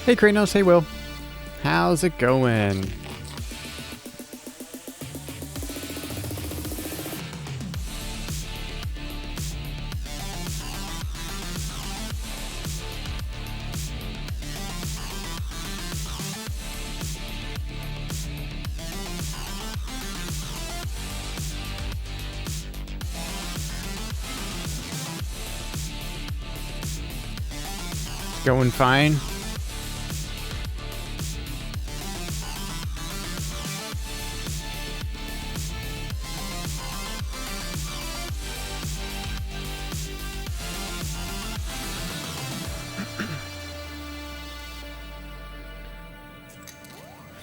Hey Kranos, hey Will. How's it going? Going fine.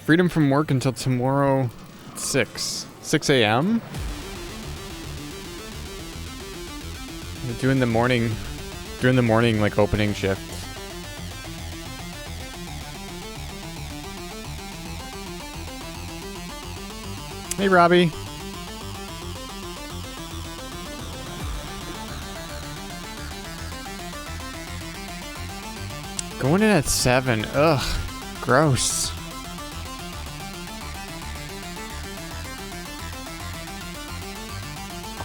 Freedom from work until tomorrow 6 a.m. Doing the morning like opening shift. Hey Robbie. Going in at 7. Ugh, gross.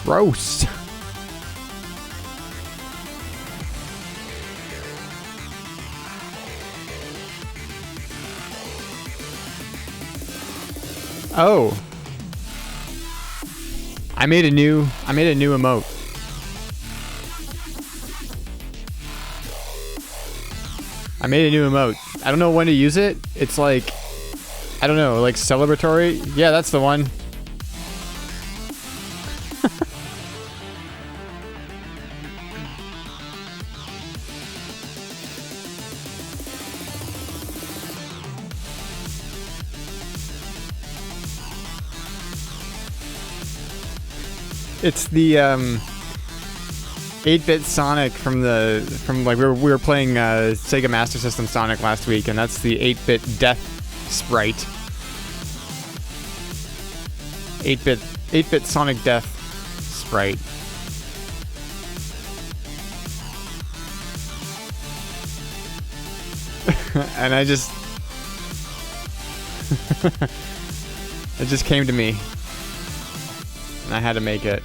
Gross. Oh. I made a new emote. I made a new emote. I don't know when to use it. It's like, I don't know, like celebratory. Yeah, that's the one. It's the 8-bit Sonic from like we were playing Sega Master System Sonic last week, and that's the 8-bit death sprite. 8-bit Sonic death sprite. And I just it just came to me. And I had to make it.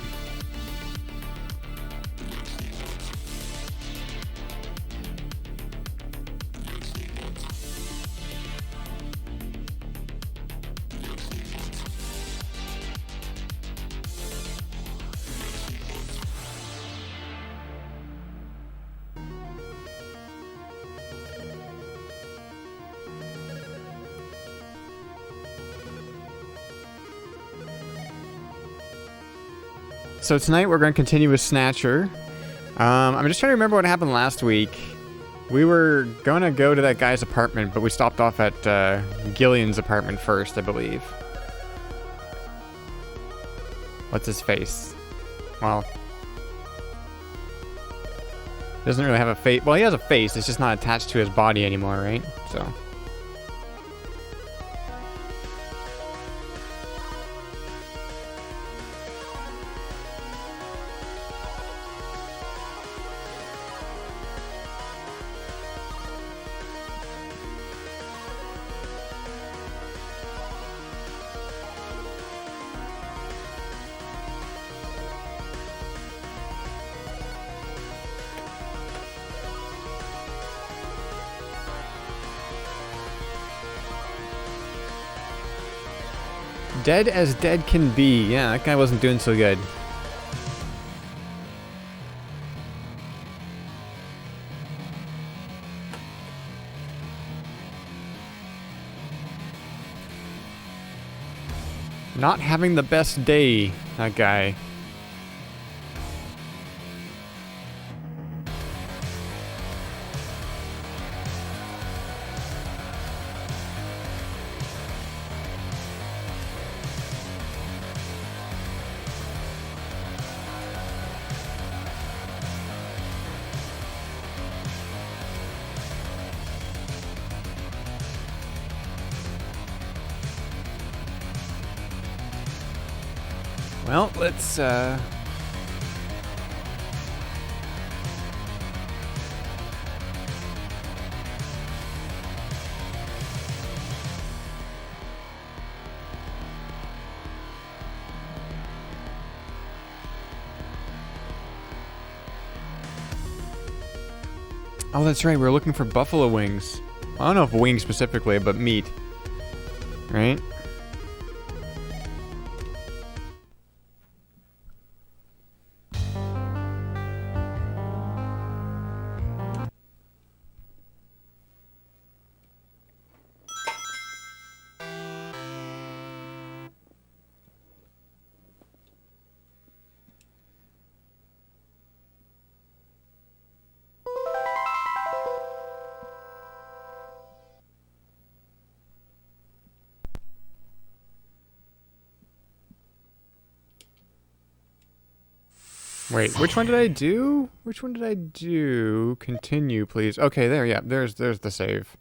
So tonight we're going to continue with Snatcher. I'm just trying to remember what happened last week. We were going to go to that guy's apartment, but we stopped off at Gillian's apartment first, I believe. What's his face? Well, doesn't really have a face. Well, he has a face. It's just not attached to his body anymore, right? So. Dead as dead can be. Yeah, that guy wasn't doing so good. Not having the best day, that guy. Well, let's, Oh, that's right, we were looking for buffalo wings. I don't know if wings specifically, but meat. Right? Wait, which one did I do? Which one did I do? Continue, please. Okay, there, yeah, there's the save.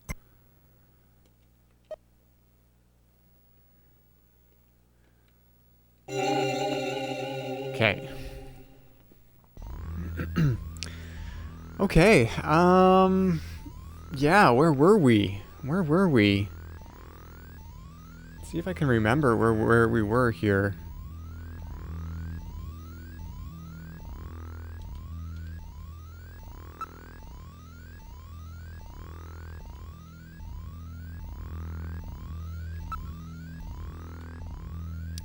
Okay. Okay, yeah, where were we? Where were we? Let's see if I can remember where we were here.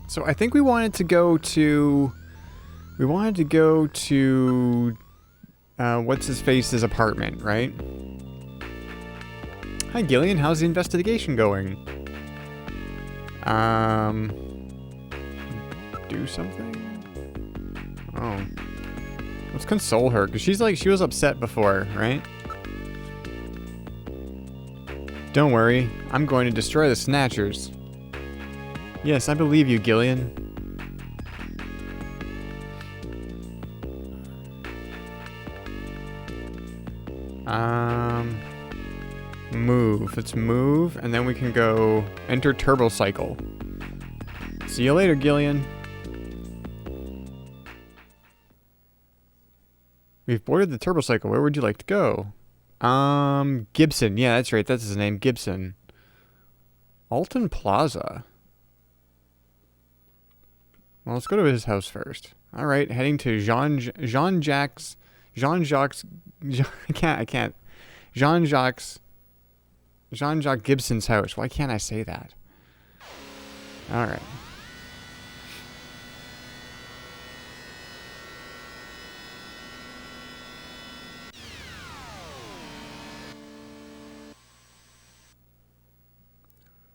So I think we wanted to go to what's his face's apartment, right? Hi Gillian, how's the investigation going? Do something? Oh. Let's console her, because she was upset before, right? Don't worry, I'm going to destroy the Snatchers. Yes, I believe you, Gillian. Move. Let's move, and then we can go enter turbo cycle. See you later, Gillian. We've boarded the turbo cycle. Where would you like to go? Gibson. Yeah, that's right. That's his name, Gibson. Alton Plaza. Well, let's go to his house first. All right, heading to Jean-Jacques, I can't. Jean-Jacques Gibson's house. Why can't I say that? All right.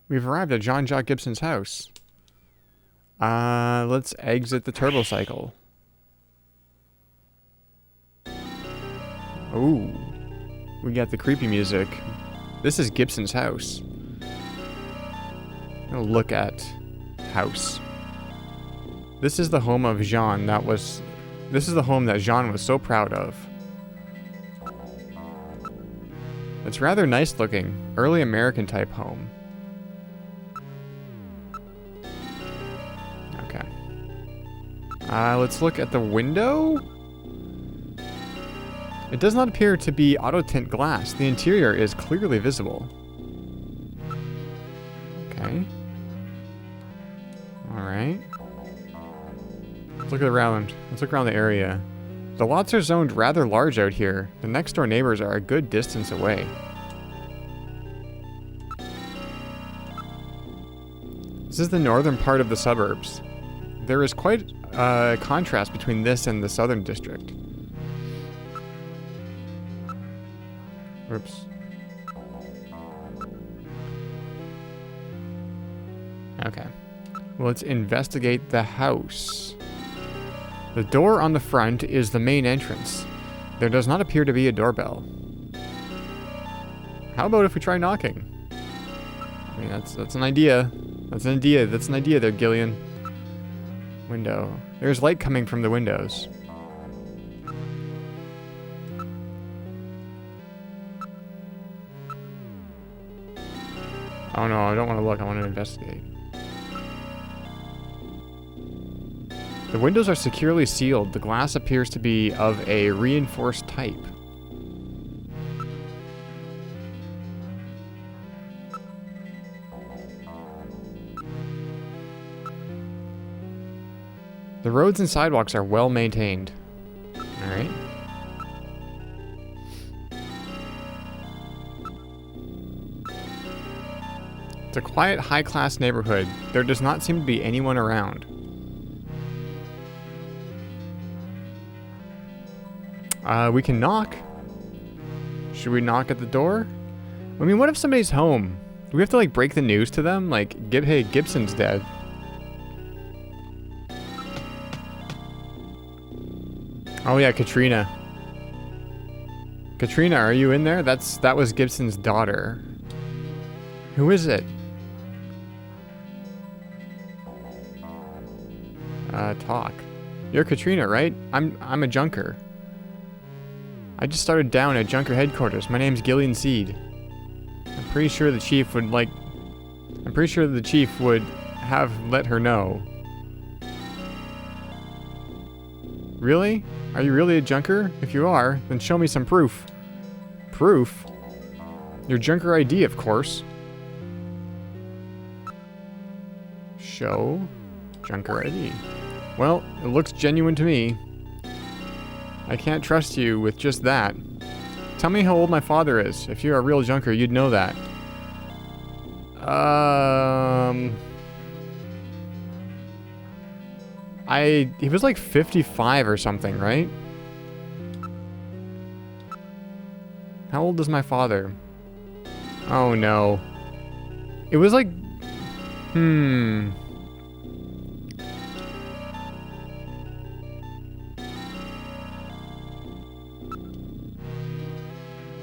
We've arrived at Jean-Jacques Gibson's house. Let's exit the turbo cycle. Ooh. We got the creepy music. This is Gibson's house. I'll look at house. This is the home of Jean. This is the home that Jean was so proud of. It's rather nice looking. Early American type home. Okay. Let's look at the window. It does not appear to be auto tint glass. The interior is clearly visible. Okay. Alright. Let's look around. Let's look around the area. The lots are zoned rather large out here. The next door neighbors are a good distance away. This is the northern part of the suburbs. There is quite a contrast between this and the southern district. Oops. Okay. Well, let's investigate the house. The door on the front is the main entrance. There does not appear to be a doorbell. How about if we try knocking? I mean, that's an idea. That's an idea there, Gillian. Window. There's light coming from the windows. Oh no, I don't want to look. I want to investigate. The windows are securely sealed. The glass appears to be of a reinforced type. The roads and sidewalks are well maintained. Alright. It's a quiet, high-class neighborhood. There does not seem to be anyone around. We can knock. Should we knock at the door? I mean, what if somebody's home? Do we have to, like, break the news to them? Like, hey, Gibson's dead. Oh yeah, Katrina. Katrina, are you in there? That was Gibson's daughter. Who is it? Talk. You're Katrina, right? I'm a junker. I just started down at Junker headquarters. My name's Gillian Seed. I'm pretty sure the chief would have let her know. Really? Are you really a junker? If you are, then show me some proof. Proof? Your junker ID, of course. Show junker ID. Well, it looks genuine to me. I can't trust you with just that. Tell me how old my father is. If you're a real junker, you'd know that. He was like 55 or something, right? How old is my father? Oh no. It was like...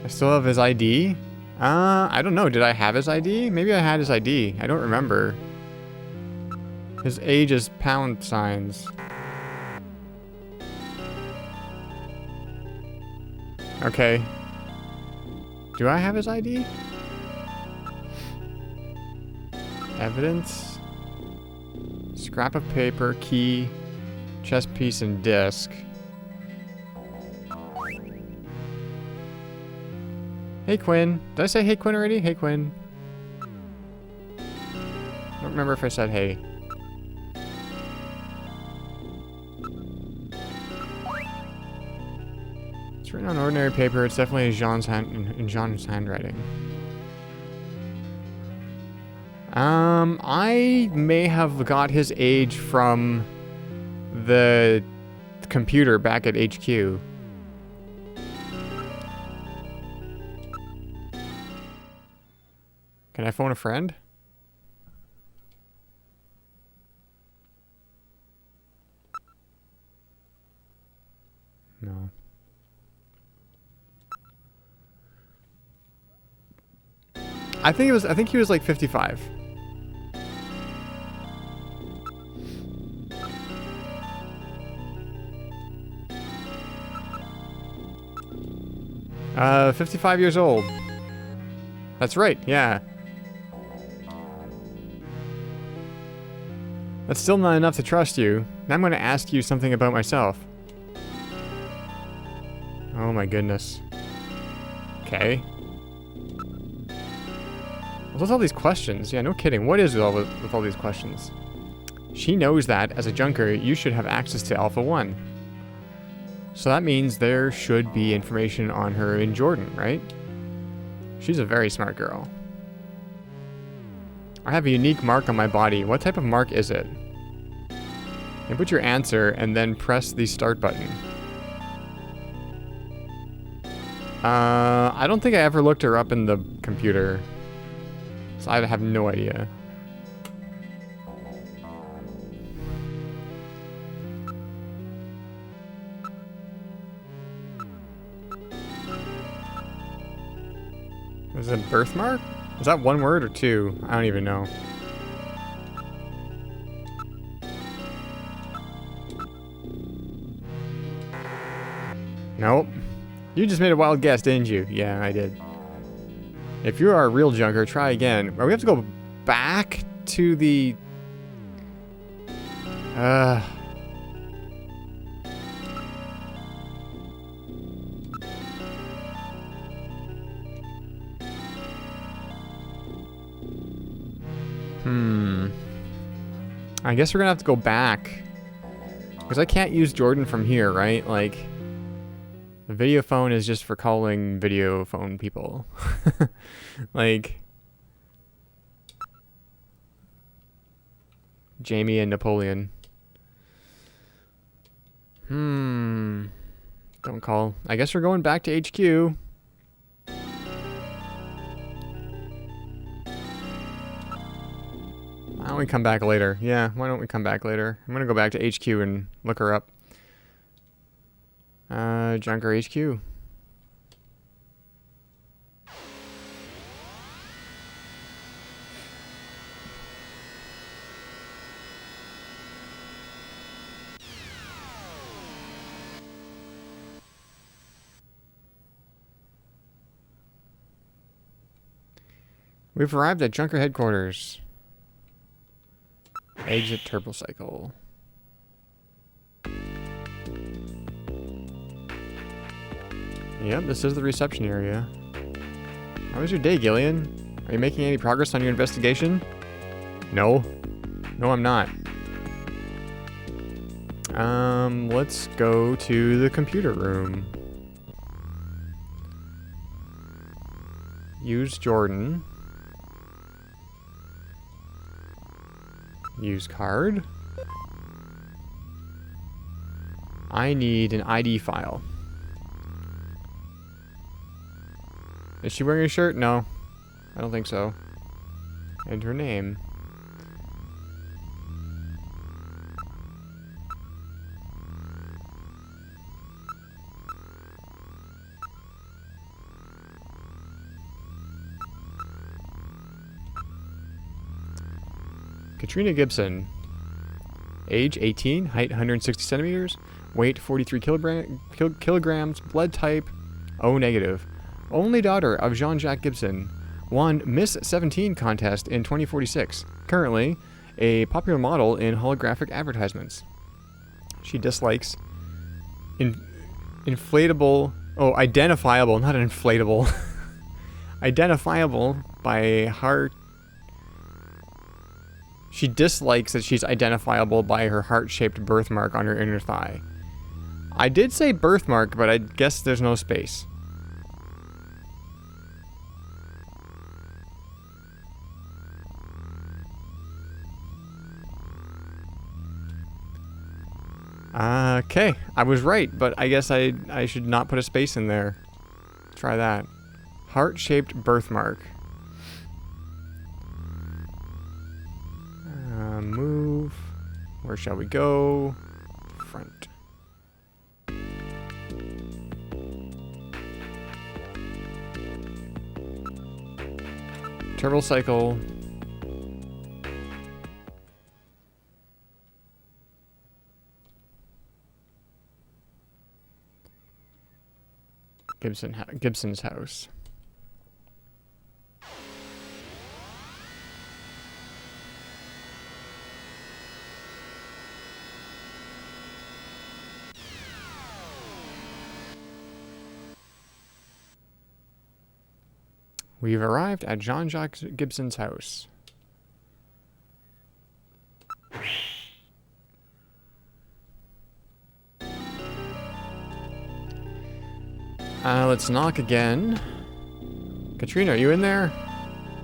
I still have his ID? I don't know. Did I have his ID? Maybe I had his ID. I don't remember. His age is pound signs. Okay. Do I have his ID? Evidence. Scrap of paper, key, chess piece, and disc. Hey, Quinn. Did I say hey, Quinn already? Hey, Quinn. I don't remember if I said hey. It's written on ordinary paper. It's definitely in Jean's handwriting. I may have got his age from the computer back at HQ. Can I phone a friend? No. I think he was like 55. Uh, 55 years old. That's right, yeah. That's still not enough to trust you. Now I'm going to ask you something about myself. Oh my goodness. Okay. What's all these questions? Yeah, no kidding. What is with all these questions? She knows that, as a junker, you should have access to Alpha 1. So that means there should be information on her in Jordan, right? She's a very smart girl. I have a unique mark on my body. What type of mark is it? Input your answer and then press the start button. I don't think I ever looked her up in the computer. So I have no idea. Is it a birthmark? Is that one word or two? I don't even know. Nope. You just made a wild guess, didn't you? Yeah, I did. If you are a real junker, try again. We have to go back to the... I guess we're gonna have to go back. Because I can't use Jordan from here, right? Like, the video phone is just for calling video phone people. Like, Jamie and Napoleon. Don't call. I guess we're going back to HQ. Why don't we come back later? Yeah, why don't we come back later? I'm gonna go back to HQ and look her up. Junker HQ. We've arrived at Junker headquarters. Exit turbo cycle. Yep, this is the reception area. How was your day, Gillian? Are you making any progress on your investigation? No. No, I'm not. Let's go to the computer room. Use Jordan. Use card. I need an ID file. Is she wearing a shirt? No. I don't think so. And her name. Katrina Gibson. Age 18, height 160 centimeters, weight 43 kilograms, blood type O negative. Only daughter of Jean-Jacques Gibson. Won Miss 17 contest in 2046. Currently, a popular model in holographic advertisements. She dislikes inflatable... Oh, identifiable, not inflatable. Identifiable by heart... She dislikes that she's identifiable by her heart-shaped birthmark on her inner thigh. I did say birthmark, but I guess there's no space. Okay, I was right, but I guess I should not put a space in there. Try that. Heart-shaped birthmark. Move. Where shall we go? Front. Turbo cycle. Gibson's house. We've arrived at Jean-Jacques Gibson's house. Let's knock again. Katrina, are you in there?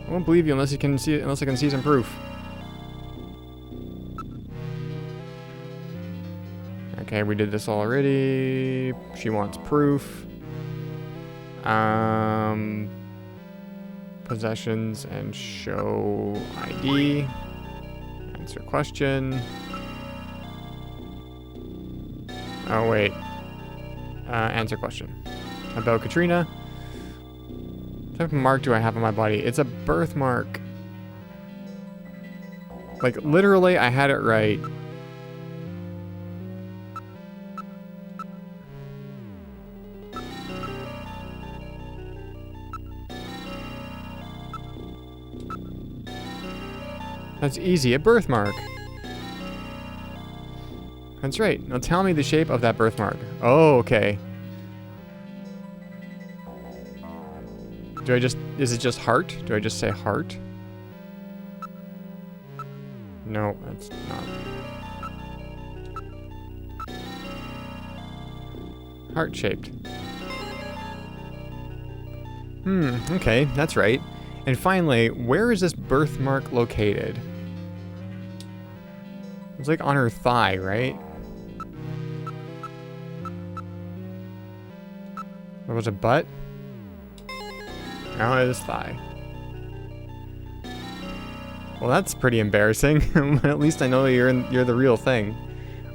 I won't believe you unless I can see some proof. Okay, we did this already. She wants proof. Possessions and show ID. Answer question. Oh, wait. Answer question. About Katrina. What type of mark do I have on my body? It's a birthmark. Like, literally, I had it right. That's easy, a birthmark. That's right. Now tell me the shape of that birthmark. Oh, okay. Is it just heart? Do I just say heart? No, that's not. Heart-shaped. Okay, that's right. And finally, where is this birthmark located? It's like on her thigh, right? Or was it butt? No, it is thigh. Well, that's pretty embarrassing. At least I know you're the real thing.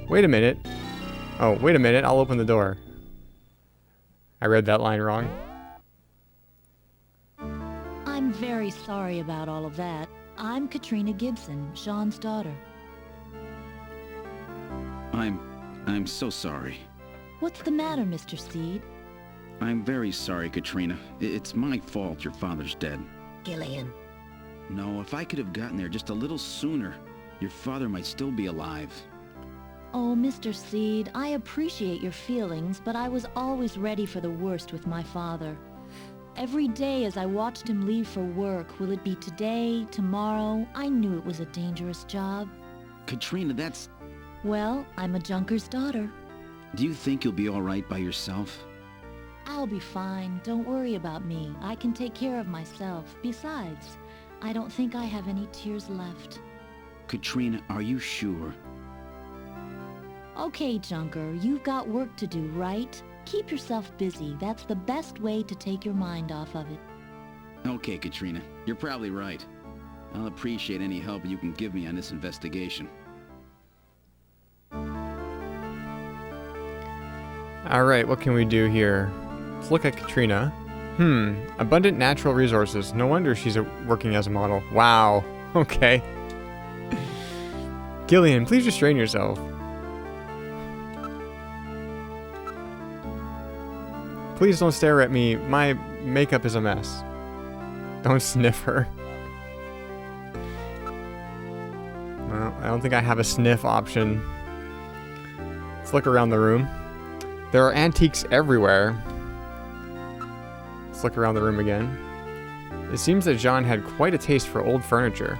Wait a minute. Oh, wait a minute. I'll open the door. I read that line wrong. I'm very sorry about all of that. I'm Katrina Gibson, Sean's daughter. I'm so sorry. What's the matter, Mr. Seed? I'm very sorry, Katrina. It's my fault your father's dead. Gillian. No, if I could have gotten there just a little sooner, your father might still be alive. Oh, Mr. Seed, I appreciate your feelings, but I was always ready for the worst with my father. Every day as I watched him leave for work, will it be today, tomorrow? I knew it was a dangerous job. Katrina, that's... Well, I'm a junker's daughter. Do you think you'll be all right by yourself? I'll be fine. Don't worry about me. I can take care of myself. Besides, I don't think I have any tears left. Katrina, are you sure? Okay, Junker, you've got work to do, right? Keep yourself busy. That's the best way to take your mind off of it. Okay, Katrina. You're probably right. I'll appreciate any help you can give me on this investigation. Alright, what can we do here? Let's look at Katrina. Abundant natural resources. No wonder she's working as a model. Wow. Okay. Gillian, please restrain yourself. Please don't stare at me. My makeup is a mess. Don't sniff her. Well, I don't think I have a sniff option. Let's look around the room. There are antiques everywhere. Let's look around the room again. It seems that Jean had quite a taste for old furniture.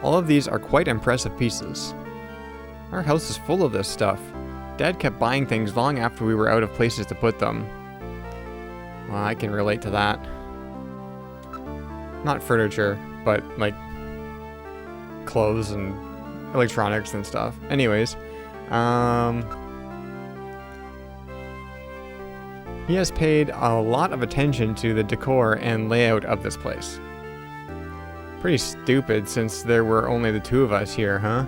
All of these are quite impressive pieces. Our house is full of this stuff. Dad kept buying things long after we were out of places to put them. Well, I can relate to that. Not furniture, but like clothes and electronics and stuff. Anyways, he has paid a lot of attention to the decor and layout of this place. Pretty stupid since there were only the two of us here, huh?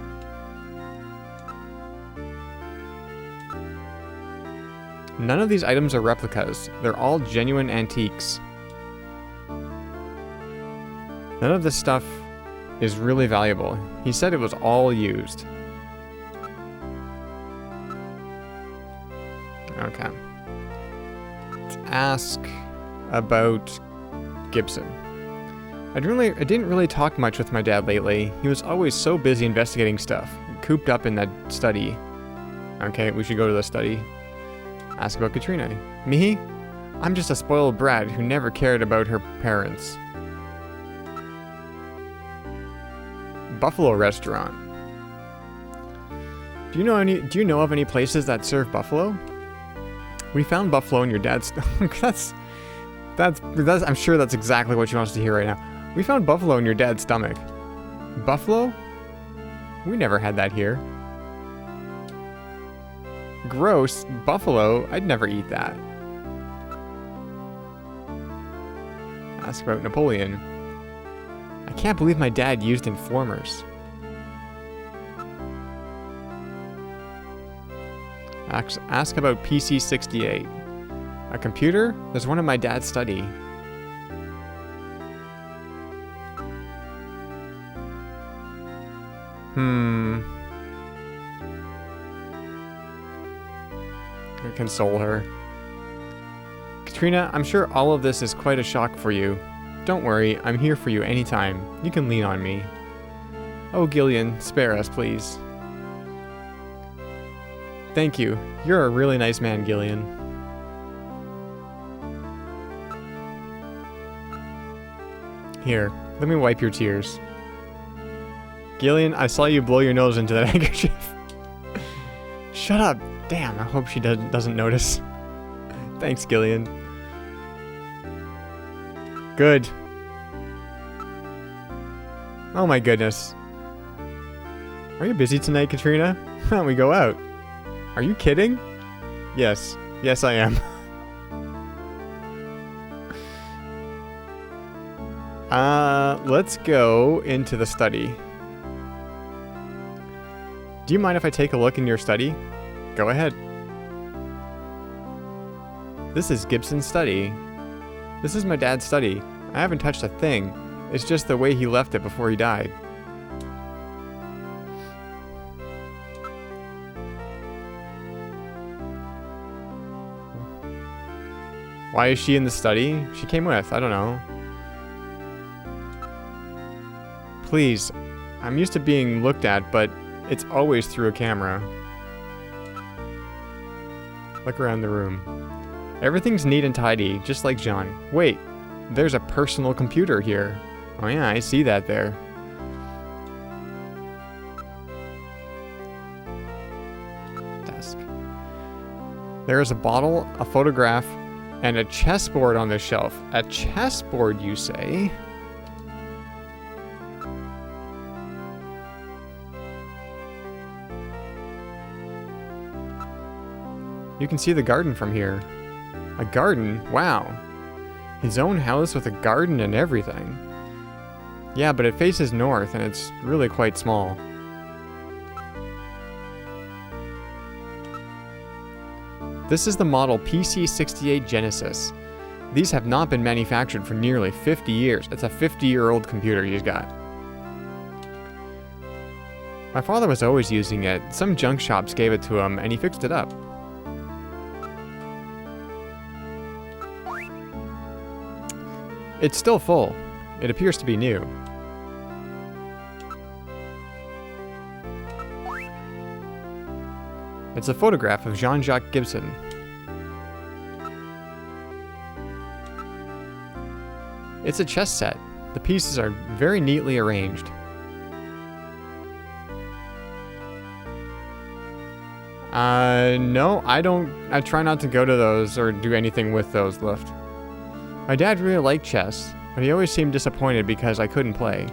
None of these items are replicas. They're all genuine antiques. None of this stuff is really valuable. He said it was all used. Okay. Let's ask about Gibson. I didn't really talk much with my dad lately. He was always so busy investigating stuff, cooped up in that study. Okay, we should go to the study. Ask about Katrina. Me? I'm just a spoiled brat who never cared about her parents. Buffalo restaurant. Do you know of any places that serve buffalo? We found buffalo in your dad's that's I'm sure that's exactly what she wants to hear right now. We found buffalo in your dad's stomach. Buffalo? We never had that here. Gross. Buffalo? I'd never eat that. Ask about Napoleon. I can't believe my dad used informers. Ask about PC-68. A computer? There's one in my dad's study. Console her. Katrina, I'm sure all of this is quite a shock for you. Don't worry, I'm here for you anytime. You can lean on me. Oh, Gillian, spare us, please. Thank you. You're a really nice man, Gillian. Here, let me wipe your tears. Gillian, I saw you blow your nose into that handkerchief. Shut up. Damn, I hope she doesn't notice. Thanks, Gillian. Good. Oh my goodness. Are you busy tonight, Katrina? Why don't we go out? Are you kidding? Yes. Yes, I am. Let's go into the study. Do you mind if I take a look in your study? Go ahead. This is Gibson's study. This is my dad's study. I haven't touched a thing. It's just the way he left it before he died. Why is she in the study? She came with. I don't know. Please. I'm used to being looked at, but it's always through a camera. Look around the room. Everything's neat and tidy, just like Jean. Wait, there's a personal computer here. Oh yeah, I see that there. Desk. There is a bottle, a photograph, and a chessboard on the shelf. A chessboard, you say? You can see the garden from here. A garden? Wow. His own house with a garden and everything. Yeah, but it faces north and it's really quite small. This is the model PC-68 Genesis. These have not been manufactured for nearly 50 years. It's a 50-year-old computer he's got. My father was always using it. Some junk shops gave it to him and he fixed it up. It's still full. It appears to be new. It's a photograph of Jean-Jacques Gibson. It's a chess set. The pieces are very neatly arranged. No, I don't. I try not to go to those or do anything with those left. My dad really liked chess, but he always seemed disappointed because I couldn't play.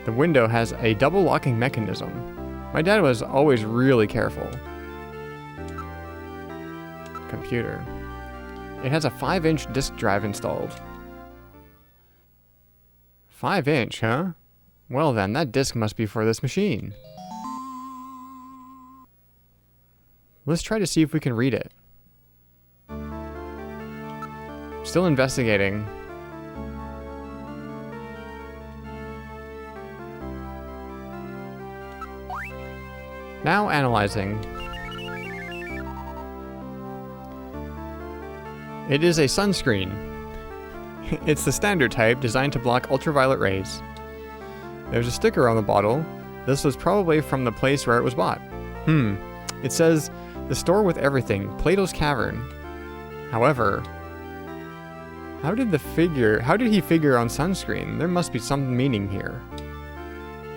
The window has a double locking mechanism. My dad was always really careful. computer. It has a 5-inch disk drive installed. 5-inch, huh? Well then, that disk must be for this machine. Let's try to see if we can read it. Still investigating. Now analyzing. It is a sunscreen. It's the standard type designed to block ultraviolet rays. There's a sticker on the bottle. This was probably from the place where it was bought. It says, the store with everything, Plato's Cavern. However, how did he figure on sunscreen? There must be some meaning here.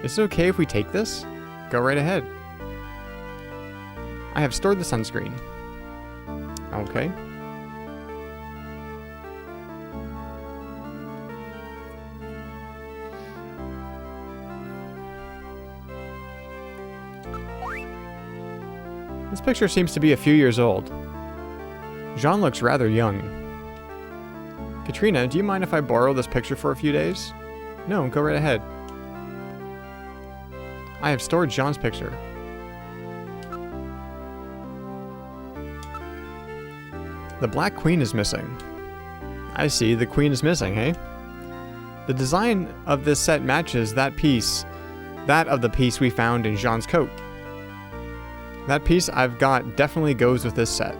Is it okay if we take this? Go right ahead. I have stored the sunscreen. Okay. This picture seems to be a few years old. Jean looks rather young. Katrina, do you mind if I borrow this picture for a few days? No, go right ahead. I have stored Jean's picture. The Black Queen is missing. I see, the Queen is missing, hey? The design of this set matches that of the piece we found in Jean's coat. That piece I've got definitely goes with this set.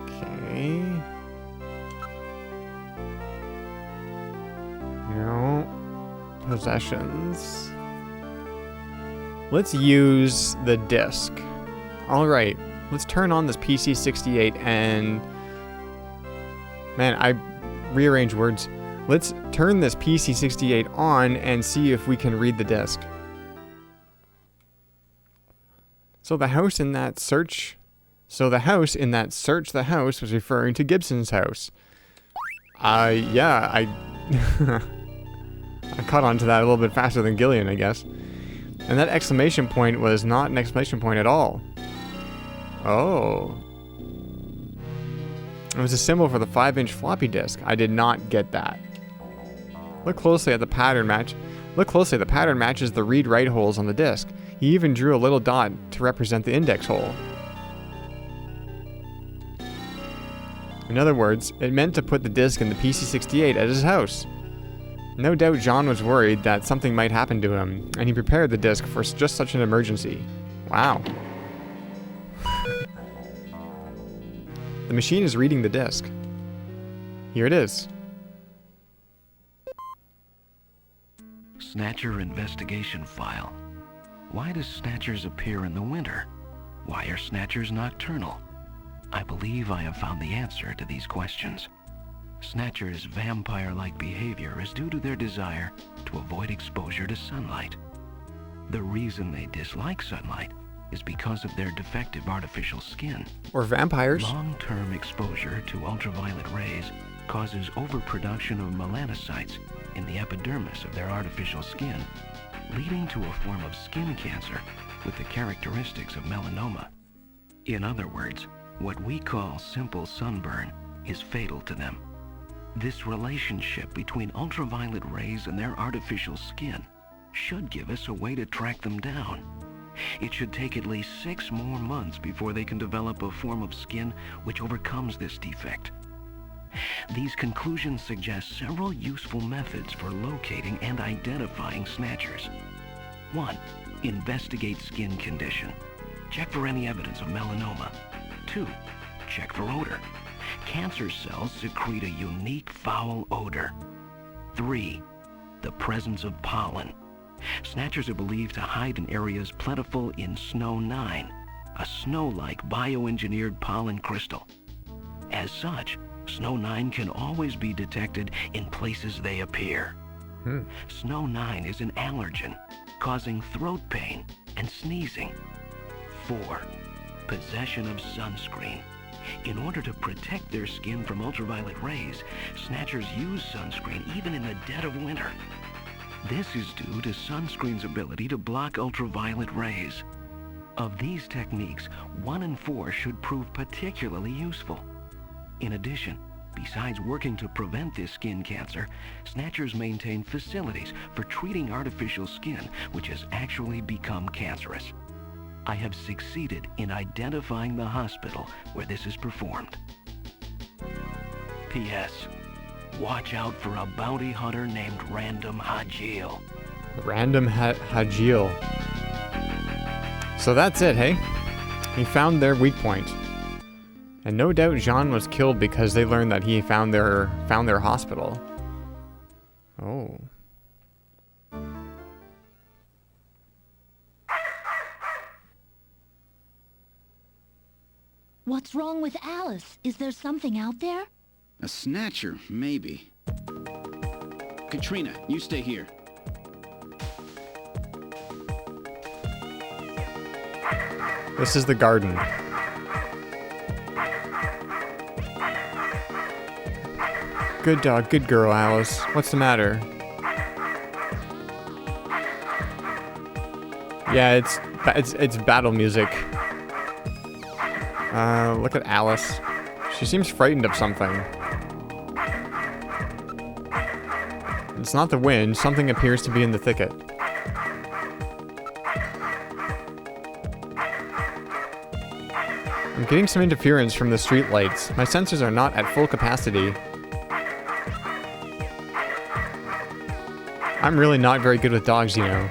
Okay. No. Possessions. Let's use the disc. Alright, let's turn on this PC68 and... Man, I rearrange words. Let's turn this PC68 on and see if we can read the disc. So the house in that search the house was referring to Gibson's house. Yeah, I caught on to that a little bit faster than Gillian, I guess. And that exclamation point was not an exclamation point at all. Oh. It was a symbol for the 5-inch floppy disk. I did not get that. Look closely at the pattern match. Look closely, the pattern matches the read-write holes on the disk. He even drew a little dot to represent the index hole. In other words, it meant to put the disk in the PC68 at his house. No doubt John was worried that something might happen to him, and he prepared the disk for just such an emergency. Wow. The machine is reading the disk. Here it is. Snatcher investigation file. Why does Snatchers appear in the winter? Why are Snatchers nocturnal? I believe I have found the answer to these questions. Snatchers' vampire-like behavior is due to their desire to avoid exposure to sunlight. The reason they dislike sunlight is because of their defective artificial skin. Or vampires. Long-term exposure to ultraviolet rays causes overproduction of melanocytes in the epidermis of their artificial skin, leading to a form of skin cancer with the characteristics of melanoma. In other words, what we call simple sunburn is fatal to them. This relationship between ultraviolet rays and their artificial skin should give us a way to track them down. It should take at least 6 more months before they can develop a form of skin which overcomes this defect. These conclusions suggest several useful methods for locating and identifying Snatchers. 1. Investigate skin condition. Check for any evidence of melanoma. 2. Check for odor. Cancer cells secrete a unique foul odor. 3. The presence of pollen. Snatchers are believed to hide in areas plentiful in Snow 9, a snow-like bioengineered pollen crystal. As such, Snow 9 can always be detected in places they appear. Snow 9 is an allergen, causing throat pain and sneezing. 4. Possession of sunscreen. In order to protect their skin from ultraviolet rays, Snatchers use sunscreen even in the dead of winter. This is due to sunscreen's ability to block ultraviolet rays. Of these techniques, 1 in 4 should prove particularly useful. In addition, besides working to prevent this skin cancer, Snatchers maintain facilities for treating artificial skin which has actually become cancerous. I have succeeded in identifying the hospital where this is performed. P.S. Watch out for a bounty hunter named Random Hajil. Random Hajil. So that's it, hey? He found their weak point. And no doubt Jean was killed because they learned that he found their hospital. Oh. What's wrong with Alice? Is there something out there? A Snatcher, maybe. Katrina, you stay here. This is the garden. Good dog, good girl, Alice. What's the matter? Yeah, it's battle music. Look at Alice. She seems frightened of something. It's not the wind. Something appears to be in the thicket. I'm getting some interference from the street lights. My sensors are not at full capacity. I'm really not very good with dogs, you know.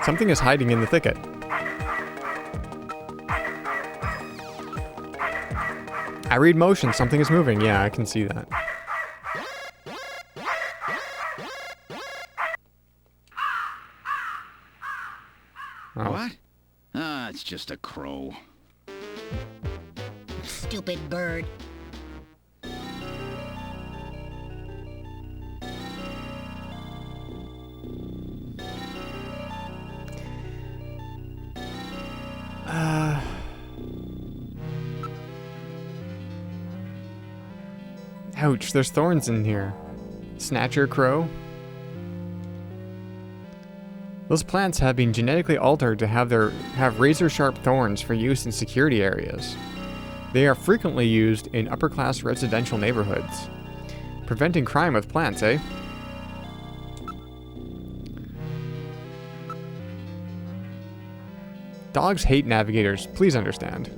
Something is hiding in the thicket. I read motion. Something is moving. Yeah, I can see that. Oh. What? Ah, it's just a crow. Stupid bird. Ouch, there's thorns in here. Snatcher crow. Those plants have been genetically altered to have razor-sharp thorns for use in security areas. They are frequently used in upper-class residential neighborhoods. Preventing crime with plants, eh? Dogs hate navigators, please understand.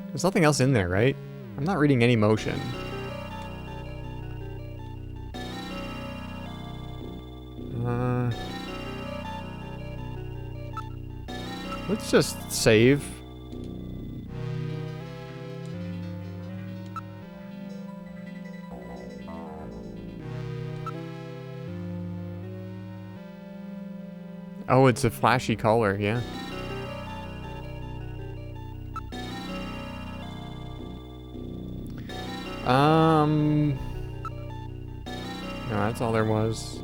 There's nothing else in there, right? I'm not reading any motion. Let's just save. Oh, it's a flashy color, yeah. No, that's all there was.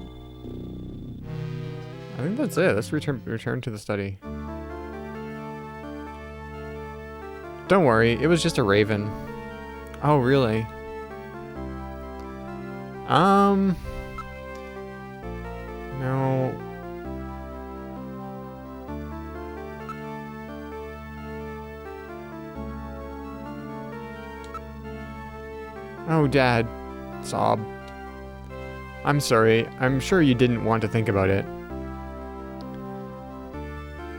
I think that's it. Let's return to the study. Don't worry, it was just a raven. Oh, really? No. Oh, Dad. Sob. I'm sorry. I'm sure you didn't want to think about it.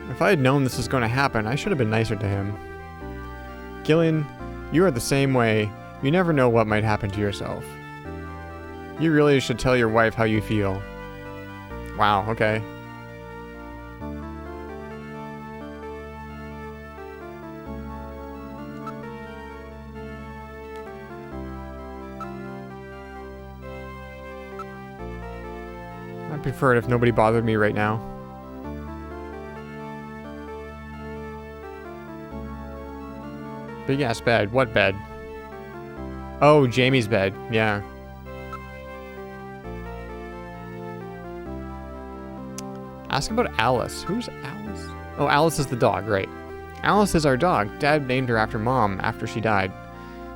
If I had known this was going to happen, I should have been nicer to him. Gillian, you are the same way. You never know what might happen to yourself. You really should tell your wife how you feel. Wow, okay. I'd prefer it if nobody bothered me right now. Big ass bed. What bed? Oh, Jamie's bed. Yeah. Ask about Alice. Who's Alice? Oh, Alice is the dog, right. Alice is our dog. Dad named her after Mom after she died.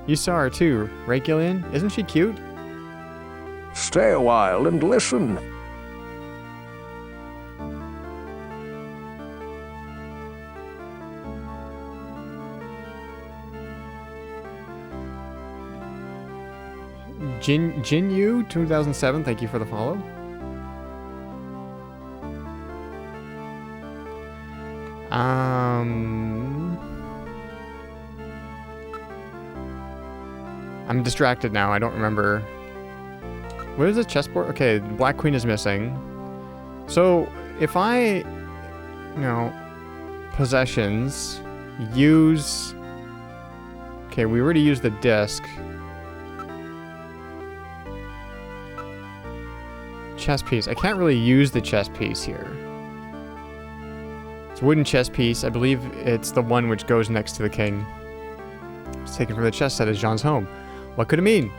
You saw her too, right, Gillian? Isn't she cute? Stay a while and listen. Jin Yu 2007, thank you for the follow. I'm distracted now. I don't remember. What is the chessboard? Okay, the Black Queen is missing. So if I, possessions, use. Okay, we already used the disc. Chess piece. I can't really use the chess piece here. It's a wooden chess piece. I believe it's the one which goes next to the king. It's taken from the chess set as Jean's home. What could it mean?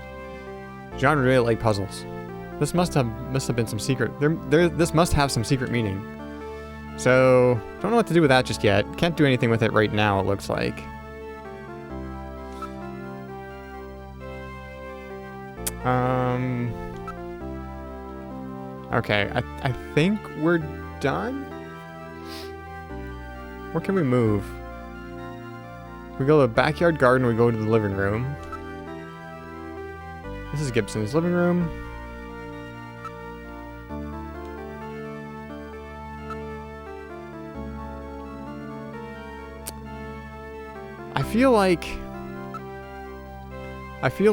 Jean really liked puzzles. This must have been some secret. This must have some secret meaning. So don't know what to do with that just yet. Can't do anything with it right now. It looks like. Okay, I think we're done? Where can we move? We go to the backyard garden, we go to the living room. This is Gibson's living room. I feel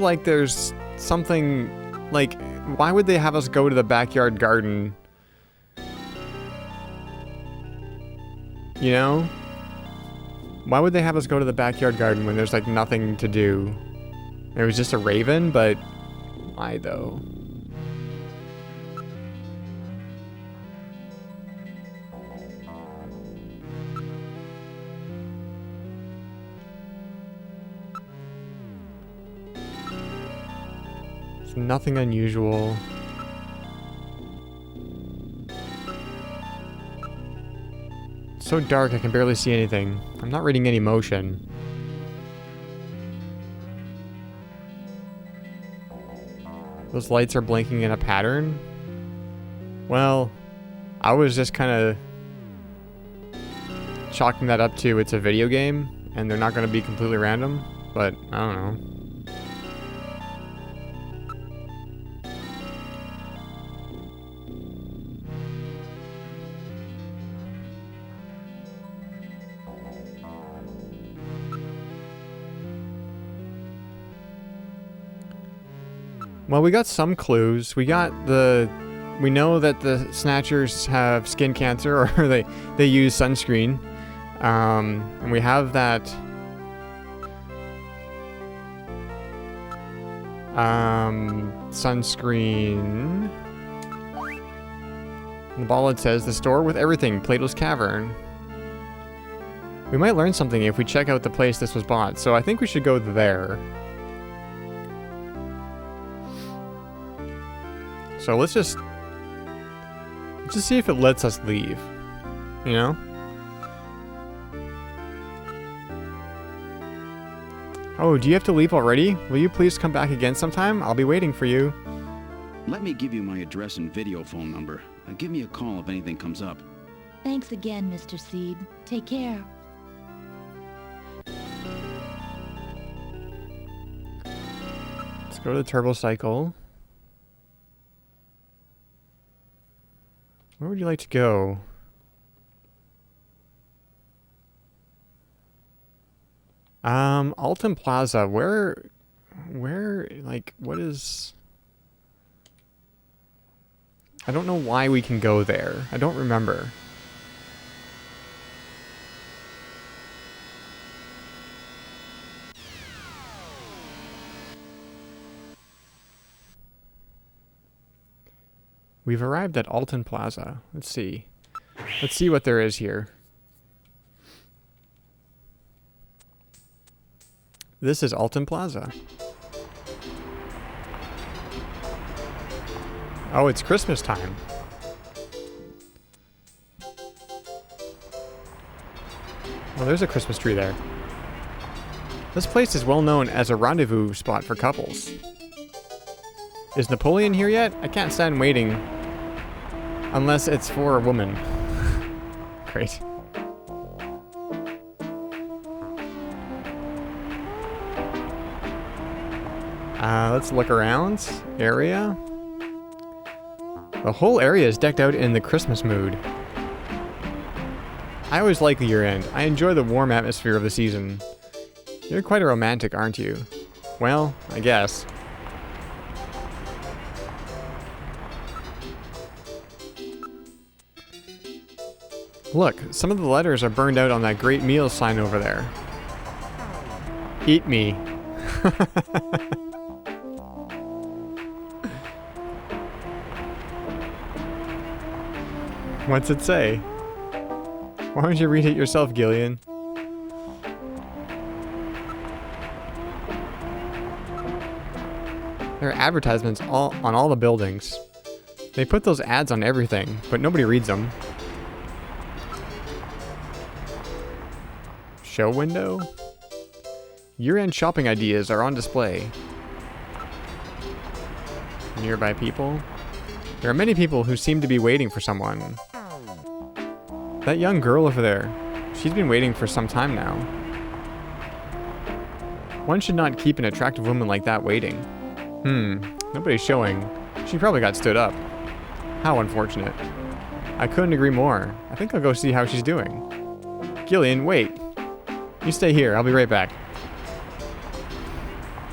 like there's something, like, why would they have us go to the backyard garden? You know? Why would they have us go to the backyard garden when there's, like, nothing to do? It was just a raven, but why, though? It's nothing unusual. It's so dark I can barely see anything. I'm not reading any motion. Those lights are blinking in a pattern? Well, I was just kind of chalking that up to it's a video game and they're not going to be completely random, but I don't know. Well, we got some clues. We know that the Snatchers have skin cancer, or they use sunscreen. And we have that sunscreen. In the ballad says the store with everything, Plato's Cavern. We might learn something if we check out the place this was bought, so I think we should go there. So let's just see if it lets us leave, you know? Oh, do you have to leave already? Will you please come back again sometime? I'll be waiting for you. Let me give you my address and video phone number. Give me a call if anything comes up. Thanks again, Mr. Seed. Take care. Let's go to the turbo cycle. Where would you like to go? Alton Plaza. Where, like, what is... I don't know why we can go there. I don't remember. We've arrived at Alton Plaza. Let's see. Let's see what there is here. This is Alton Plaza. Oh, it's Christmas time. Well, there's a Christmas tree there. This place is well known as a rendezvous spot for couples. Is Napoleon here yet? I can't stand waiting. Unless it's for a woman. Great. Let's look around. Area. The whole area is decked out in the Christmas mood. I always like the year-end. I enjoy the warm atmosphere of the season. You're quite a romantic, aren't you? Well, I guess. Look, some of the letters are burned out on that great meal sign over there. Eat me. What's it say? Why don't you read it yourself, Gillian? There are advertisements on all the buildings. They put those ads on everything, but nobody reads them. Show window? Year-end shopping ideas are on display. Nearby people? There are many people who seem to be waiting for someone. That young girl over there, she's been waiting for some time now. One should not keep an attractive woman like that waiting. Nobody's showing. She probably got stood up. How unfortunate. I couldn't agree more. I think I'll go see how she's doing. Gillian, wait. You stay here, I'll be right back.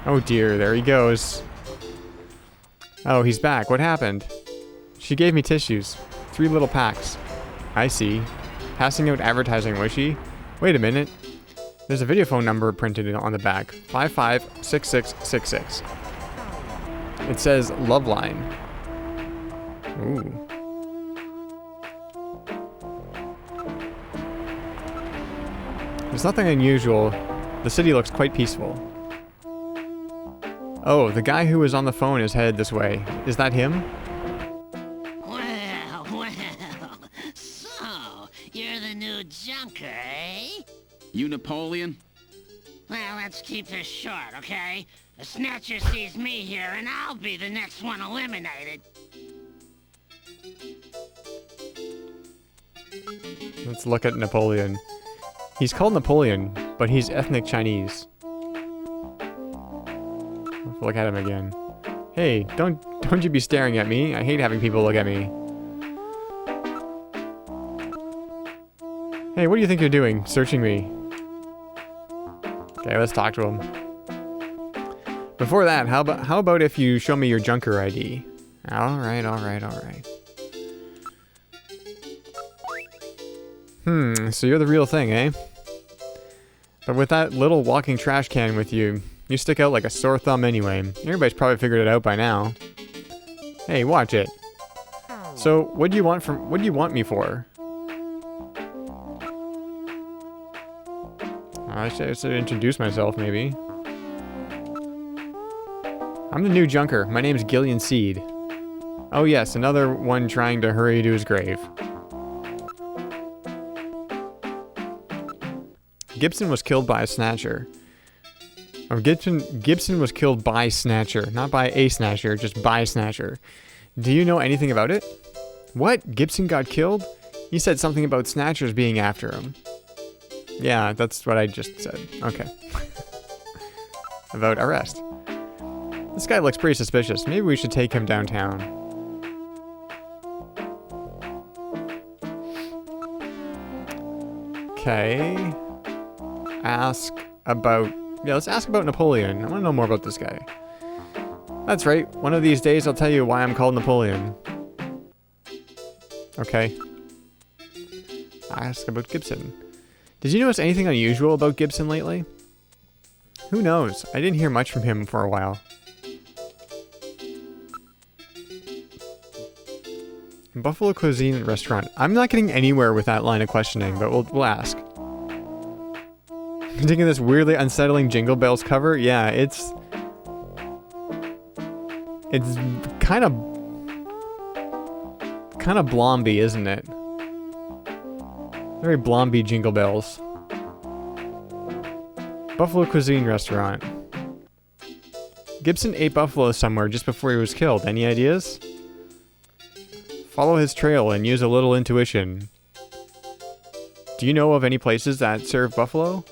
Oh dear, there he goes. Oh, he's back. What happened? She gave me tissues. 3 little packs. I see. Passing out advertising, was she? Wait a minute. There's a video phone number printed on the back. 556666. It says Loveline. Ooh. There's nothing unusual. The city looks quite peaceful. Oh, the guy who was on the phone is headed this way. Is that him? Well, so, you're the new junker, eh? You Napoleon? Well, let's keep this short, okay? The Snatcher sees me here, and I'll be the next one eliminated. Let's look at Napoleon. He's called Napoleon, but he's ethnic Chinese. Let's look at him again. Hey, don't you be staring at me. I hate having people look at me. Hey, what do you think you're doing, searching me? Okay, let's talk to him. Before that, how about if you show me your junker ID? Alright. So you're the real thing, eh? But with that little walking trash can with you, you stick out like a sore thumb anyway. Everybody's probably figured it out by now. Hey, watch it. So, what do you want me for? I should introduce myself, maybe. I'm the new junker. My name's Gillian Seed. Oh yes, another one trying to hurry to his grave. Gibson was killed by a Snatcher. Or Gibson was killed by Snatcher. Not by a Snatcher, just by Snatcher. Do you know anything about it? What? Gibson got killed? He said something about Snatchers being after him. Yeah, that's what I just said. Okay. About arrest. This guy looks pretty suspicious. Maybe we should take him downtown. Okay. Let's ask about Napoleon. I want to know more about this guy. That's right. One of these days I'll tell you why I'm called Napoleon. Okay. Ask about Gibson. Did you notice anything unusual about Gibson lately? Who knows? I didn't hear much from him for a while. Buffalo Cuisine Restaurant. I'm not getting anywhere with that line of questioning, but we'll ask. Thinking this weirdly unsettling Jingle Bells cover? Yeah, it's kind of Blomby, isn't it? Very Blomby Jingle Bells. Buffalo Cuisine Restaurant. Gibson ate buffalo somewhere just before he was killed. Any ideas? Follow his trail and use a little intuition. Do you know of any places that serve buffalo?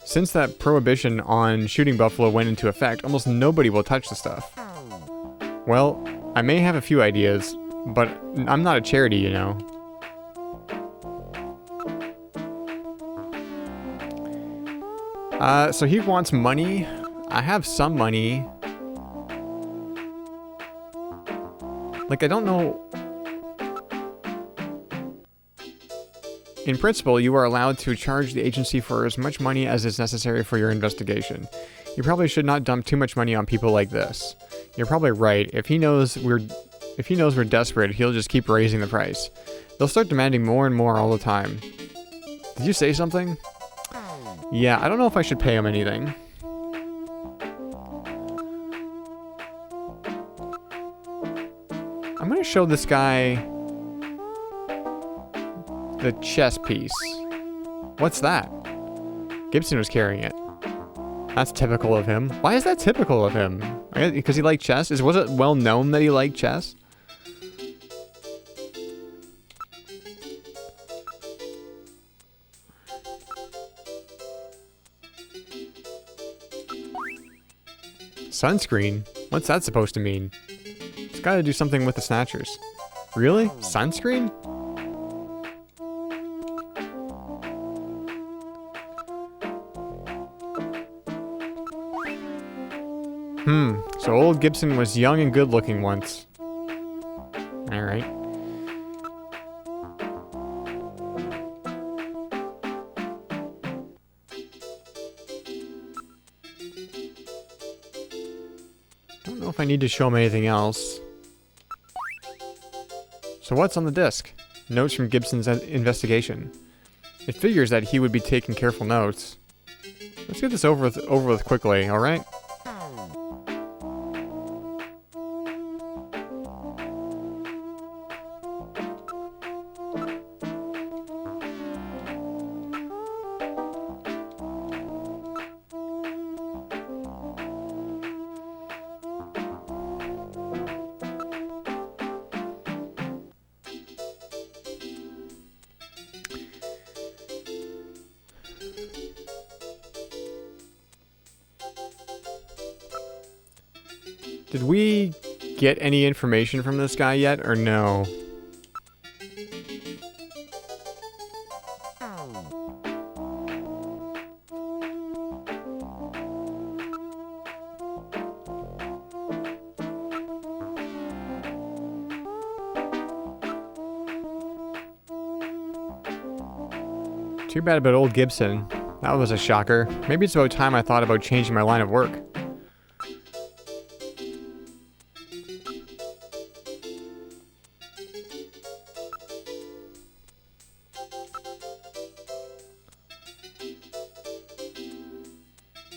Since that prohibition on shooting buffalo went into effect, almost nobody will touch the stuff. Well, I may have a few ideas, but I'm not a charity, you know. So he wants money. I have some money. Like, I don't know. In principle, you are allowed to charge the agency for as much money as is necessary for your investigation. You probably should not dump too much money on people like this. You're probably right. If he knows we're desperate, he'll just keep raising the price. They'll start demanding more and more all the time. Did you say something? Yeah, I don't know if I should pay him anything. I'm gonna show this guy the chess piece. What's that? Gibson was carrying it. That's typical of him. Why is that typical of him? Because he liked chess? Was it well known that he liked chess? Sunscreen? What's that supposed to mean? It's gotta do something with the Snatchers. Really? Sunscreen? So old Gibson was young and good looking once. Alright. Don't know if I need to show him anything else. So what's on the disc? Notes from Gibson's investigation. It figures that he would be taking careful notes. Let's get this over with quickly, alright? Did we get any information from this guy yet, or no? Too bad about old Gibson. That was a shocker. Maybe it's about time I thought about changing my line of work.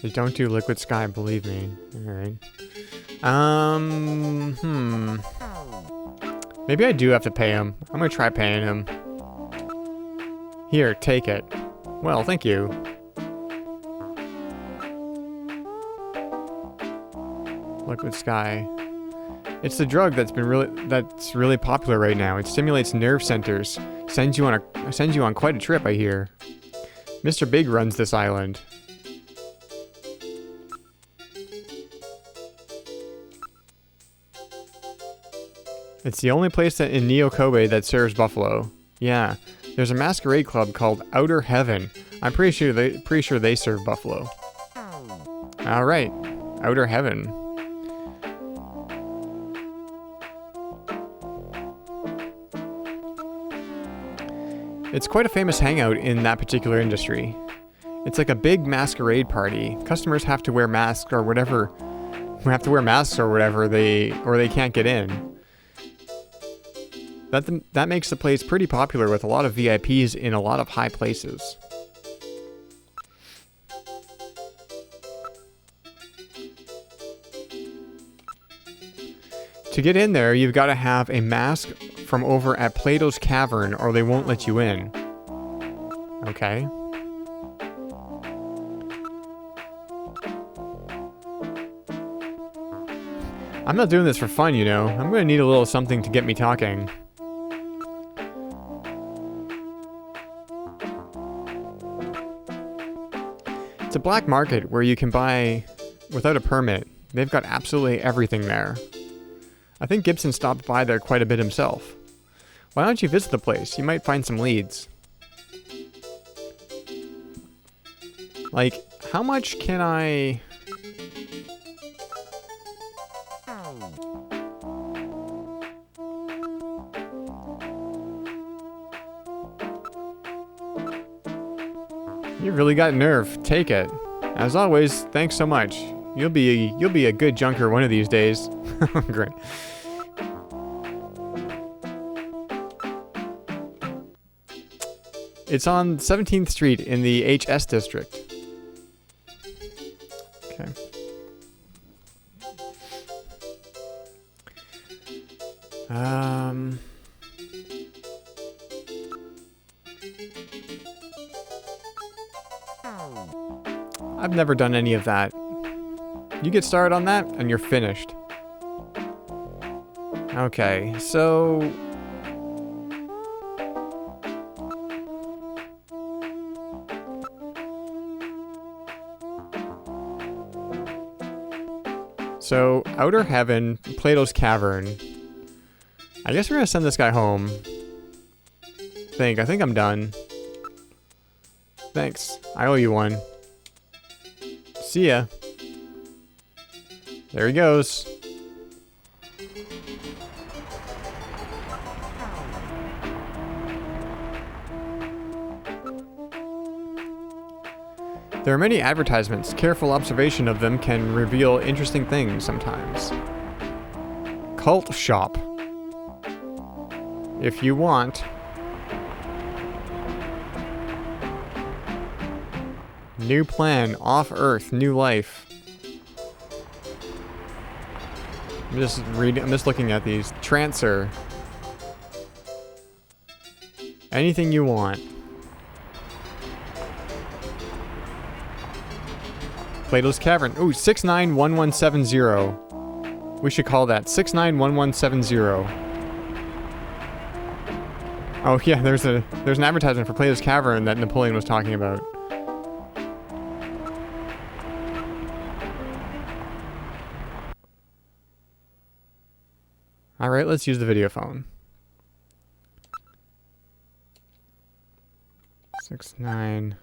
They don't do liquid sky, believe me. Alright. Maybe I do have to pay him. I'm gonna try paying him. Here, take it. Well, thank you. Liquid sky. It's the drug that's really popular right now. It stimulates nerve centers. Sends you on quite a trip, I hear. Mr. Big runs this island. It's the only place in Neo Kobe that serves buffalo. Yeah, there's a masquerade club called Outer Heaven. I'm pretty sure they serve buffalo. All right, Outer Heaven. It's quite a famous hangout in that particular industry. It's like a big masquerade party. Customers have to wear masks or whatever. They can't get in. That makes the place pretty popular with a lot of VIPs in a lot of high places. To get in there, you've got to have a mask from over at Plato's Cavern or they won't let you in. Okay. I'm not doing this for fun, you know. I'm gonna need a little something to get me talking. It's a black market where you can buy without a permit. They've got absolutely everything there. I think Gibson stopped by there quite a bit himself. Why don't you visit the place? You might find some leads. Like, how much can I... You really got nerve. Take it. As always, thanks so much. You'll be a good junker one of these days. Great. It's on 17th Street in the HS district. Okay. I've never done any of that. You get started on that, and you're finished. Okay, so... So, Outer Heaven, Plato's Cavern. I guess we're gonna send this guy home. I think I'm done. Thanks. I owe you one. See ya. There he goes. There are many advertisements. Careful observation of them can reveal interesting things sometimes. Cult shop. If you want. New plan. Off Earth. New life. I'm just looking at these. Trancer. Anything you want. Plato's Cavern. Ooh, 691170. We should call that 691170. Oh yeah, there's an advertisement for Plato's Cavern that Napoleon was talking about. Alright, let's use the video phone. 69.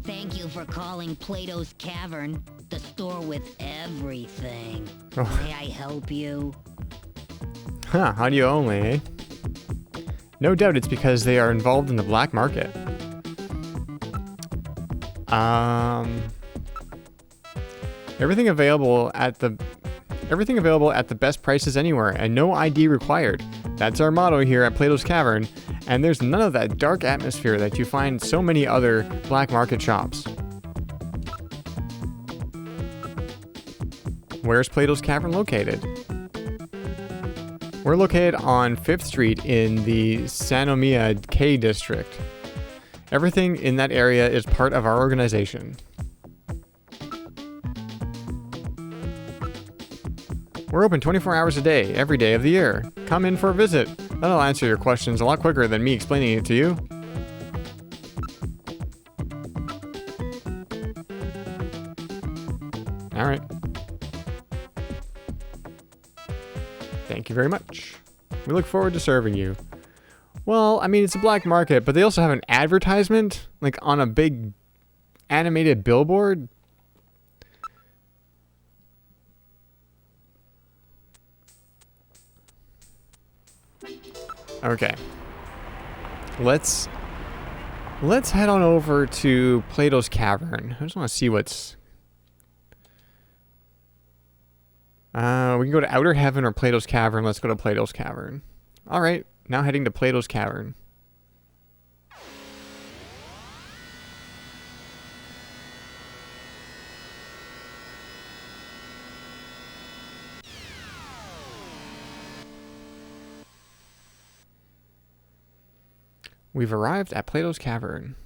Thank you for calling Plato's Cavern, the store with everything. Oh. May I help you? Huh, how do you only, eh? No doubt it's because they are involved in the black market. Everything available at the best prices anywhere, and no ID required. That's our motto here at Plato's Cavern, and there's none of that dark atmosphere that you find so many other black market shops. Where's Plato's Cavern located? We're located on 5th Street in the Sanomia K district. Everything in that area is part of our organization. We're open 24 hours a day, every day of the year. Come in for a visit. That'll answer your questions a lot quicker than me explaining it to you. Alright. Thank you very much. We look forward to serving you. Well, I mean, it's a black market, but they also have an advertisement, like on a big animated billboard. Okay. Let's head on over to Plato's Cavern. I just want to see what's... we can go to Outer Heaven or Plato's Cavern. Let's go to Plato's Cavern. Alright, now heading to Plato's Cavern. We've arrived at Plato's Cavern.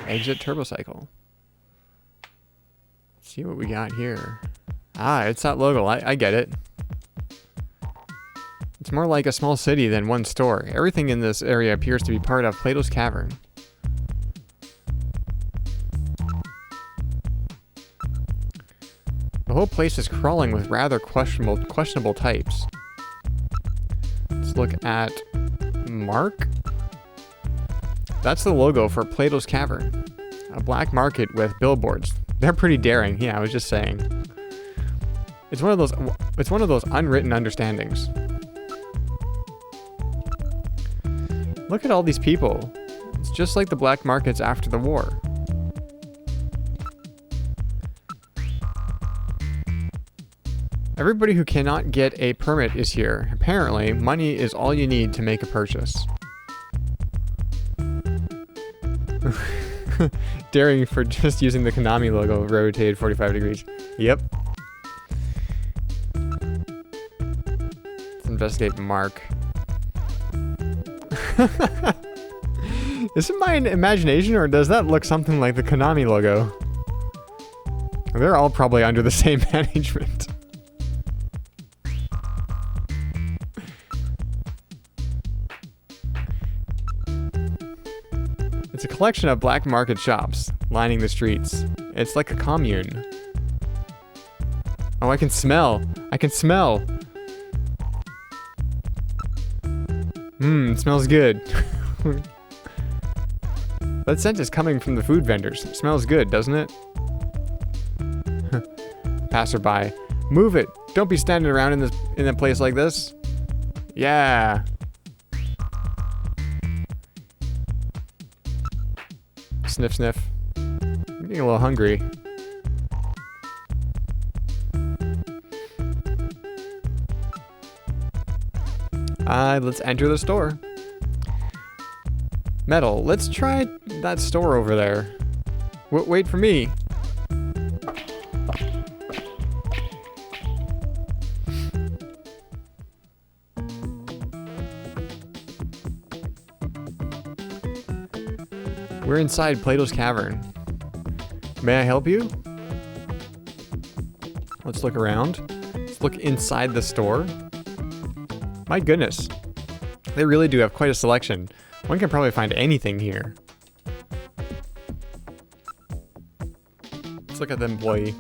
Exit turbocycle. Let's see what we got here. Ah, it's that logo. I get it. It's more like a small city than one store. Everything in this area appears to be part of Plato's Cavern. The whole place is crawling with rather questionable types. Let's look at Mark. That's the logo for Plato's Cavern. A black market with billboards. They're pretty daring. Yeah, I was just saying. It's one of those unwritten understandings. Look at all these people. It's just like the black markets after the war. Everybody who cannot get a permit is here. Apparently, money is all you need to make a purchase. Daring for just using the Konami logo rotated 45 degrees. Yep. Let's investigate Mark. Is it my imagination, or does that look something like the Konami logo? They're all probably under the same management. It's a collection of black market shops lining the streets. It's like a commune. Oh, I can smell. I can smell. Mmm, smells good. That scent is coming from the food vendors. It smells good, doesn't it? Passerby. Move it. Don't be standing around in a place like this. Yeah. Sniff, sniff. I'm getting a little hungry. Let's enter the store. Metal, let's try that store over there. Wait for me. We're inside Plato's Cavern. May I help you? Let's look around. Let's look inside the store. My goodness. They really do have quite a selection. One can probably find anything here. Let's look at the employee.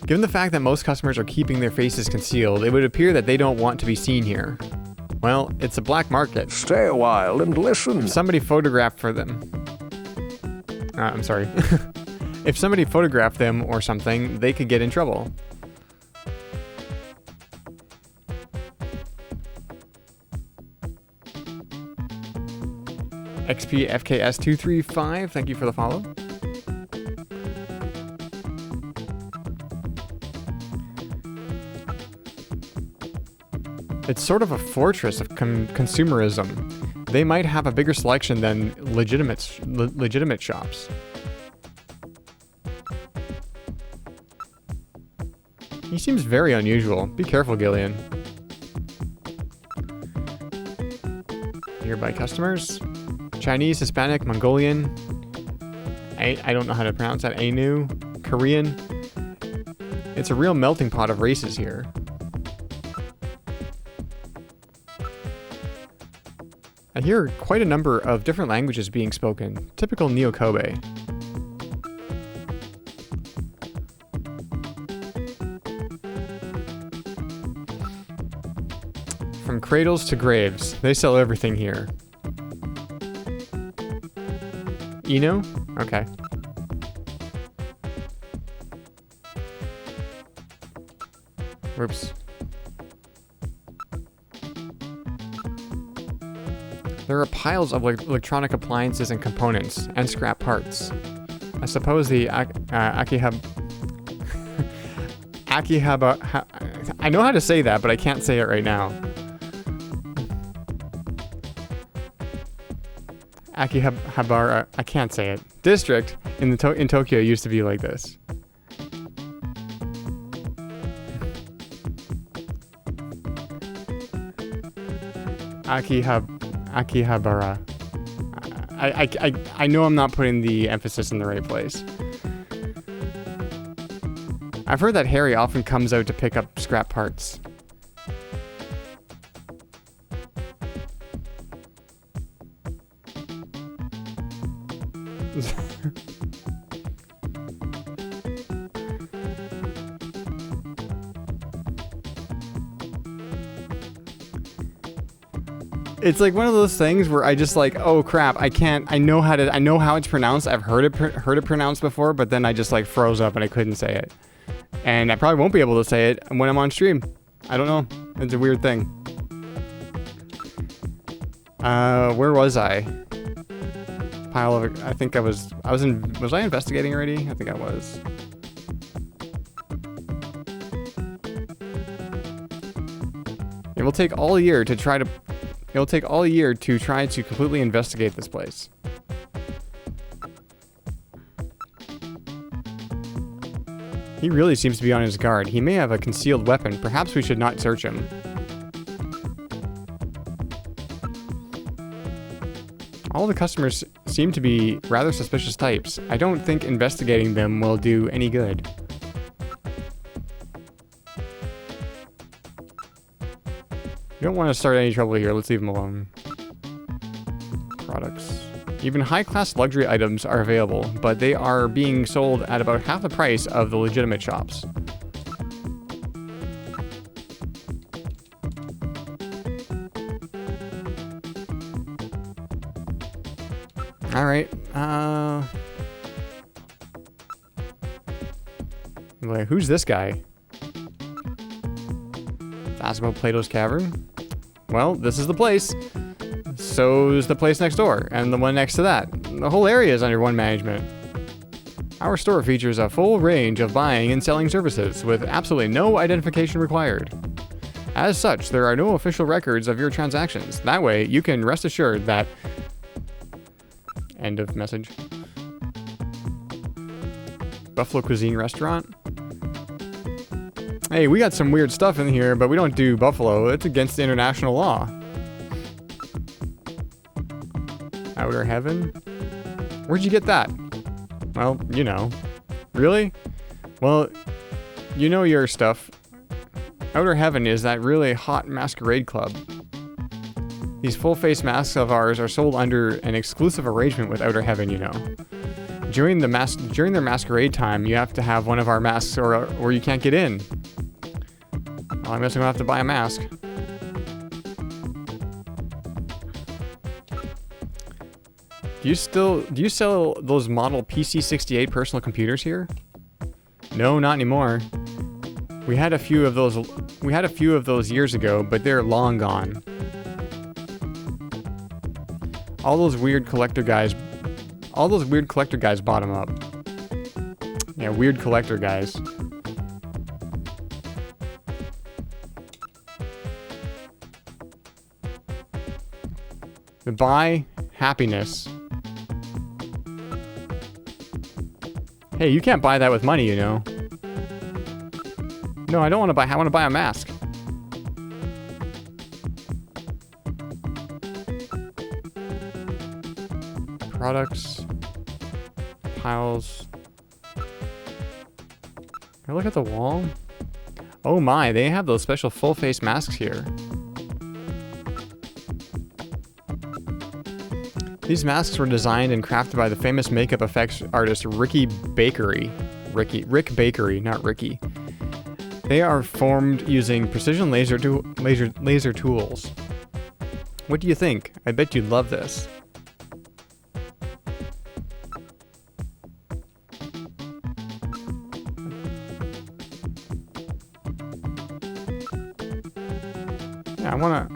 Given the fact that most customers are keeping their faces concealed, it would appear that they don't want to be seen here. Well, it's a black market. Stay a while and listen. If somebody photographed for them. I'm sorry. If somebody photographed them or something, they could get in trouble. XPFKS235, thank you for the follow. It's sort of a fortress of consumerism. They might have a bigger selection than legitimate shops. He seems very unusual. Be careful, Gillian. Nearby customers. Chinese, Hispanic, Mongolian. I don't know how to pronounce that. Ainu. Korean. It's a real melting pot of races here. I hear quite a number of different languages being spoken. Typical Neo-Kobe. From cradles to graves, they sell everything here. Eno? Okay. Whoops. There are piles of electronic appliances and components, and scrap parts. I suppose the Akihaba... I know how to say that, but I can't say it right now. Akihabara... I can't say it. District in Tokyo used to be like this. Akihabara. I know I'm not putting the emphasis in the right place. I've heard that Harry often comes out to pick up scrap parts. It's like one of those things where I just like, oh crap, I know how it's pronounced. I've heard it pronounced before, but then I just like froze up and I couldn't say it. And I probably won't be able to say it when I'm on stream. I don't know. It's a weird thing. Where was I? Pile of, I think was I investigating already? I think I was. It will take all year to try to completely investigate this place. He really seems to be on his guard. He may have a concealed weapon. Perhaps we should not search him. All the customers seem to be rather suspicious types. I don't think investigating them will do any good. You don't want to start any trouble here. Let's leave them alone. Products. Even high-class luxury items are available, but they are being sold at about half the price of the legitimate shops. Alright, wait, who's this guy? Ask about Plato's Cavern? Well, this is the place. So's the place next door, and the one next to that. The whole area is under one management. Our store features a full range of buying and selling services, with absolutely no identification required. As such, there are no official records of your transactions. That way, you can rest assured that... End of message. Buffalo Cuisine Restaurant? Hey, we got some weird stuff in here, but we don't do buffalo. It's against international law. Outer Heaven? Where'd you get that? Well, you know. Really? Well, you know your stuff. Outer Heaven is that really hot masquerade club. These full-face masks of ours are sold under an exclusive arrangement with Outer Heaven, you know. During their masquerade time, you have to have one of our masks or you can't get in. Well, I guess I'm gonna have to buy a mask. Do you sell those model PC68 personal computers here? No, not anymore. We had a few of those years ago, but they're long gone. All those weird collector guys bought them up. Yeah, weird collector guys. Buy happiness. Hey, you can't buy that with money, you know. No, I don't want to buy. I want to buy a mask. Products. Piles. Can I look at the wall? Oh my, they have those special full-face masks here. These masks were designed and crafted by the famous makeup effects artist Rick Bakery, not Ricky. They are formed using precision laser tools. What do you think? I bet you'd love this. Yeah,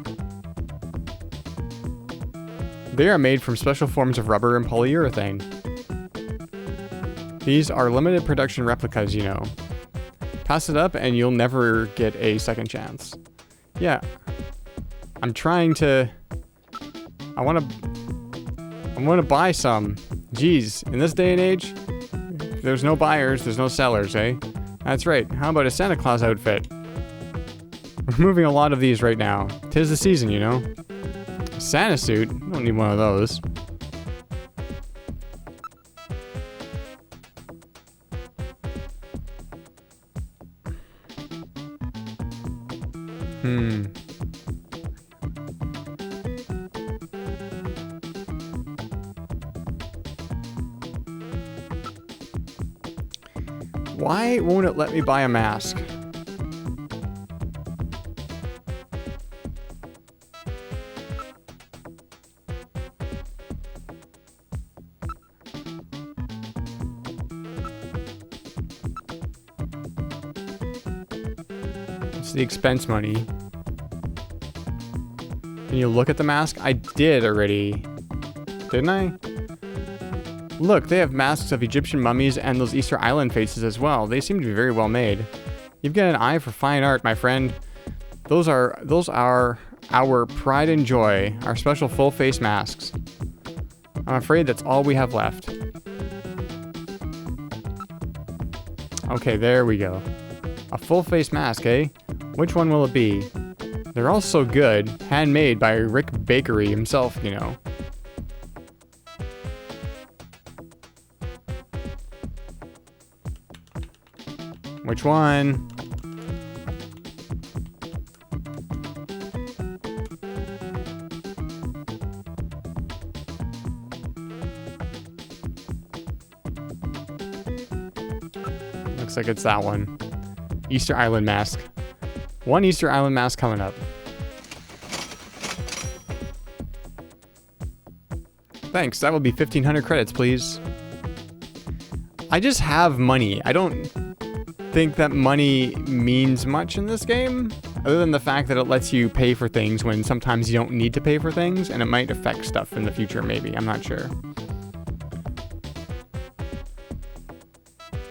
They are made from special forms of rubber and polyurethane. These are limited production replicas, you know. Pass it up and you'll never get a second chance. Yeah. I'm trying to... I want to buy some. Jeez, in this day and age, there's no buyers, there's no sellers, eh? That's right. How about a Santa Claus outfit? We're moving a lot of these right now. 'Tis the season, you know. Santa suit? I don't need one of those. Why won't it let me buy a mask? It's the expense money. Can you look at the mask? I did already. Didn't I? Look, they have masks of Egyptian mummies and those Easter Island faces as well. They seem to be very well made. You've got an eye for fine art, my friend. Those are our pride and joy, our special full face masks. I'm afraid that's all we have left. Okay, there we go. A full face mask, eh? Which one will it be? They're all so good. Handmade by Rick Bakery himself, you know. Which one? Looks like it's that one. Easter Island mask. One Easter Island mask coming up. Thanks, that will be 1,500 credits, please. I just have money. I don't think that money means much in this game, other than the fact that it lets you pay for things when sometimes you don't need to pay for things, and it might affect stuff in the future, maybe. I'm not sure.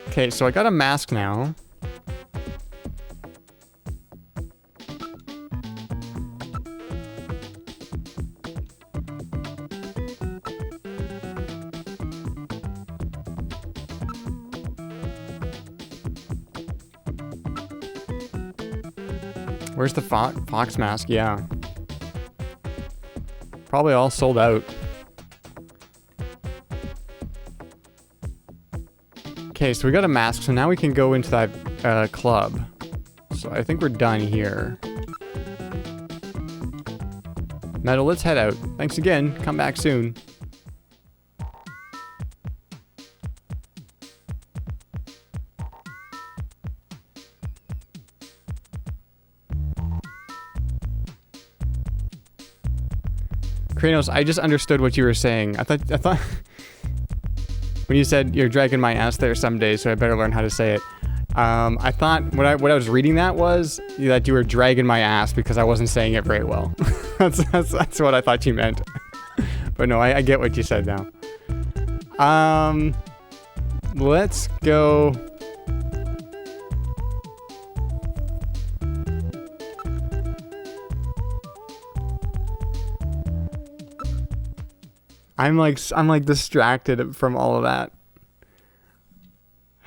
Okay, so I got a mask now. Where's the fox mask? Yeah. Probably all sold out. Okay, so we got a mask, so now we can go into that club. So I think we're done here. Metal, let's head out. Thanks again. Come back soon. Kranos, I just understood what you were saying. I thought when you said you're dragging my ass there someday, so I better learn how to say it. I thought what I was reading that was that you were dragging my ass because I wasn't saying it very well. that's what I thought you meant. But no, I get what you said now. Let's go. I'm like distracted from all of that.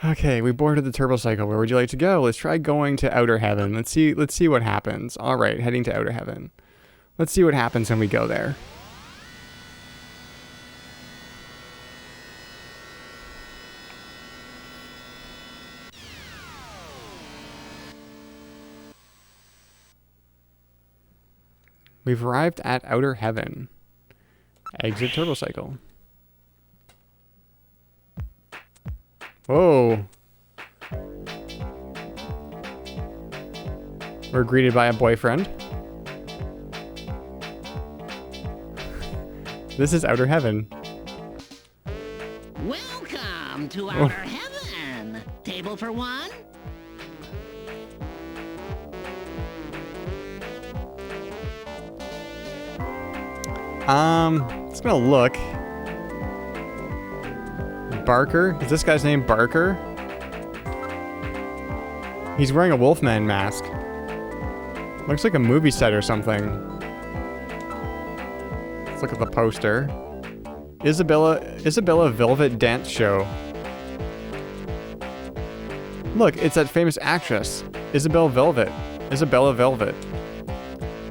Okay, we boarded the turbo cycle. Where would you like to go? Let's try going to Outer Heaven. Let's see what happens. All right, heading to Outer Heaven. Let's see what happens when we go there. We've arrived at Outer Heaven. Exit turbo cycle. Whoa. We're greeted by a boyfriend. This is Outer Heaven. Welcome to Outer Heaven. Table for one? It's gonna look. Barker? Is this guy's name Barker? He's wearing a Wolfman mask. Looks like a movie set or something. Let's look at the poster. Isabella Velvet Dance Show. Look, it's that famous actress, Isabella Velvet.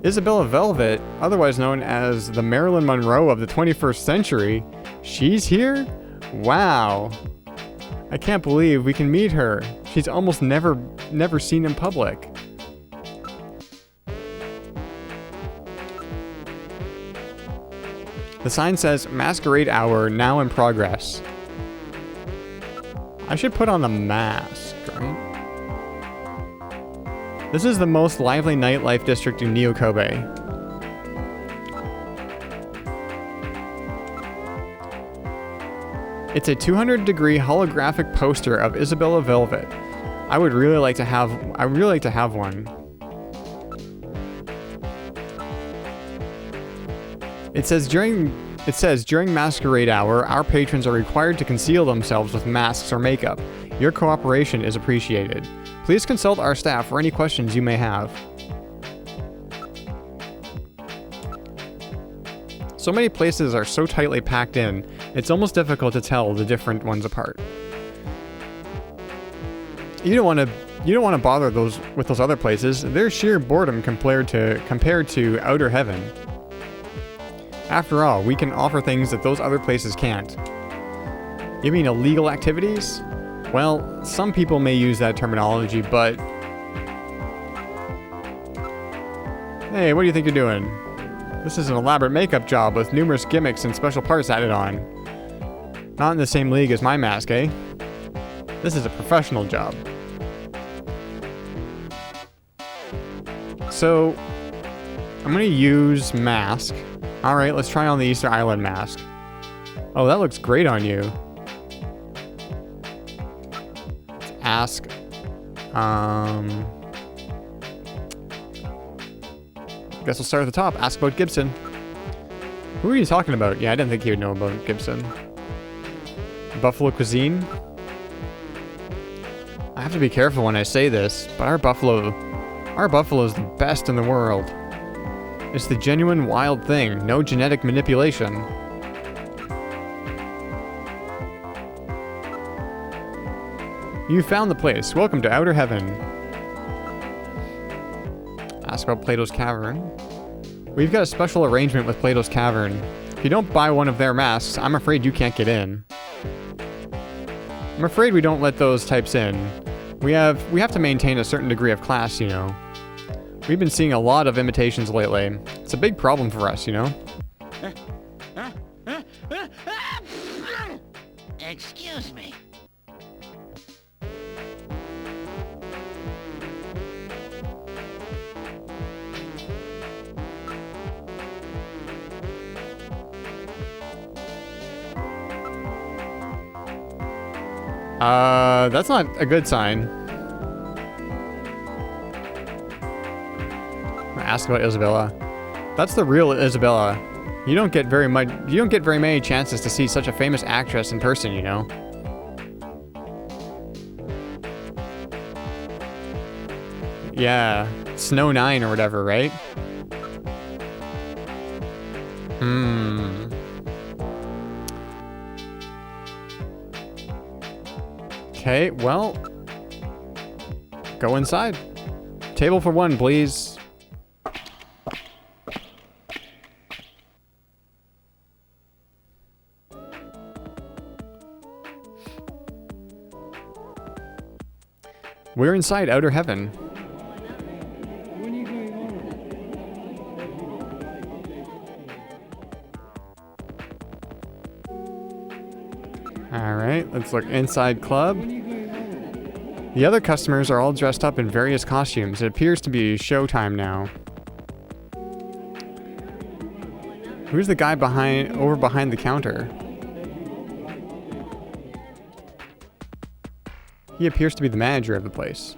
Isabella Velvet, otherwise known as the Marilyn Monroe of the 21st century. She's here? Wow. I can't believe we can meet her. She's almost never seen in public. The sign says Masquerade Hour now in progress. I should put on the mask, right? This is the most lively nightlife district in Neo Kobe. It's a 200-degree holographic poster of Isabella Velvet. I would really like to have one. It says during Masquerade Hour, our patrons are required to conceal themselves with masks or makeup. Your cooperation is appreciated. Please consult our staff for any questions you may have. So many places are so tightly packed in, it's almost difficult to tell the different ones apart. You don't want to bother with those other places. They're sheer boredom compared to outer heaven. After all, we can offer things that those other places can't. You mean illegal activities? Well, some people may use that terminology, but... Hey, what do you think you're doing? This is an elaborate makeup job with numerous gimmicks and special parts added on. Not in the same league as my mask, eh? This is a professional job. So, I'm gonna use mask. Alright, let's try on the Easter Island mask. Oh, that looks great on you. Let's ask... Guess we'll start at the top. Ask about Gibson. Who are you talking about? Yeah, I didn't think he would know about Gibson. Buffalo cuisine? I have to be careful when I say this, but our buffalo is the best in the world. It's the genuine wild thing, no genetic manipulation. You found the place. Welcome to Outer Heaven. Ask about Plato's Cavern. We've got a special arrangement with Plato's Cavern. If you don't buy one of their masks, I'm afraid you can't get in. I'm afraid we don't let those types in. We have to maintain a certain degree of class, you know. We've been seeing a lot of imitations lately. It's a big problem for us, you know? Excuse me. That's not a good sign. Ask about Isabella. That's the real Isabella. You don't get very many chances to see such a famous actress in person, you know. Yeah, Snow 9 or whatever, right? Okay, well, go inside. Table for one, please. We're inside Outer Heaven. Alright, let's look inside club. The other customers are all dressed up in various costumes. It appears to be showtime now. Who's the guy over behind the counter? He appears to be the manager of the place.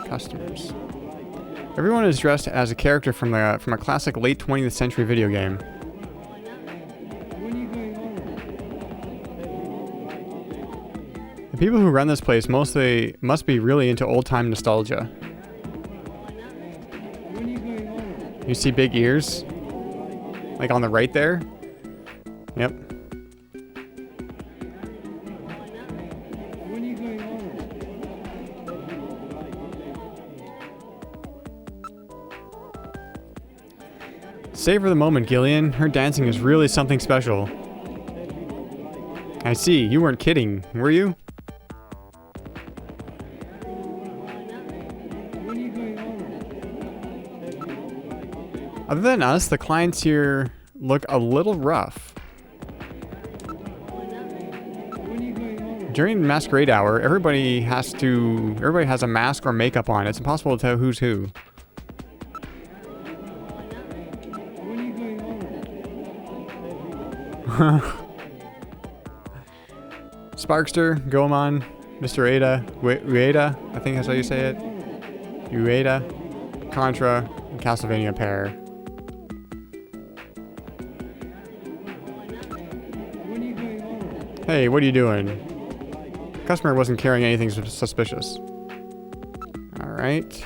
Customers. Everyone is dressed as a character from a classic late 20th century video game. The people who run this place must be really into old-time nostalgia. You see big ears? Like on the right there? Yep. Savor the moment, Gillian. Her dancing is really something special. I see. You weren't kidding, were you? Other than us, the clients here look a little rough. During masquerade hour, everybody has a mask or makeup on. It's impossible to tell who's who. Sparkster, Goemon, Mr. Ada, Ueda, I think that's how you say it. Ueda, Contra, and Castlevania Pair. Hey, what are you doing? Customer wasn't carrying anything suspicious. Alright.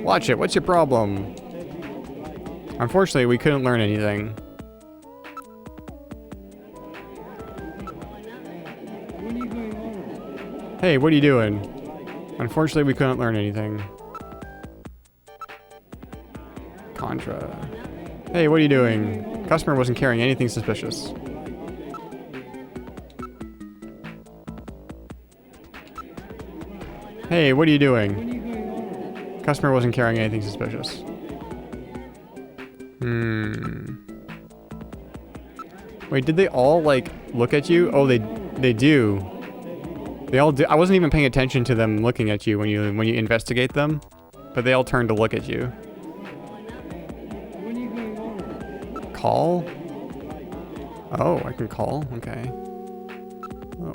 Watch it, what's your problem? Unfortunately, we couldn't learn anything. Hey, what are you doing? Unfortunately, we couldn't learn anything. Contra. Hey, what are you doing? Customer wasn't carrying anything suspicious. Hey, what are you doing? Customer wasn't carrying anything suspicious. Wait, did they all, like, look at you? Oh, they do. They all do. I wasn't even paying attention to them looking at you when you investigate them, but they all turned to look at you. Call? Oh, I can call. Okay.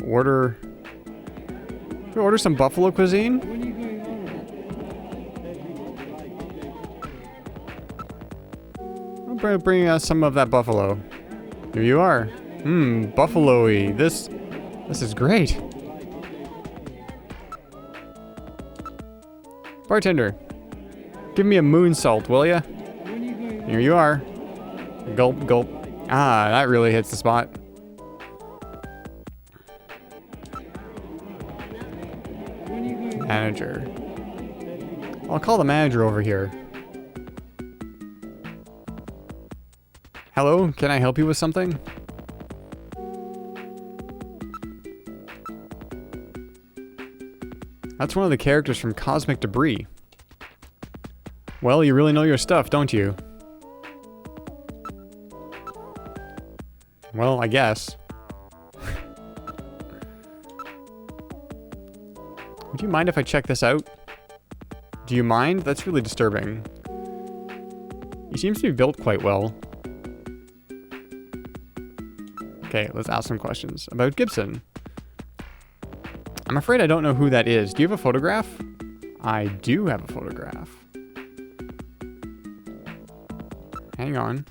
Order. Can we order some buffalo cuisine? I'll bring us some of that buffalo. Here you are. Buffalo-y. This is great. Bartender, give me a moon salt, will ya? Here you are. Gulp, gulp. Ah, that really hits the spot. Manager. I'll call the manager over here. Hello, can I help you with something? That's one of the characters from Cosmic Debris. Well, you really know your stuff, don't you? Well, I guess. Would you mind if I check this out? Do you mind? That's really disturbing. He seems to be built quite well. Okay, let's ask some questions about Gibson. I'm afraid I don't know who that is. Do you have a photograph? I do have a photograph. Hang on.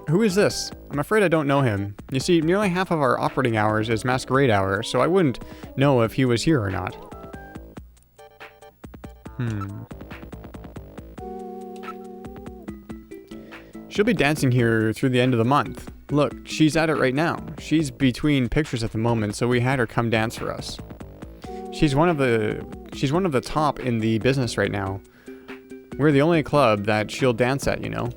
Who is this? I'm afraid I don't know him. You see, nearly half of our operating hours is masquerade hour, so I wouldn't know if he was here or not. She'll be dancing here through the end of the month. Look, she's at it right now. She's between pictures at the moment, so we had her come dance for us. She's one of the top in the business right now. We're the only club that she'll dance at, you know.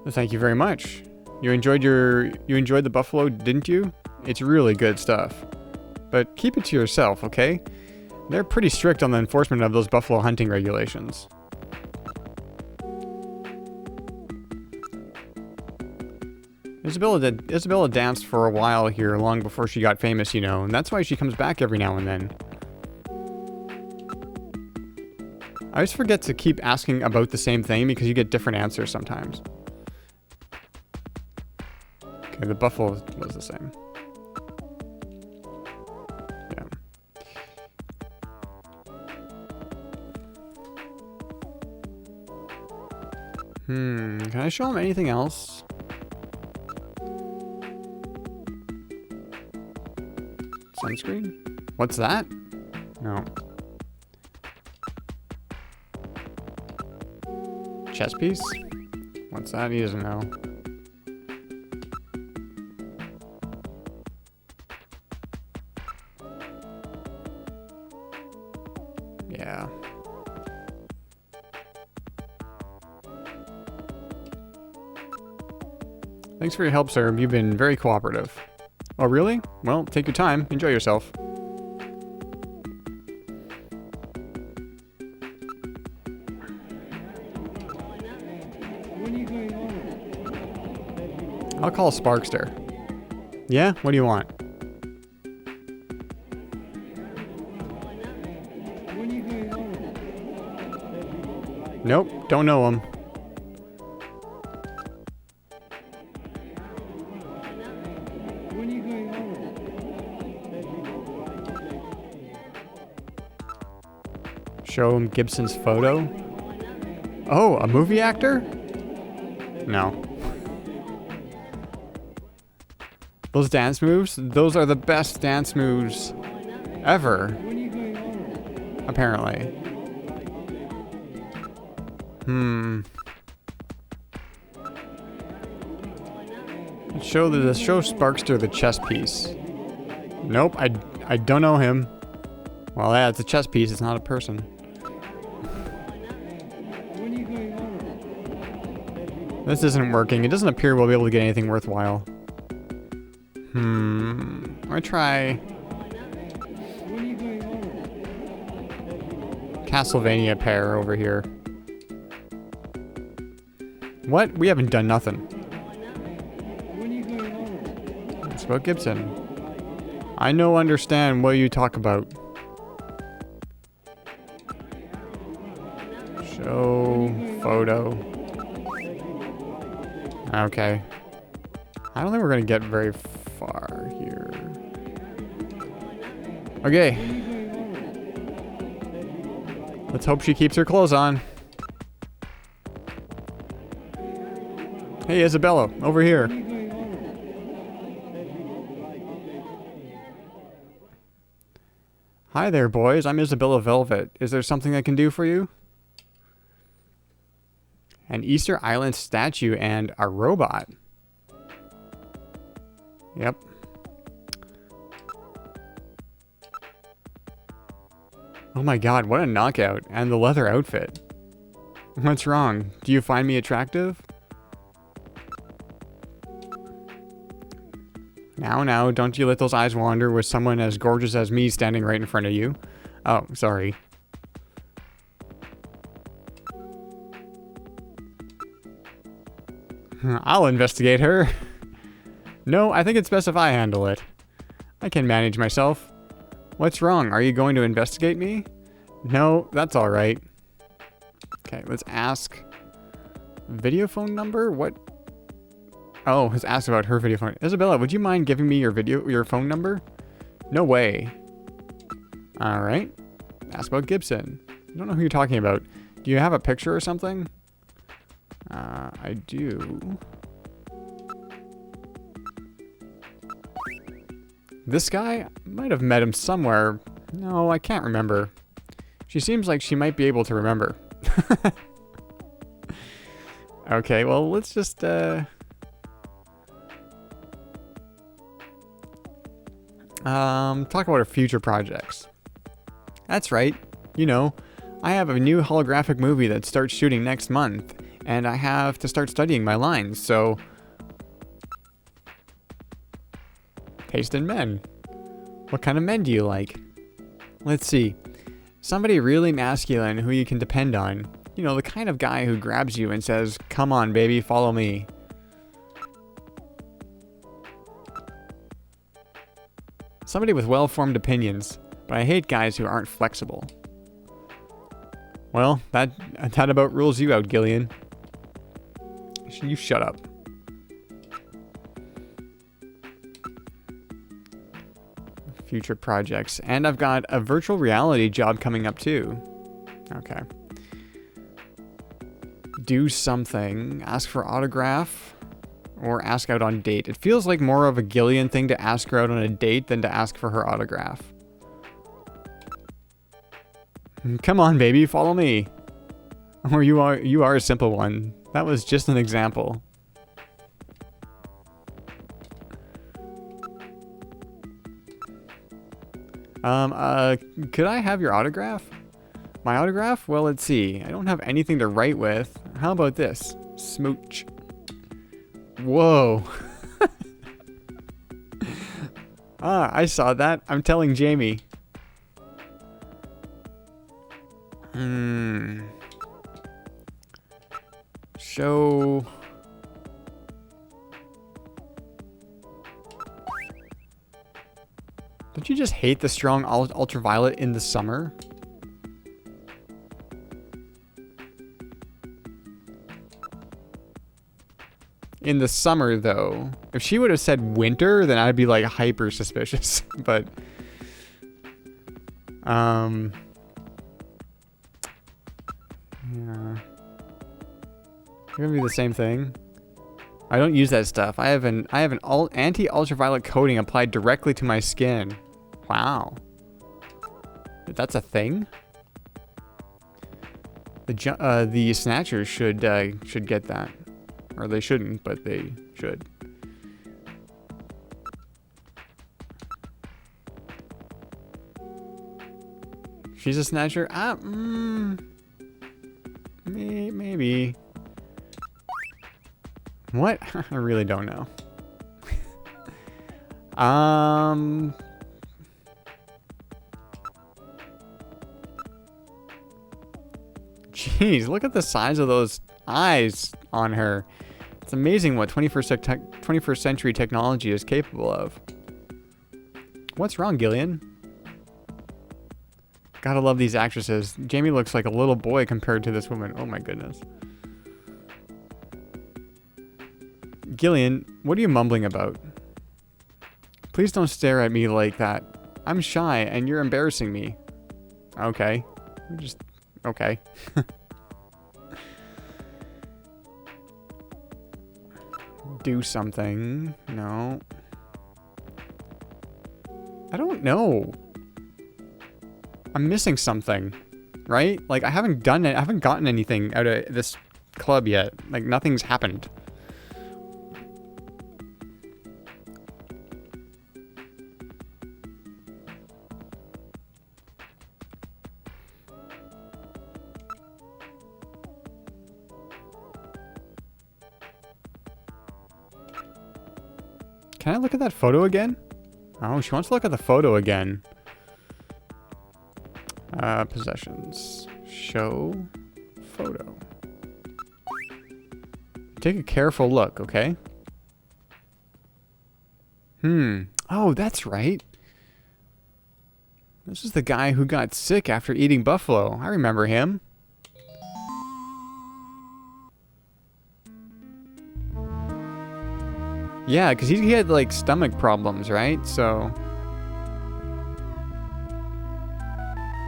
Well, thank you very much. You enjoyed the buffalo, didn't you? It's really good stuff. But keep it to yourself, okay? They're pretty strict on the enforcement of those buffalo hunting regulations. Isabella danced for a while here long before she got famous, you know, and that's why she comes back every now and then. I always forget to keep asking about the same thing because you get different answers sometimes. Okay, the buffalo was the same. Can I show him anything else? Sunscreen? What's that? No. Chess piece? What's that? He doesn't know. Thanks for your help, sir. You've been very cooperative. Oh, really? Well, take your time. Enjoy yourself. I'll call Sparkster. Yeah? What do you want? Nope, don't know him. Show him Gibson's photo? Oh, a movie actor? No. Those dance moves? Those are the best dance moves ever. Apparently. Show Sparkster the chess piece. Nope, I don't know him. Well, yeah, it's a chess piece, it's not a person. This isn't working. It doesn't appear we'll be able to get anything worthwhile. I try Castlevania pair over here. What? We haven't done nothing. It's about Gibson. I no understand what you talk about. Show photo. Okay. I don't think we're gonna get very far here. Okay. Let's hope she keeps her clothes on. Hey, Isabella, over here. Hi there, boys. I'm Isabella Velvet. Is there something I can do for you? An Easter Island statue and a robot. Yep. Oh my god, what a knockout. And the leather outfit. What's wrong? Do you find me attractive? Now, don't you let those eyes wander with someone as gorgeous as me standing right in front of you. Oh, sorry. I'll investigate her. No, I think it's best if I handle it. I can manage myself. What's wrong? Are you going to investigate me? No, that's all right. Okay, let's ask. Video phone number? What? Oh, let's ask about her video phone. Isabella, would you mind giving me your phone number? No way. All right. Ask about Gibson. I don't know who you're talking about. Do you have a picture or something? I do. This guy? Might have met him somewhere. No, I can't remember. She seems like she might be able to remember. Okay, well, let's just, talk about our future projects. That's right. You know, I have a new holographic movie that starts shooting next month, and I have to start studying my lines, so... Taste in men. What kind of men do you like? Let's see. Somebody really masculine who you can depend on. You know, the kind of guy who grabs you and says, "Come on, baby, follow me." Somebody with well-formed opinions, but I hate guys who aren't flexible. Well, that about rules you out, Gillian. You shut up. Future projects. And I've got a virtual reality job coming up too. Okay. Do something. Ask for autograph. Or ask out on date. It feels like more of a Gillian thing to ask her out on a date than to ask for her autograph. Come on, baby, follow me. Or you are a simple one. That was just an example. Could I have your autograph? My autograph? Well, let's see. I don't have anything to write with. How about this? Smooch. Whoa. Ah, I saw that. I'm telling Jamie. Show. Don't you just hate the strong ultraviolet in the summer? In the summer, though. If she would have said winter, then I'd be like hyper suspicious. But, yeah. It's gonna be the same thing. I don't use that stuff. I have an anti-ultraviolet coating applied directly to my skin. Wow. That's a thing? The Snatchers should get that. Or they shouldn't, but they should. She's a Snatcher? Maybe. What? I really don't know. Jeez, look at the size of those eyes on her. It's amazing what 21st century technology is capable of. What's wrong, Gillian? Gotta love these actresses. Jamie looks like a little boy compared to this woman. Oh my goodness. Gillian, what are you mumbling about? Please don't stare at me like that. I'm shy and you're embarrassing me. Okay. Okay. Do something. No. I don't know. I'm missing something, right? Like I haven't gotten anything out of this club yet. Like nothing's happened. Can I look at that photo again? Oh, she wants to look at the photo again. Possessions. Show photo. Take a careful look, okay? Oh, that's right. This is the guy who got sick after eating buffalo. I remember him. Yeah, because he had, like, stomach problems, right? So...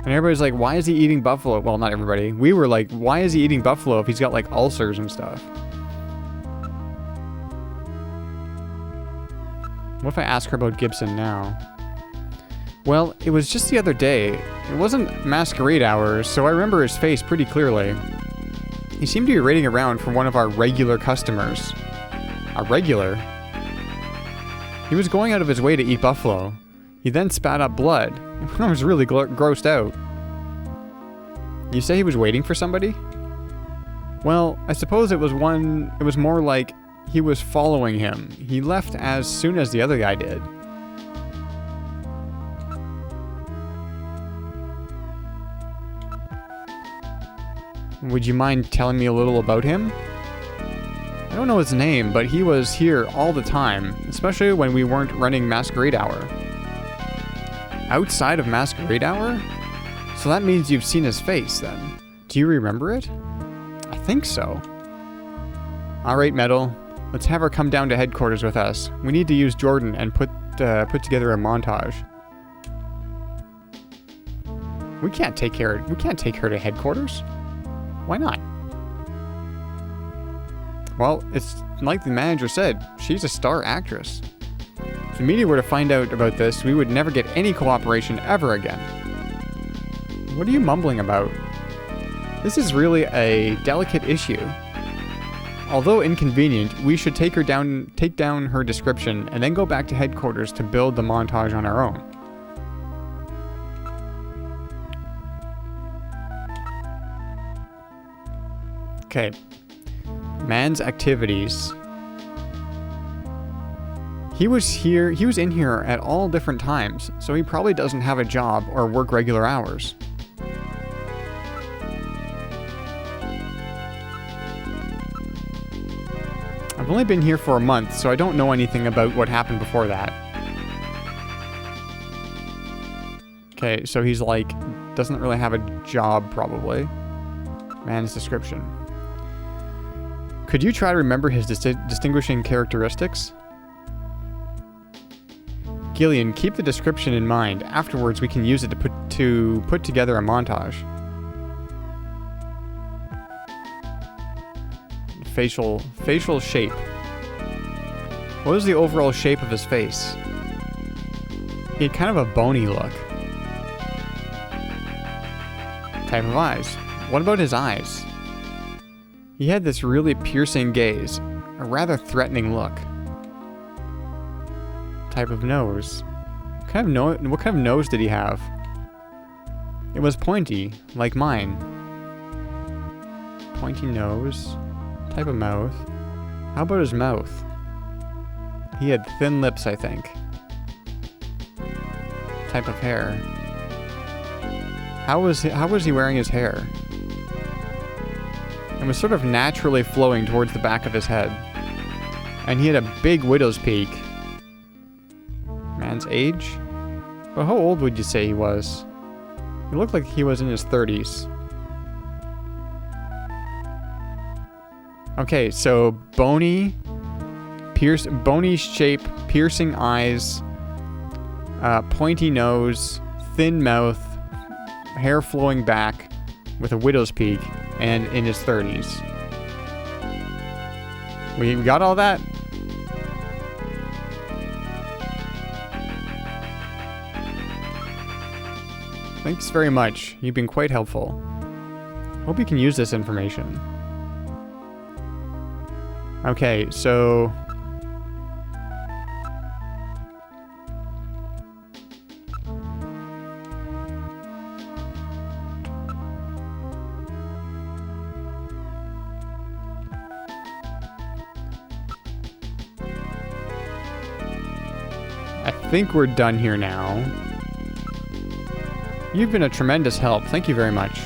And everybody's like, why is he eating buffalo? Well, not everybody. We were like, why is he eating buffalo if he's got, like, ulcers and stuff? What if I ask her about Gibson now? Well, it was just the other day. It wasn't masquerade hours, so I remember his face pretty clearly. He seemed to be raiding around for one of our regular customers. A regular? He was going out of his way to eat buffalo. He then spat up blood. I was really grossed out. You say he was waiting for somebody? Well, I suppose it was more like he was following him. He left as soon as the other guy did. Would you mind telling me a little about him? I don't know his name, but he was here all the time, especially when we weren't running Masquerade Hour. Outside of Masquerade Hour? So that means you've seen his face, then. Do you remember it? I think so. Alright, Metal. Let's have her come down to headquarters with us. We need to use Jordan and put together a montage. We can't take her to headquarters. Why not? Well, it's like the manager said, she's a star actress. If the media were to find out about this, we would never get any cooperation ever again. What are you mumbling about? This is really a delicate issue. Although inconvenient, we should take down her description and then go back to headquarters to build the montage on our own. Okay. Man's activities. He was in here at all different times, so he probably doesn't have a job or work regular hours. I've only been here for a month, so I don't know anything about what happened before that. Okay, so he's like, doesn't really have a job, probably. Man's description. Could you try to remember his distinguishing characteristics? Gillian, keep the description in mind. Afterwards, we can use it to put together a montage. Facial shape. What was the overall shape of his face? He had kind of a bony look. Type of eyes. What about his eyes? He had this really piercing gaze, a rather threatening look. Type of nose. What kind of nose did he have? It was pointy, like mine. Pointy nose. Type of mouth. How about his mouth? He had thin lips, I think. Type of hair. How was he wearing his hair? It was sort of naturally flowing towards the back of his head. And he had a big widow's peak. Man's age? But how old would you say he was? He looked like he was in his 30s. Okay, so bony shape, piercing eyes, pointy nose, thin mouth, hair flowing back with a widow's peak, and in his 30s. We got all that? Thanks very much. You've been quite helpful. Hope you can use this information. Okay, so... I think we're done here now. You've been a tremendous help. Thank you very much.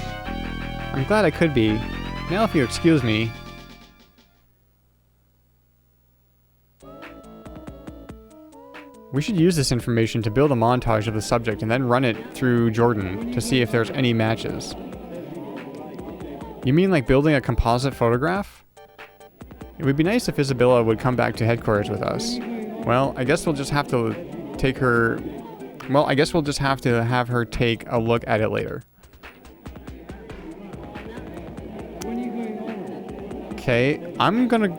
I'm glad I could be. Now if you excuse me... We should use this information to build a montage of the subject and then run it through Jordan to see if there's any matches. You mean like building a composite photograph? It would be nice if Isabella would come back to headquarters with us. Well, I guess we'll just have to take her... Well, I guess we'll just have to have her take a look at it later. Okay, I'm gonna...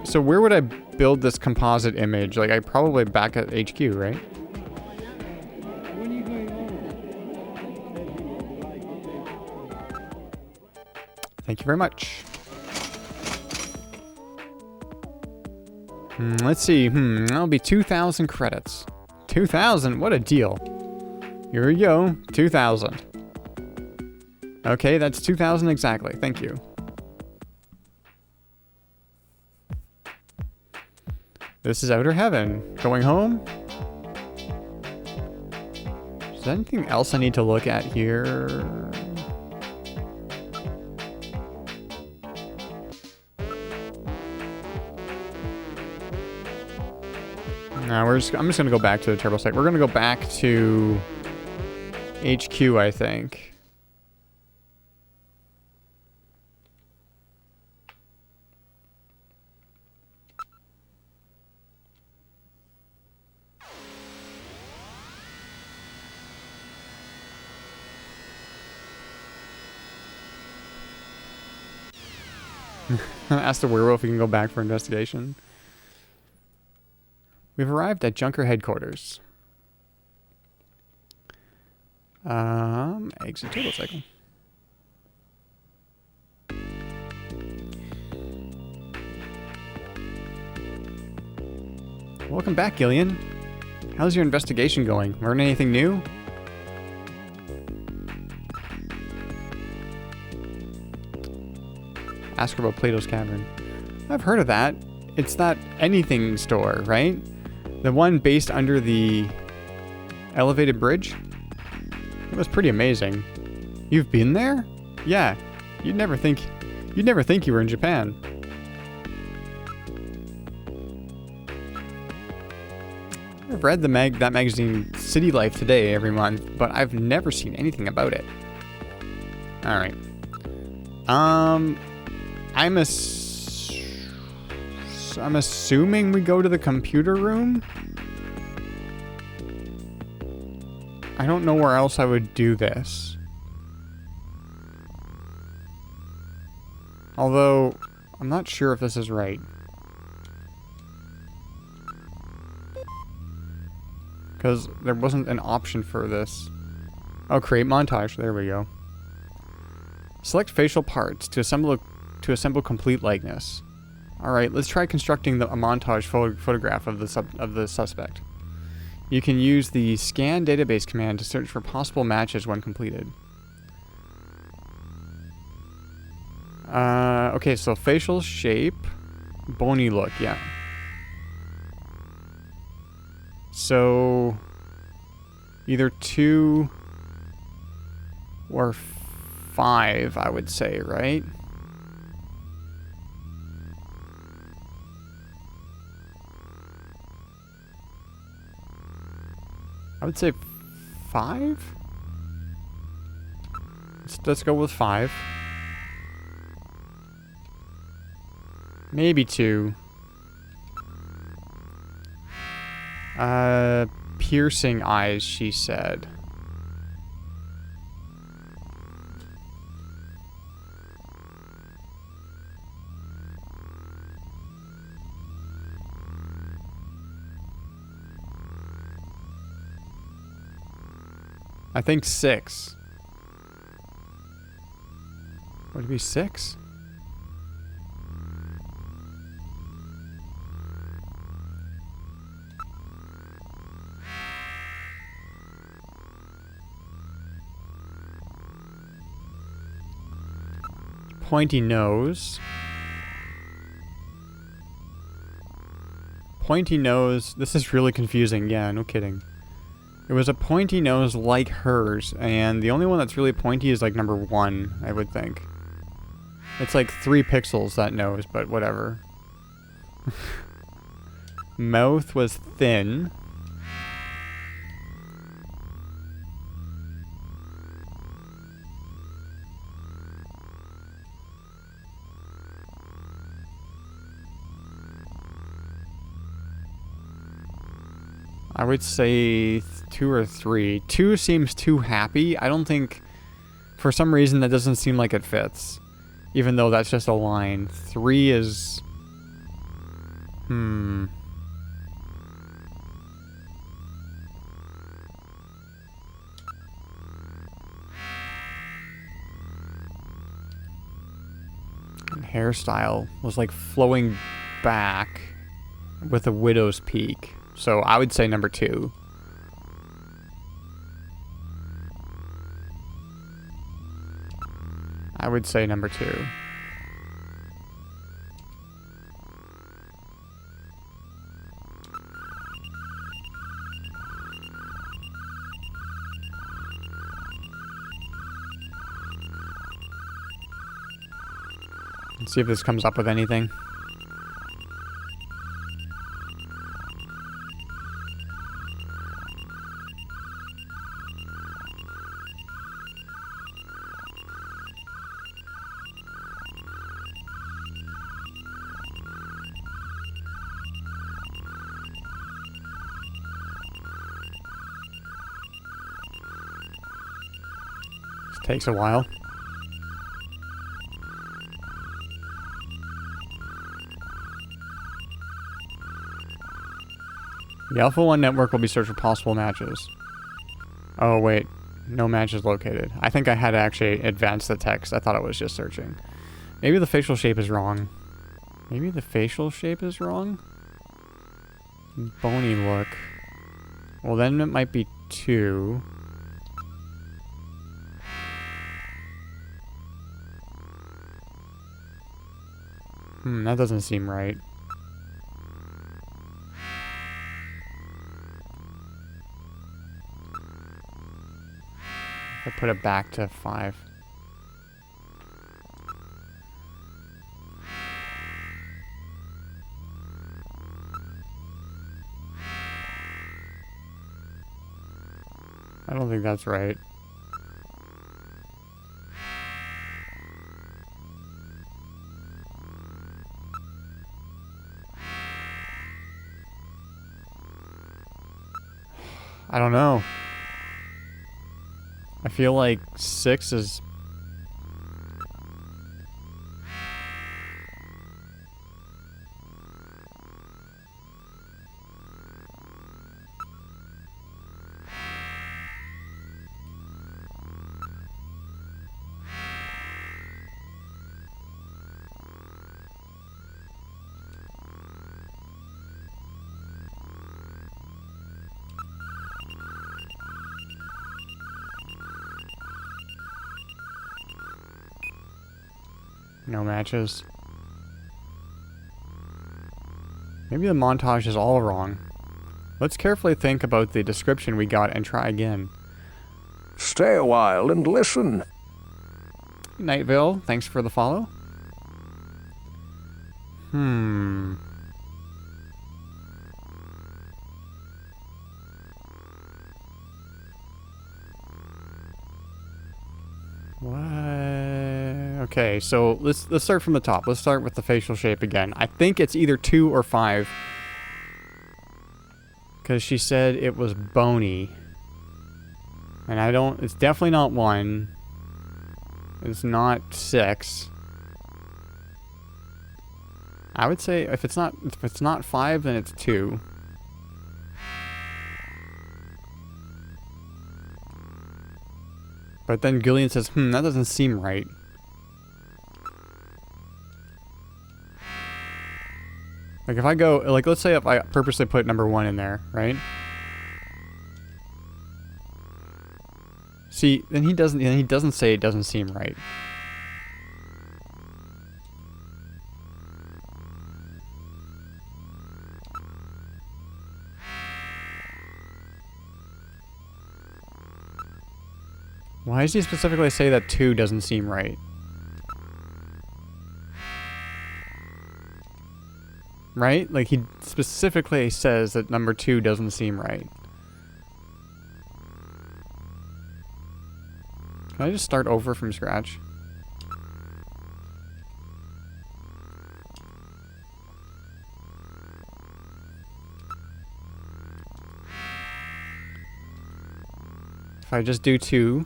So where would I build this composite image? Like, I probably back at HQ, right? Thank you very much. Let's see. That'll be 2,000 credits. 2,000? What a deal. Here we go. 2,000. Okay, that's 2,000 exactly. Thank you. This is Outer Heaven. Going home? Is there anything else I need to look at here? No, I'm just going to go back to the turbo site. We're going to go back to HQ, I think. Ask the werewolf if we can go back for investigation. We've arrived at Junker headquarters. Exit turbo cycle. Welcome back, Gillian. How's your investigation going? Learn anything new? Ask her about Plato's Cavern. I've heard of that. It's that anything store, right? The one based under the elevated bridge? It was pretty amazing. You've been there? Yeah. You'd never think you were in Japan. I've read that magazine City Life Today every month, but I've never seen anything about it. All right. I'm assuming we go to the computer room. I don't know where else I would do this. Although, I'm not sure if this is right. Because there wasn't an option for this. Oh, create montage. There we go. Select facial parts to assemble complete likeness. Alright, let's try constructing a montage photograph of the suspect. You can use the scan database command to search for possible matches when completed. Okay, so facial shape, bony look, yeah. So, either 2 or 5, I would say, right? I would say 5? Let's go with 5. Maybe 2. Piercing eyes, she said. I think 6. Would it be 6? Pointy nose. Pointy nose. This is really confusing. Yeah, no kidding. It was a pointy nose like hers, and the only one that's really pointy is like number 1, I would think. It's like 3 pixels, that nose, but whatever. Mouth was thin. I would say 2 or 3. 2 seems too happy. I don't think... For some reason, that doesn't seem like it fits. Even though that's just a line. 3 is... And hairstyle was like flowing back with a widow's peak. So I would say number 2. I would say number 2. Let's see if this comes up with anything. Takes a while. The Alpha 1 network will be searched for possible matches. Oh wait, no matches located. I think I had to actually advance the text. I thought it was just searching. Maybe the facial shape is wrong. Maybe the facial shape is wrong? Bony look. Well then it might be 2. That doesn't seem right. I put it back to 5. I don't think that's right. I don't know. I feel like 6 is... No matches. Maybe the montage is all wrong. Let's carefully think about the description we got and try again. Stay a while and listen. Nightville, thanks for the follow. What? Okay, so let's start from the top. Let's start with the facial shape again. I think it's either 2 or 5. Because she said it was bony. And I don't... It's definitely not 1. It's not 6. I would say if it's not 5, then it's 2. But then Gillian says, that doesn't seem right. Like if I go, like let's say if I purposely put number 1 in there, right? See, then he doesn't say it doesn't seem right. Why does he specifically say that 2 doesn't seem right? Right? Like he specifically says that number 2 doesn't seem right. Can I just start over from scratch? If I just do 2.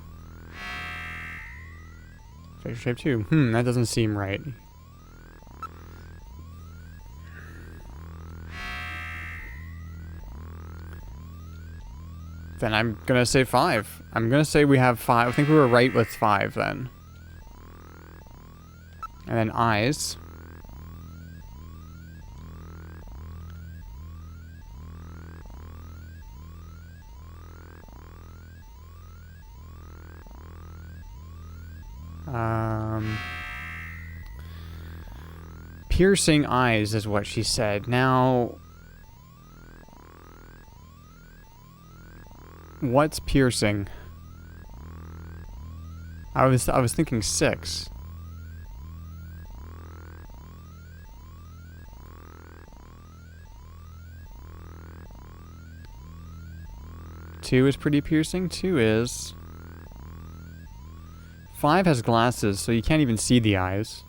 Facial shape 2. That doesn't seem right. Then I'm gonna say 5. I'm gonna say we have 5. I think we were right with 5 then. And then eyes. Piercing eyes is what she said. Now, what's piercing? I was thinking 6. Two is pretty piercing. 2 is. 5 has glasses, so you can't even see the eyes.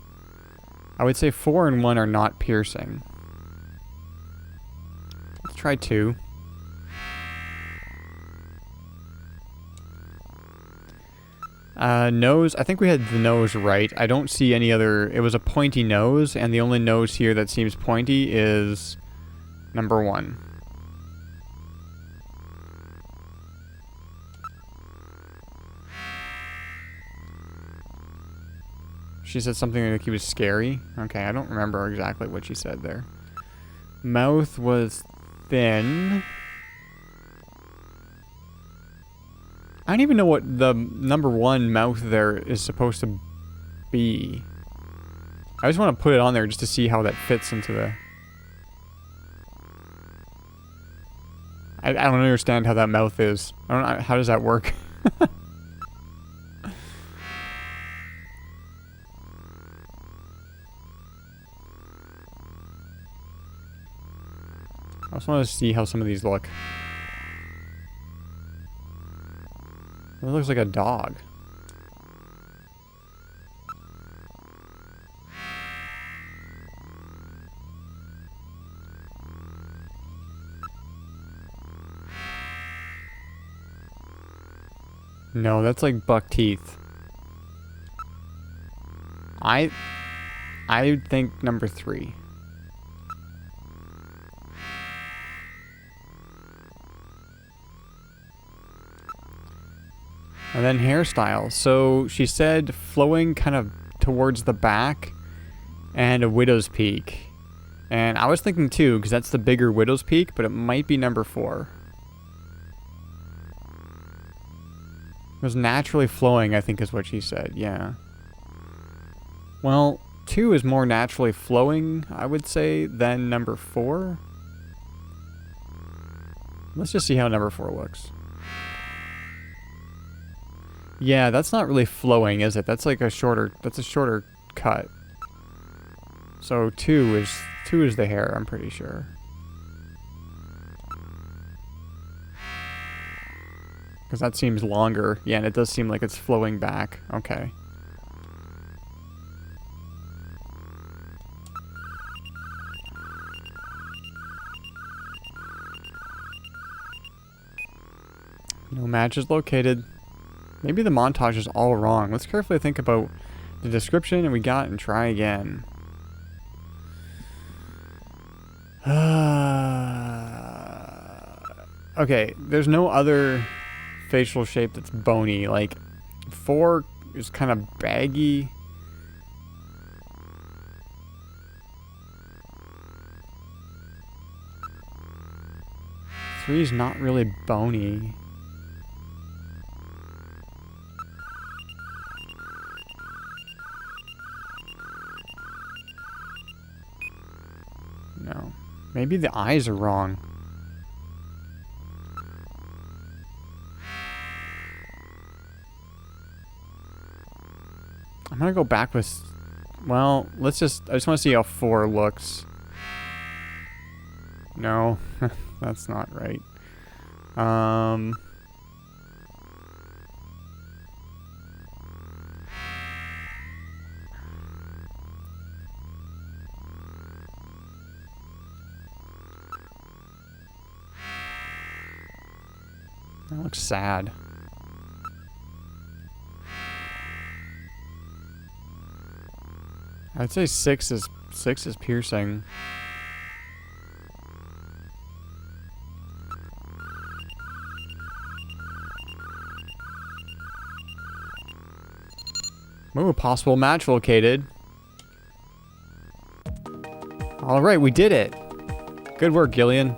I would say 4 and 1 are not piercing. Let's try 2. Nose. I think we had the nose right. I don't see any other... It was a pointy nose, and the only nose here that seems pointy is number 1. She said something like he was scary. Okay, I don't remember exactly what she said there. Mouth was thin. I don't even know what the number 1 mouth there is supposed to be. I just want to put it on there just to see how that fits into the... I don't understand how that mouth is. I don't know, how does that work? I just want to see how some of these look. It looks like a dog. No, that's like buck teeth. I think number 3. And then hairstyle. So she said flowing kind of towards the back and a widow's peak. And I was thinking 2 because that's the bigger widow's peak, but it might be number 4. It was naturally flowing, I think is what she said, yeah. Well, 2 is more naturally flowing, I would say, than number 4. Let's just see how number 4 looks. Yeah, that's not really flowing, is it? That's like a shorter cut. So 2 is the hair, I'm pretty sure. Because that seems longer. Yeah, and it does seem like it's flowing back. Okay. No matches located. Maybe the montage is all wrong. Let's carefully think about the description and we got and try again. Okay, there's no other facial shape that's bony. Like 4 is kind of baggy. Three is not really bony. No. Maybe the eyes are wrong. I'm gonna go back with... Well, I just want to see how 4 looks. No, that's not right. That looks sad. I'd say 6 is piercing. Ooh, possible match located. Alright, we did it. Good work, Gillian.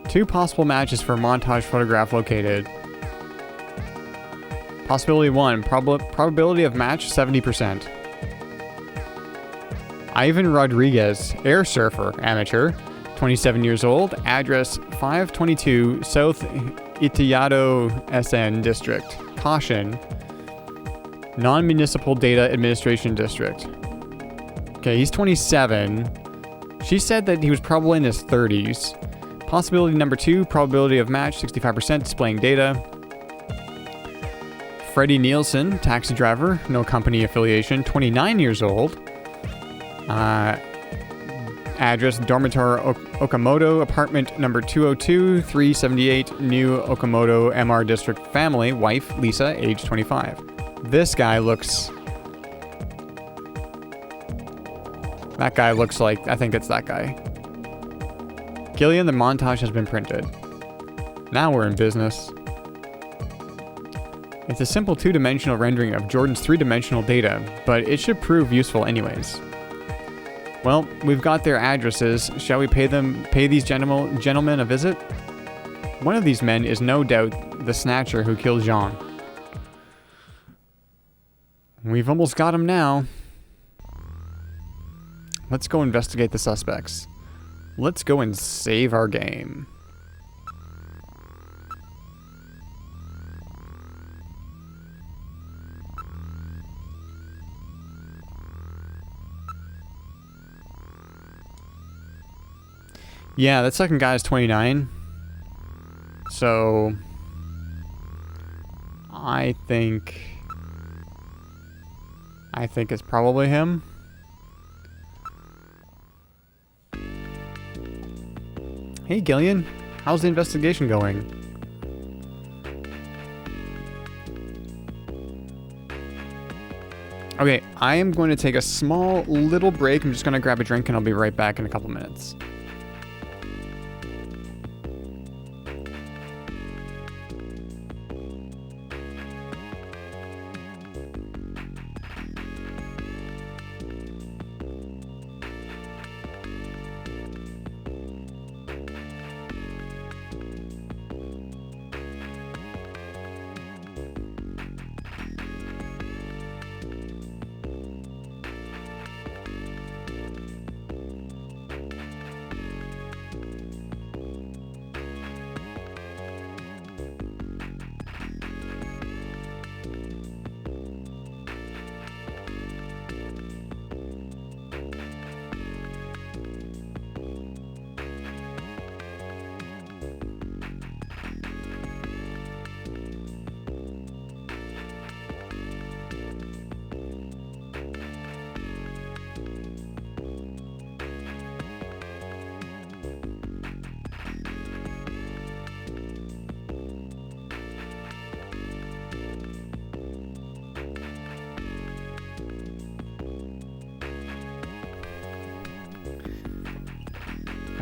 2 possible matches for montage photograph located. Possibility 1, probability of match 70%. Ivan Rodriguez, air surfer, amateur, 27 years old, address 522 South Itallado SN District. Caution, non-municipal data administration district. Okay, he's 27. She said that he was probably in his 30s. Possibility number 2, probability of match 65%, displaying data. Freddie Nielsen, taxi driver, no company affiliation, 29 years old. Address dormitory Okamoto, apartment number 202, 378, New Okamoto MR District. Family, wife Lisa, age 25. This guy looks... That guy looks like... I think it's that guy. Gillian, the montage has been printed. Now we're in business. It's a simple 2-dimensional rendering of Jordan's 3-dimensional data, but it should prove useful anyways. Well, we've got their addresses. Shall we pay these gentlemen a visit? One of these men is no doubt the Snatcher who killed Jean. We've almost got him now. Let's go investigate the suspects. Let's go and save our game. Yeah, that second guy is 29. So I think it's probably him. Hey Gillian, how's the investigation going? Okay, I am going to take a small little break. I'm just going to grab a drink and I'll be right back in a couple minutes.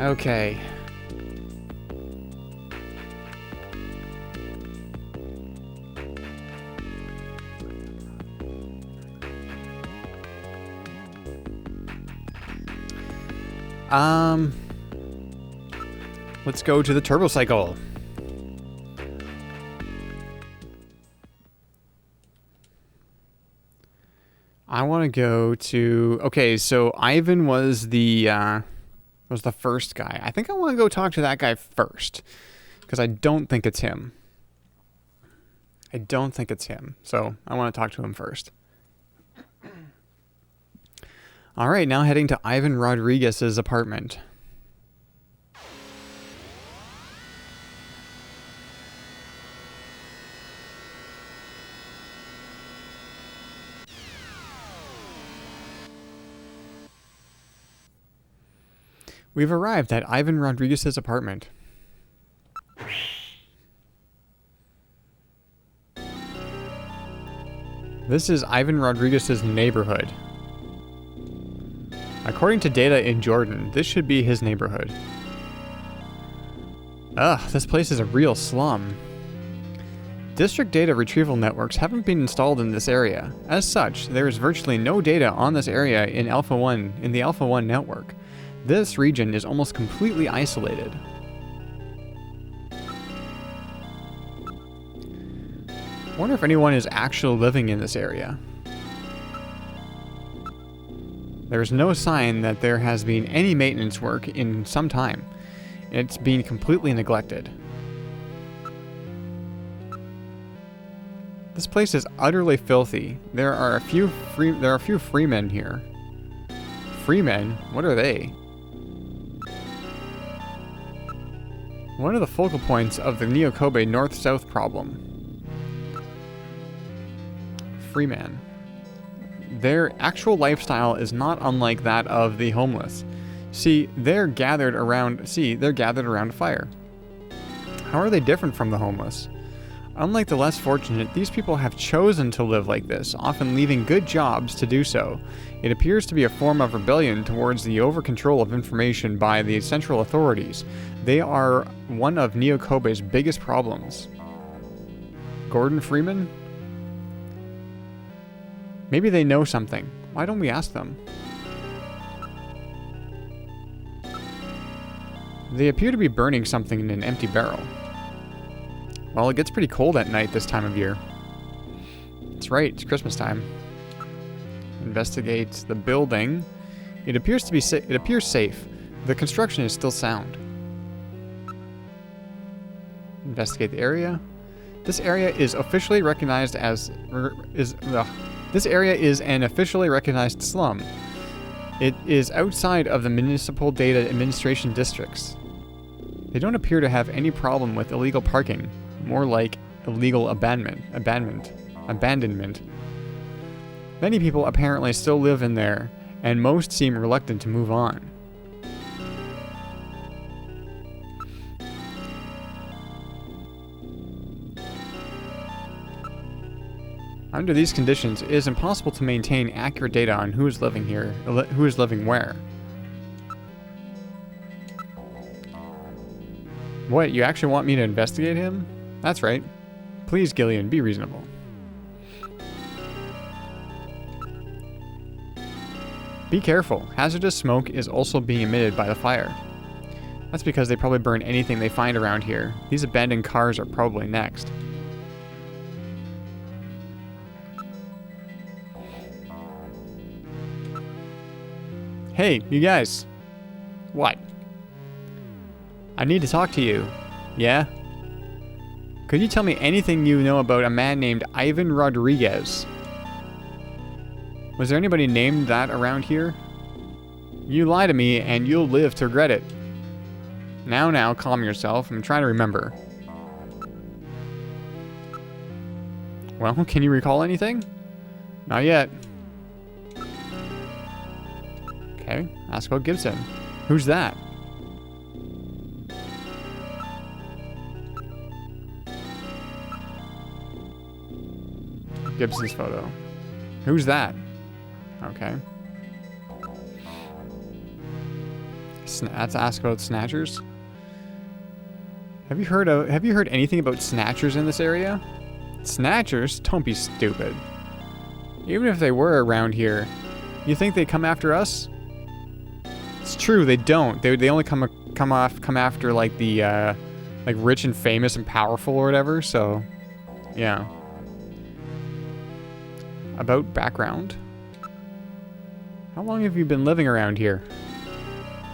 Okay. Let's go to the turbo cycle. I want to go to... Okay, so Ivan was the first guy. I think I want to go talk to that guy first, because I don't think it's him. So I want to talk to him first. All right, now heading to Ivan Rodriguez's apartment. We've arrived at Ivan Rodriguez's apartment. This is Ivan Rodriguez's neighborhood. According to data in Jordan, this should be his neighborhood. Ugh, this place is a real slum. District data retrieval networks haven't been installed in this area. As such, there is virtually no data on this area in the Alpha 1 network. This region is almost completely isolated. I wonder if anyone is actually living in this area. There is no sign that there has been any maintenance work in some time. It's been completely neglected. This place is utterly filthy. There are a few freemen here. Freemen? What are they? One of the focal points of the Neo-Kobe north-south problem. Freeman. Their actual lifestyle is not unlike that of the homeless. They're gathered around a fire. How are they different from the homeless? Unlike the less fortunate, these people have chosen to live like this, often leaving good jobs to do so. It appears to be a form of rebellion towards the over-control of information by the central authorities. They are one of Neo-Kobe's biggest problems. Gordon Freeman? Maybe they know something. Why don't we ask them? They appear to be burning something in an empty barrel. Well, it gets pretty cold at night this time of year. That's right, it's Christmas time. Investigate the building. It appears safe. The construction is still sound. Investigate the area. This area is officially recognized as... This area is an officially recognized slum. It is outside of the municipal data administration districts. They don't appear to have any problem with illegal parking, more like illegal abandonment. Many people apparently still live in there, and most seem reluctant to move on. Under these conditions, it is impossible to maintain accurate data on who is living here, who is living where. What, you actually want me to investigate him? That's right. Please, Gillian, be reasonable. Be careful. Hazardous smoke is also being emitted by the fire. That's because they probably burn anything they find around here. These abandoned cars are probably next. Hey, you guys. What? I need to talk to you. Yeah? Could you tell me anything you know about a man named Ivan Rodriguez? Was there anybody named that around here? You lie to me and you'll live to regret it. Now, calm yourself. I'm trying to remember. Well, can you recall anything? Not yet. Okay, ask about Gibson. Who's that? Gibson's photo. Who's that? Okay. Let's ask about Snatchers. Have you heard anything about Snatchers in this area? Snatchers? Don't be stupid. Even if they were around here, you think they'd come after us? It's true, they don't. They only come after like the like rich and famous and powerful or whatever. So, yeah. About background. How long have you been living around here?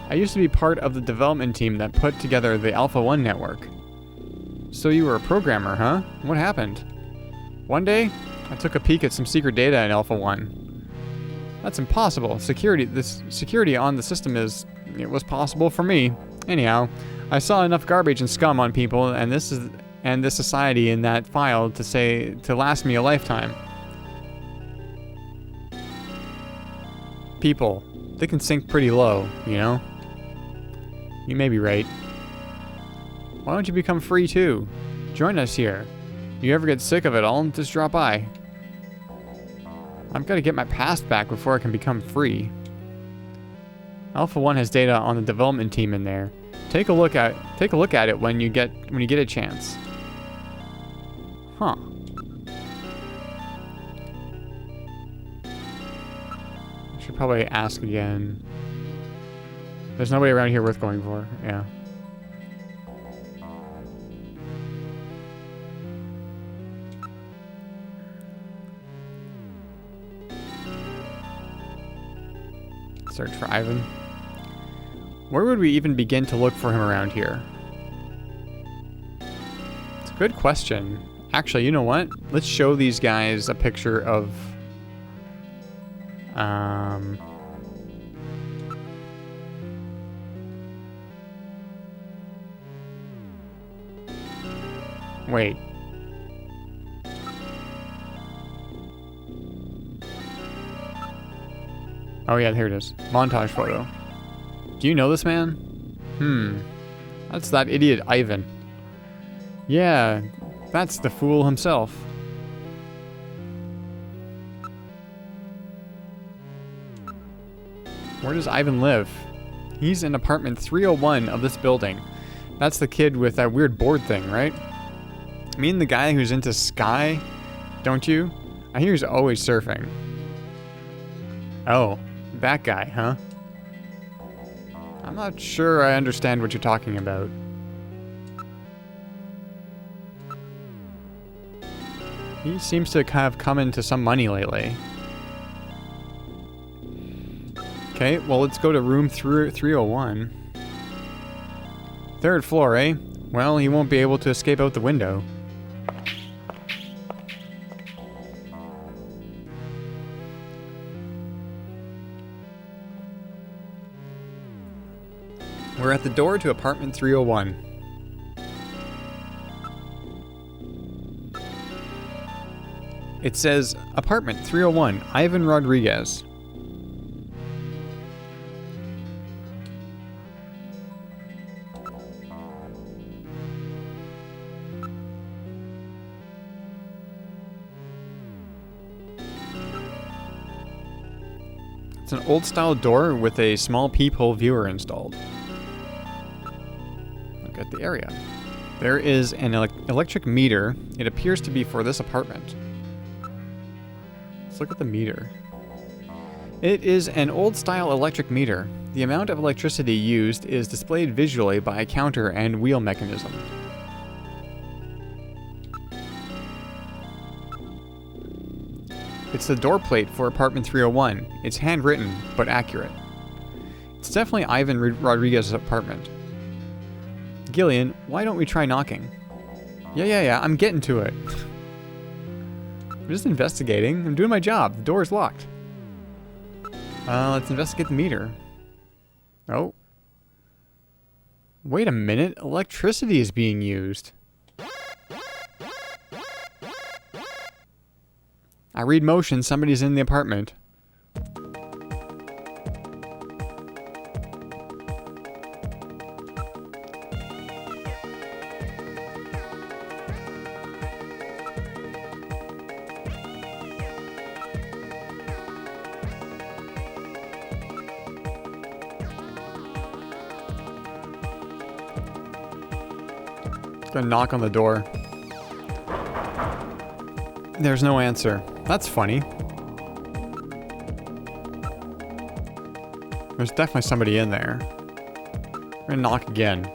I used to be part of the development team that put together the Alpha 1 network. So you were a programmer, huh? What happened? One day, I took a peek at some secret data in Alpha 1. That's impossible. This security on the system it was possible for me. Anyhow, I saw enough garbage and scum on people and this society in that file to last me a lifetime. People, they can sink pretty low, you know? You may be right. Why don't you become free too? Join us here. You ever get sick of it all, just drop by. I've got to get my past back before I can become free. Alpha 1 has data on the development team in there. Take a look at it when you get a chance. Huh. I should probably ask again. There's nobody around here worth going for. Yeah. Search for Ivan. Where would we even begin to look for him around here? It's a good question. Actually, you know what? Let's show these guys a picture of... Wait. Oh yeah, here it is. Montage photo. Do you know this man? That's that idiot Ivan. Yeah, that's the fool himself. Where does Ivan live? He's in apartment 301 of this building. That's the kid with that weird board thing, right? I mean the guy who's into Sky, don't you? I hear he's always surfing. Oh, that guy, huh? I'm not sure I understand what you're talking about. He seems to have come into some money lately. Okay, well let's go to room 301. Third floor, eh? Well, he won't be able to escape out the window. We're at the door to apartment 301. It says, apartment 301, Ivan Rodriguez. It's an old-style door with a small peephole viewer installed. Look at the area. There is an electric meter. It appears to be for this apartment. Let's look at the meter. It is an old-style electric meter. The amount of electricity used is displayed visually by a counter and wheel mechanism. It's the door plate for apartment 301. It's handwritten, but accurate. It's definitely Ivan Rodriguez's apartment. Gillian, why don't we try knocking? Yeah, I'm getting to it. I'm just investigating. I'm doing my job. The door is locked. Let's investigate the meter. Oh. Wait a minute. Electricity is being used. I read motion. Somebody's in the apartment. Gonna knock on the door. There's no answer. That's funny. There's definitely somebody in there. We're gonna knock again.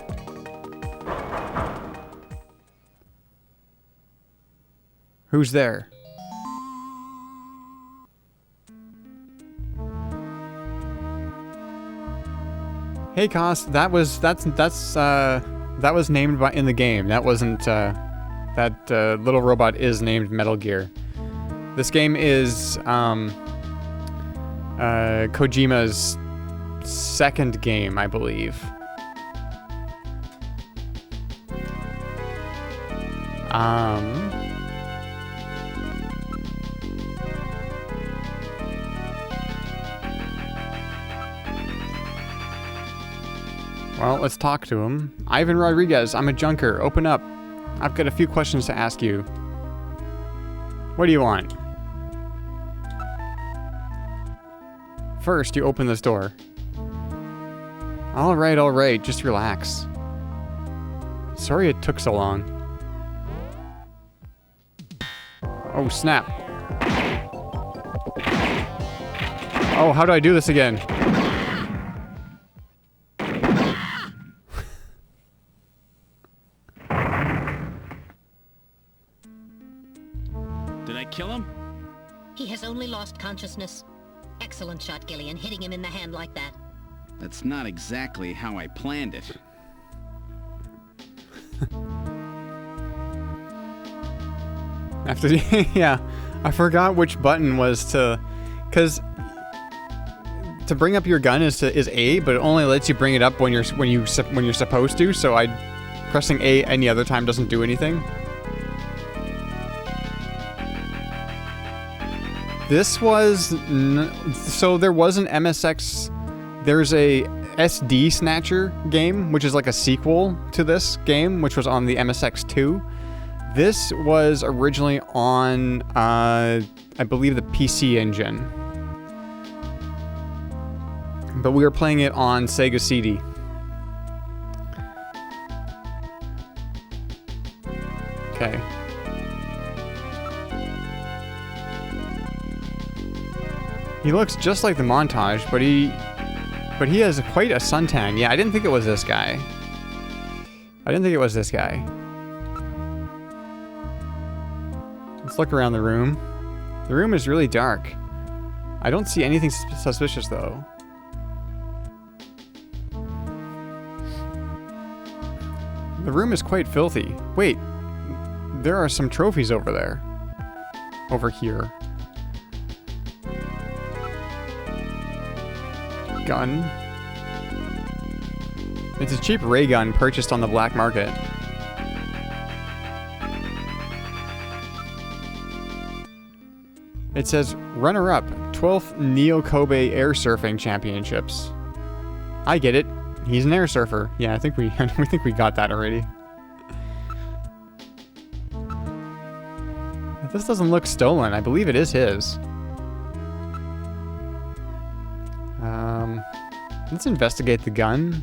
Who's there? Hey, Koss, that was named in the game. That wasn't, that little robot is named Metal Gear. This game is, Kojima's second game, I believe. Well, let's talk to him. Ivan Rodriguez, I'm a junker. Open up. I've got a few questions to ask you. What do you want? First, you open this door. All right, just relax. Sorry it took so long. Oh, snap. Oh, how do I do this again? Did I kill him? He has only lost consciousness. Excellent shot, Gillian, hitting him in the hand like that. That's not exactly how I planned it. Yeah, I forgot which button was to, because to bring up your gun is A, but it only lets you bring it up when you're supposed to. So pressing A any other time doesn't do anything. This was so there was an MSX. There's a SD Snatcher game, which is like a sequel to this game, which was on the MSX2. This was originally on, I believe, the PC Engine. But we were playing it on Sega CD. Okay. He looks just like the montage, but he has quite a suntan. Yeah, I didn't think it was this guy. Let's look around the room. The room is really dark. I don't see anything suspicious, though. The room is quite filthy. Wait, there are some trophies over there. Over here. Gun. It's a cheap ray gun purchased on the black market. It says runner-up, 12th Neo Kobe Air Surfing Championships. I get it. He's an air surfer. Yeah, I think we we got that already. This doesn't look stolen. I believe it is his. Let's investigate the gun.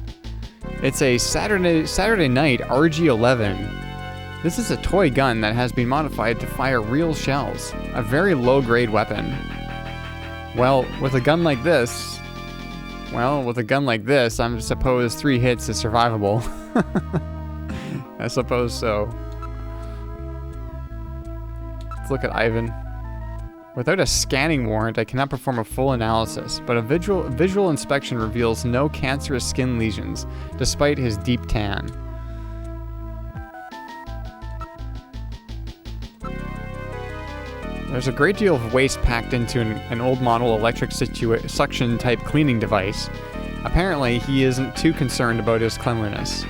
It's a Saturday Night RG-11. This is a toy gun that has been modified to fire real shells. A very low-grade weapon. Well, with a gun like this, I suppose 3 hits is survivable. I suppose so. Let's look at Ivan. Without a scanning warrant, I cannot perform a full analysis, but a visual inspection reveals no cancerous skin lesions, despite his deep tan. There's a great deal of waste packed into an old model electric suction type cleaning device. Apparently, he isn't too concerned about his cleanliness.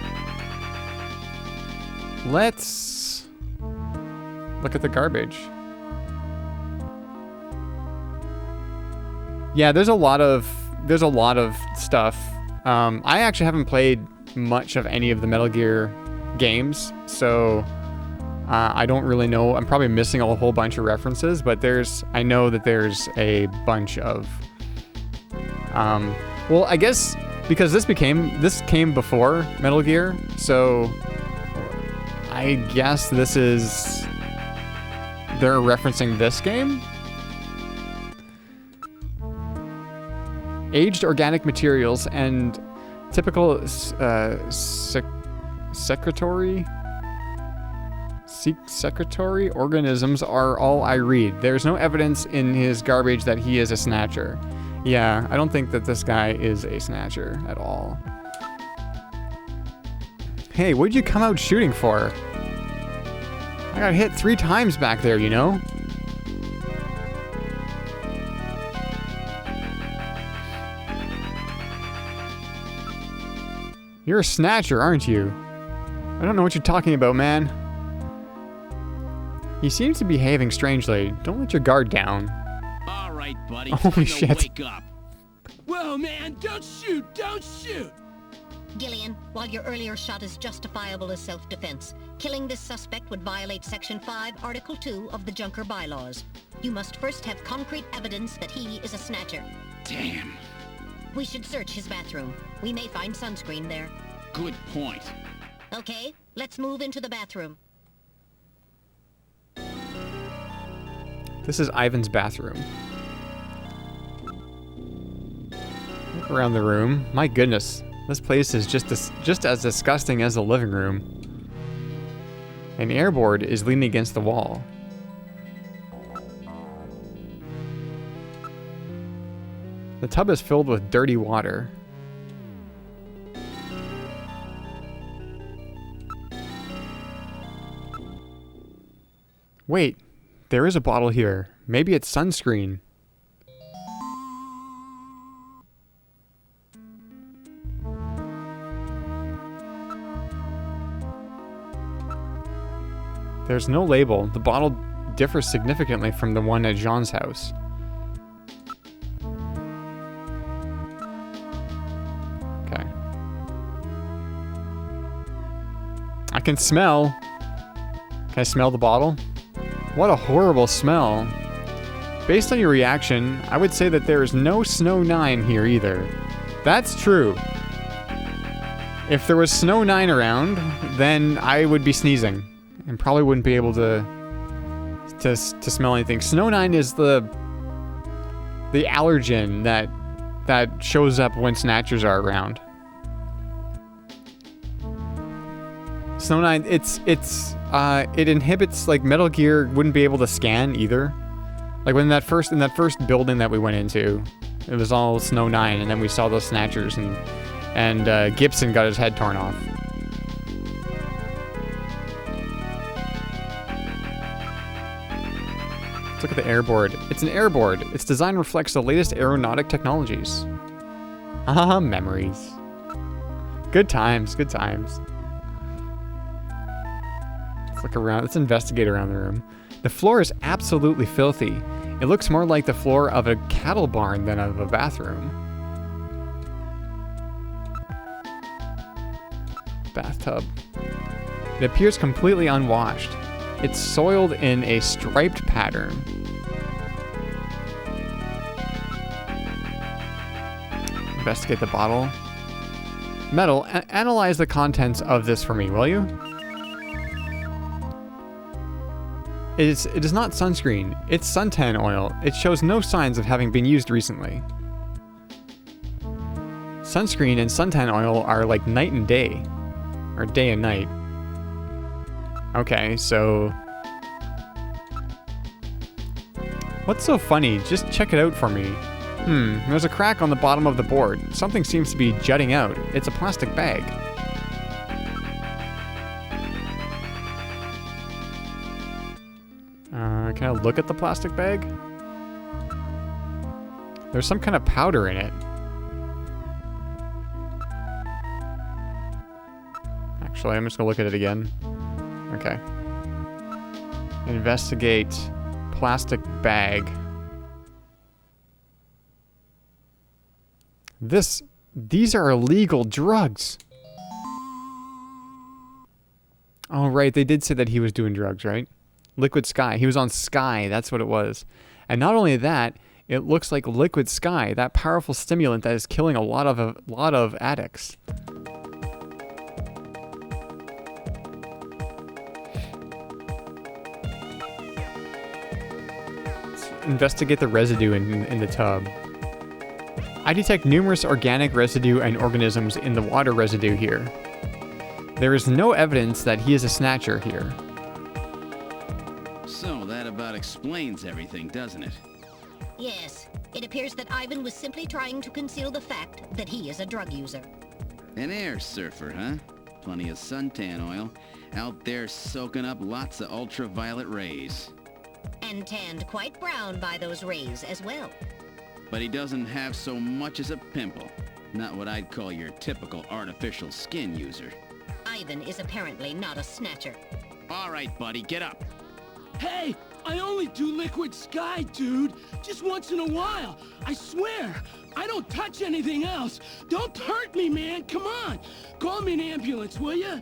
Let's look at the garbage. Yeah, there's a lot of stuff. I actually haven't played much of any of the Metal Gear games, so I don't really know. I'm probably missing a whole bunch of references, but I know that there's a bunch of. Well, I guess because this came before Metal Gear, so I guess they're referencing this game. Aged organic materials and typical secretory organisms are all I read. There's no evidence in his garbage that he is a Snatcher. Yeah, I don't think that this guy is a Snatcher at all. Hey, what'd you come out shooting for? I got hit 3 times back there, you know? You're a Snatcher, aren't you? I don't know what you're talking about, man. He seems to be behaving strangely. Don't let your guard down. All right, buddy. Holy shit. Wake up. Whoa, man, don't shoot, don't shoot. Gillian, while your earlier shot is justifiable as self-defense, killing this suspect would violate Section 5, Article 2 of the Junker Bylaws. You must first have concrete evidence that he is a Snatcher. Damn. We should search his bathroom. We may find sunscreen there. Good point. Okay, let's move into the bathroom. This is Ivan's bathroom. Look around the room. My goodness, this place is just as disgusting as the living room. An airboard is leaning against the wall. The tub is filled with dirty water. Wait, there is a bottle here. Maybe it's sunscreen. There's no label. The bottle differs significantly from the one at Jean's house. Okay. I can smell. Can I smell the bottle? What a horrible smell. Based on your reaction, I would say that there is no Snow 9 here either. That's true. If there was Snow 9 around, then I would be sneezing and probably wouldn't be able to smell anything. Snow 9 is the allergen that shows up when Snatchers are around. Snow 9, it inhibits, like, Metal Gear wouldn't be able to scan either. Like when in that first building that we went into, it was all Snow 9, and then we saw those Snatchers, and Gibson got his head torn off. Let's look at the airboard. It's an airboard. Its design reflects the latest aeronautic technologies. Ah, memories. Good times, good times. Let's look around. Let's investigate around the room. The floor is absolutely filthy. It looks more like the floor of a cattle barn than of a bathroom. Bathtub. It appears completely unwashed. It's soiled in a striped pattern. Investigate the bottle. Metal, analyze the contents of this for me, will you? It is not sunscreen. It's suntan oil. It shows no signs of having been used recently. Sunscreen and suntan oil are like night and day. Or day and night. Okay, so... What's so funny? Just check it out for me. There's a crack on the bottom of the board. Something seems to be jutting out. It's a plastic bag. Can I look at the plastic bag? There's some kind of powder in it. Actually, I'm just gonna look at it again. Okay. Investigate plastic bag. These are illegal drugs. Oh, right. They did say that he was doing drugs, right? Liquid Sky. He was on Sky. That's what it was. And not only that, it looks like Liquid Sky, that powerful stimulant that is killing a lot of addicts. Let's investigate the residue in the tub. I detect numerous organic residue and organisms in the water residue here. There is no evidence that he is a Snatcher here. So that about explains everything, doesn't it? Yes, it appears that Ivan was simply trying to conceal the fact that he is a drug user. An air surfer, huh? Plenty of suntan oil. Out there soaking up lots of ultraviolet rays. And tanned quite brown by those rays as well. But he doesn't have so much as a pimple. Not what I'd call your typical artificial skin user. Ivan is apparently not a Snatcher. All right, buddy, get up. Hey, I only do Liquid Sky, dude. Just once in a while. I swear. I don't touch anything else. Don't hurt me, man. Come on. Call me an ambulance, will ya?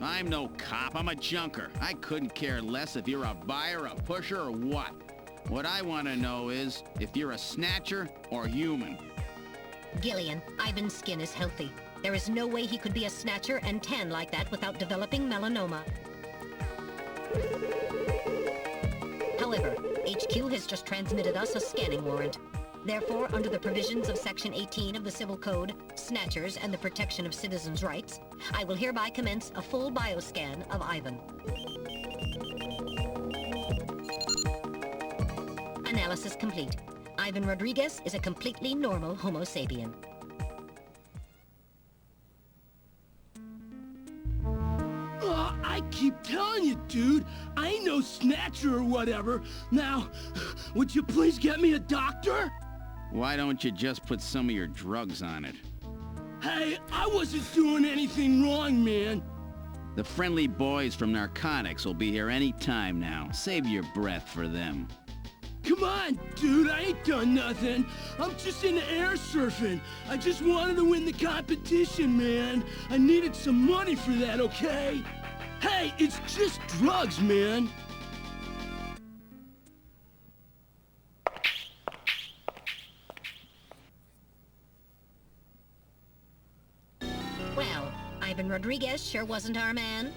I'm no cop. I'm a junker. I couldn't care less if you're a buyer, a pusher, or what. What I want to know is if you're a Snatcher or human. Gillian, Ivan's skin is healthy. There is no way he could be a Snatcher and tan like that without developing melanoma. However, HQ has just transmitted us a scanning warrant. Therefore, under the provisions of Section 18 of the Civil Code, Snatchers and the Protection of Citizens' Rights, I will hereby commence a full bioscan of Ivan. Analysis complete. Ivan Rodriguez is a completely normal Homo sapien. I keep telling you, dude. I ain't no Snatcher or whatever. Now, would you please get me a doctor? Why don't you just put some of your drugs on it? Hey, I wasn't doing anything wrong, man. The friendly boys from narcotics will be here any time now. Save your breath for them. Come on, dude, I ain't done nothing. I'm just into air surfing. I just wanted to win the competition, man. I needed some money for that, okay? Hey, it's just drugs, man. Well, Ivan Rodriguez sure wasn't our man.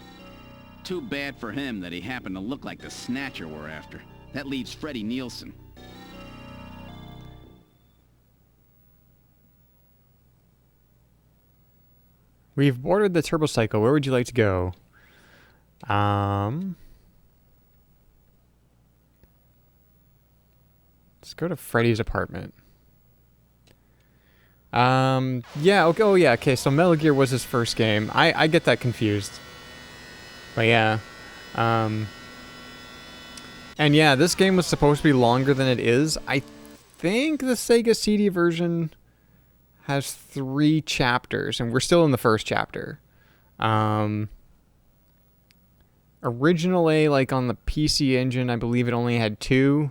Too bad for him that he happened to look like the Snatcher we're after. That leaves Freddie Nielsen. We've boarded the turbocycle. Where would you like to go? Let's go to Freddy's apartment. Yeah, okay, oh yeah, okay, so Metal Gear was his first game. I get that confused. But yeah. And yeah, this game was supposed to be longer than it is. I think the Sega CD version has 3 chapters, and we're still in the first chapter. Originally, like on the PC Engine, I believe it only had 2.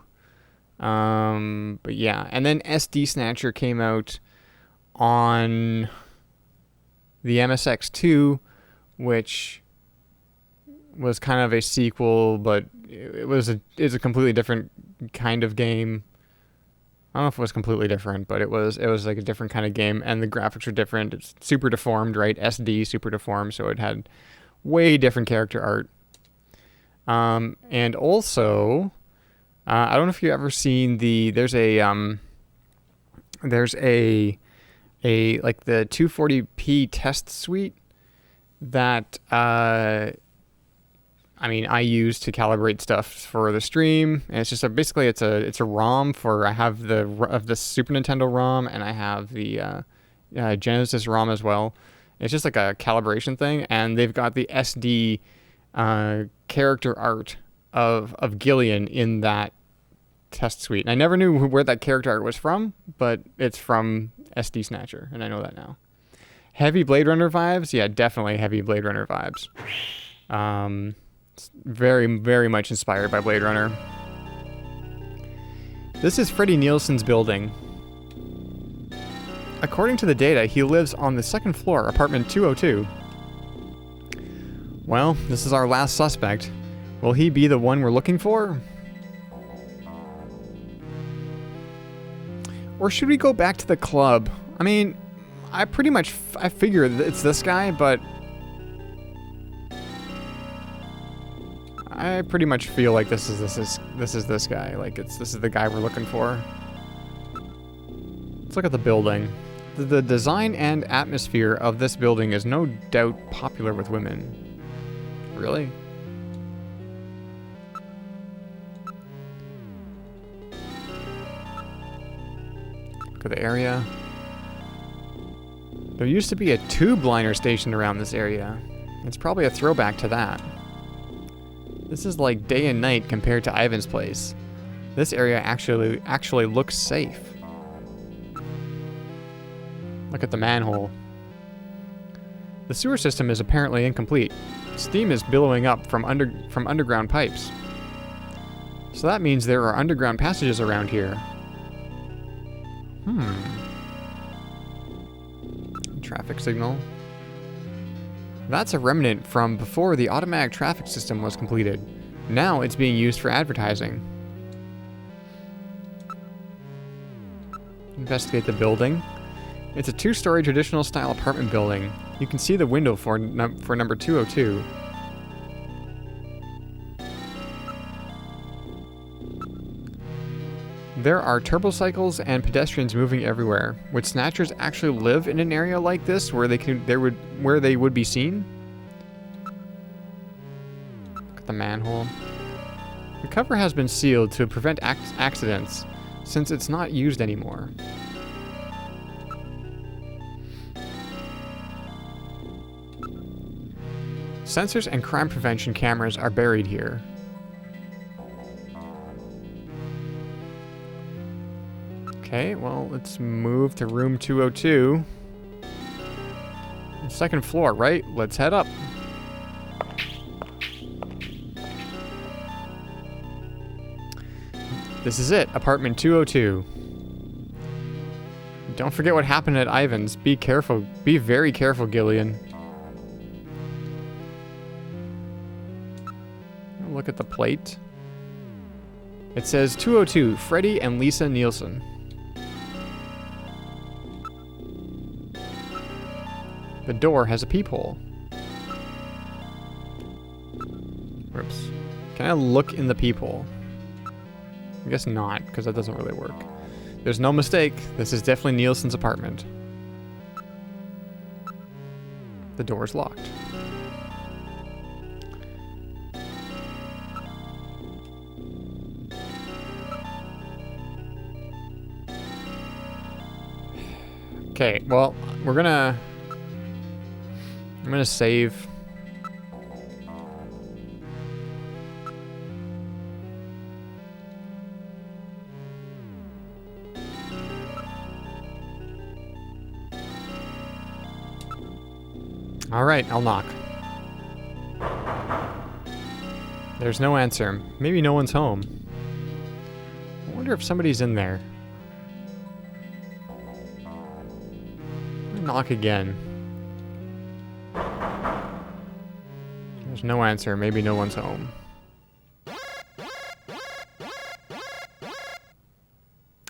But yeah, and then SD Snatcher came out on the MSX2, which was kind of a sequel, but it's a completely different kind of game. I don't know if it was completely different, but it was like a different kind of game, and the graphics are different. It's super deformed, right? SD, super deformed, so it had way different character art. And also, I don't know if you've ever seen there's a like the 240p test suite that I use to calibrate stuff for the stream, and it's just basically it's a ROM for, I have the Super Nintendo ROM, and I have the Genesis ROM as well. It's just like a calibration thing, and they've got the SD character art of Gillian in that test suite. And I never knew where that character art was from, but it's from SD Snatcher, and I know that now. Heavy Blade Runner vibes? Yeah, definitely heavy Blade Runner vibes. It's very, very much inspired by Blade Runner. This is Freddie Nielsen's building. According to the data, he lives on the 2nd floor, apartment 202. Well, this is our last suspect. Will he be the one we're looking for? Or should we go back to the club? I mean, I figure it's this guy, but I pretty much feel like this is this guy. Like this is the guy we're looking for. Let's look at the building. The design and atmosphere of this building is no doubt popular with women. Really? Look at the area. There used to be a tube liner station around this area. It's probably a throwback to that. This is like day and night compared to Ivan's place. This area actually looks safe. Look at the manhole. The sewer system is apparently incomplete. Steam is billowing up from underground pipes. So that means there are underground passages around here. Traffic signal. That's a remnant from before the automatic traffic system was completed. Now it's being used for advertising. Investigate the building. It's a 2-story traditional style apartment building. You can see the window for number 202. There are turbocycles and pedestrians moving everywhere. Would Snatchers actually live in an area like this where they would be seen? Look at the manhole. The cover has been sealed to prevent accidents, since it's not used anymore. Sensors and crime prevention cameras are buried here. Okay, well, let's move to room 202. 2nd floor, right? Let's head up. This is it, apartment 202. Don't forget what happened at Ivan's. Be careful. Be very careful, Gillian. Look at the plate. It says 202, Freddie and Lisa Nielsen. The door has a peephole. Whoops. Can I look in the peephole? I guess not, because that doesn't really work. There's no mistake. This is definitely Nielsen's apartment. The door's locked. Okay, well, I'm gonna save. Alright, I'll knock. There's no answer. Maybe no one's home. I wonder if somebody's in there. I'll knock again. There's no answer. Maybe no one's home.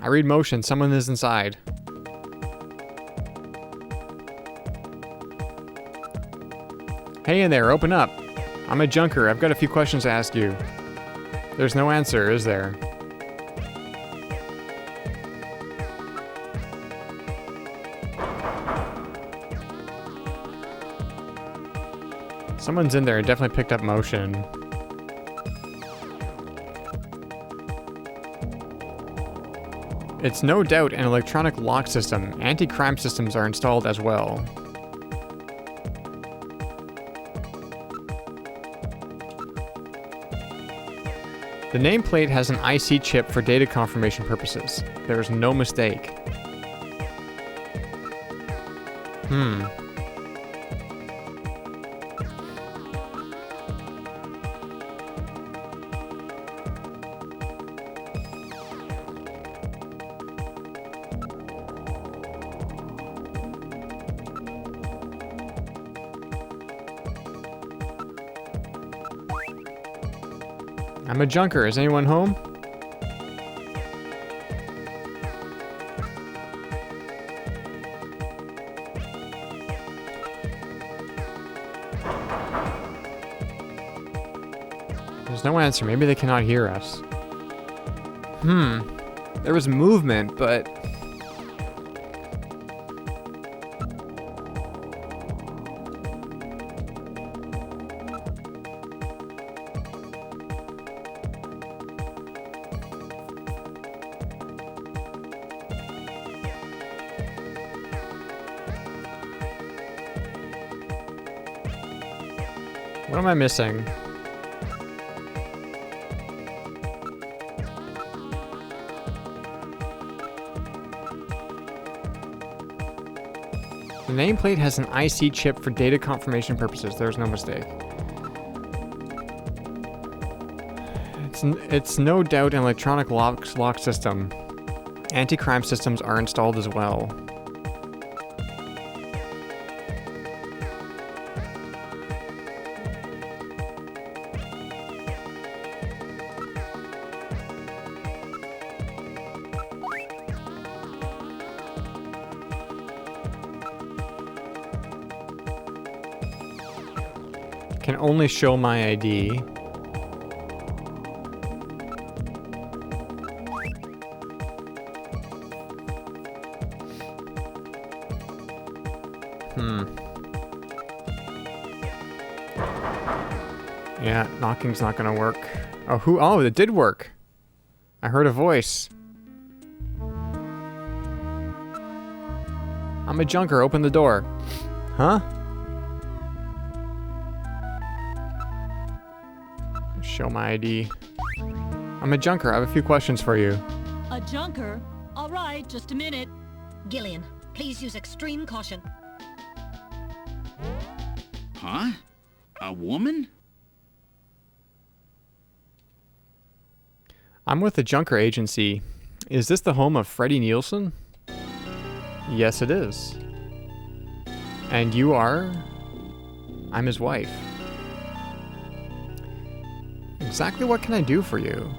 I read motion. Someone is inside. Hey in there, open up. I'm a junker. I've got a few questions to ask you. There's no answer, is there? Someone's in there. It definitely picked up motion. It's no doubt an electronic lock system. Anti-crime systems are installed as well. The nameplate has an IC chip for data confirmation purposes. There is no mistake. I'm a junker. Is anyone home? There's no answer. Maybe they cannot hear us. There was movement, but... What am I missing? The nameplate has an IC chip for data confirmation purposes. There's no mistake. It's no doubt an electronic lock system. Anti-crime systems are installed as well. Can only show my ID. Yeah, knocking's not gonna work. Oh, it did work. I heard a voice. I'm a junker, open the door. Huh? Show my ID. I'm a junker. I have a few questions for you. A junker? All right, just a minute. Gillian, please use extreme caution. Huh? A woman? I'm with the Junker Agency. Is this the home of Freddie Nielsen? Yes, it is. And you are? I'm his wife. Exactly what can I do for you?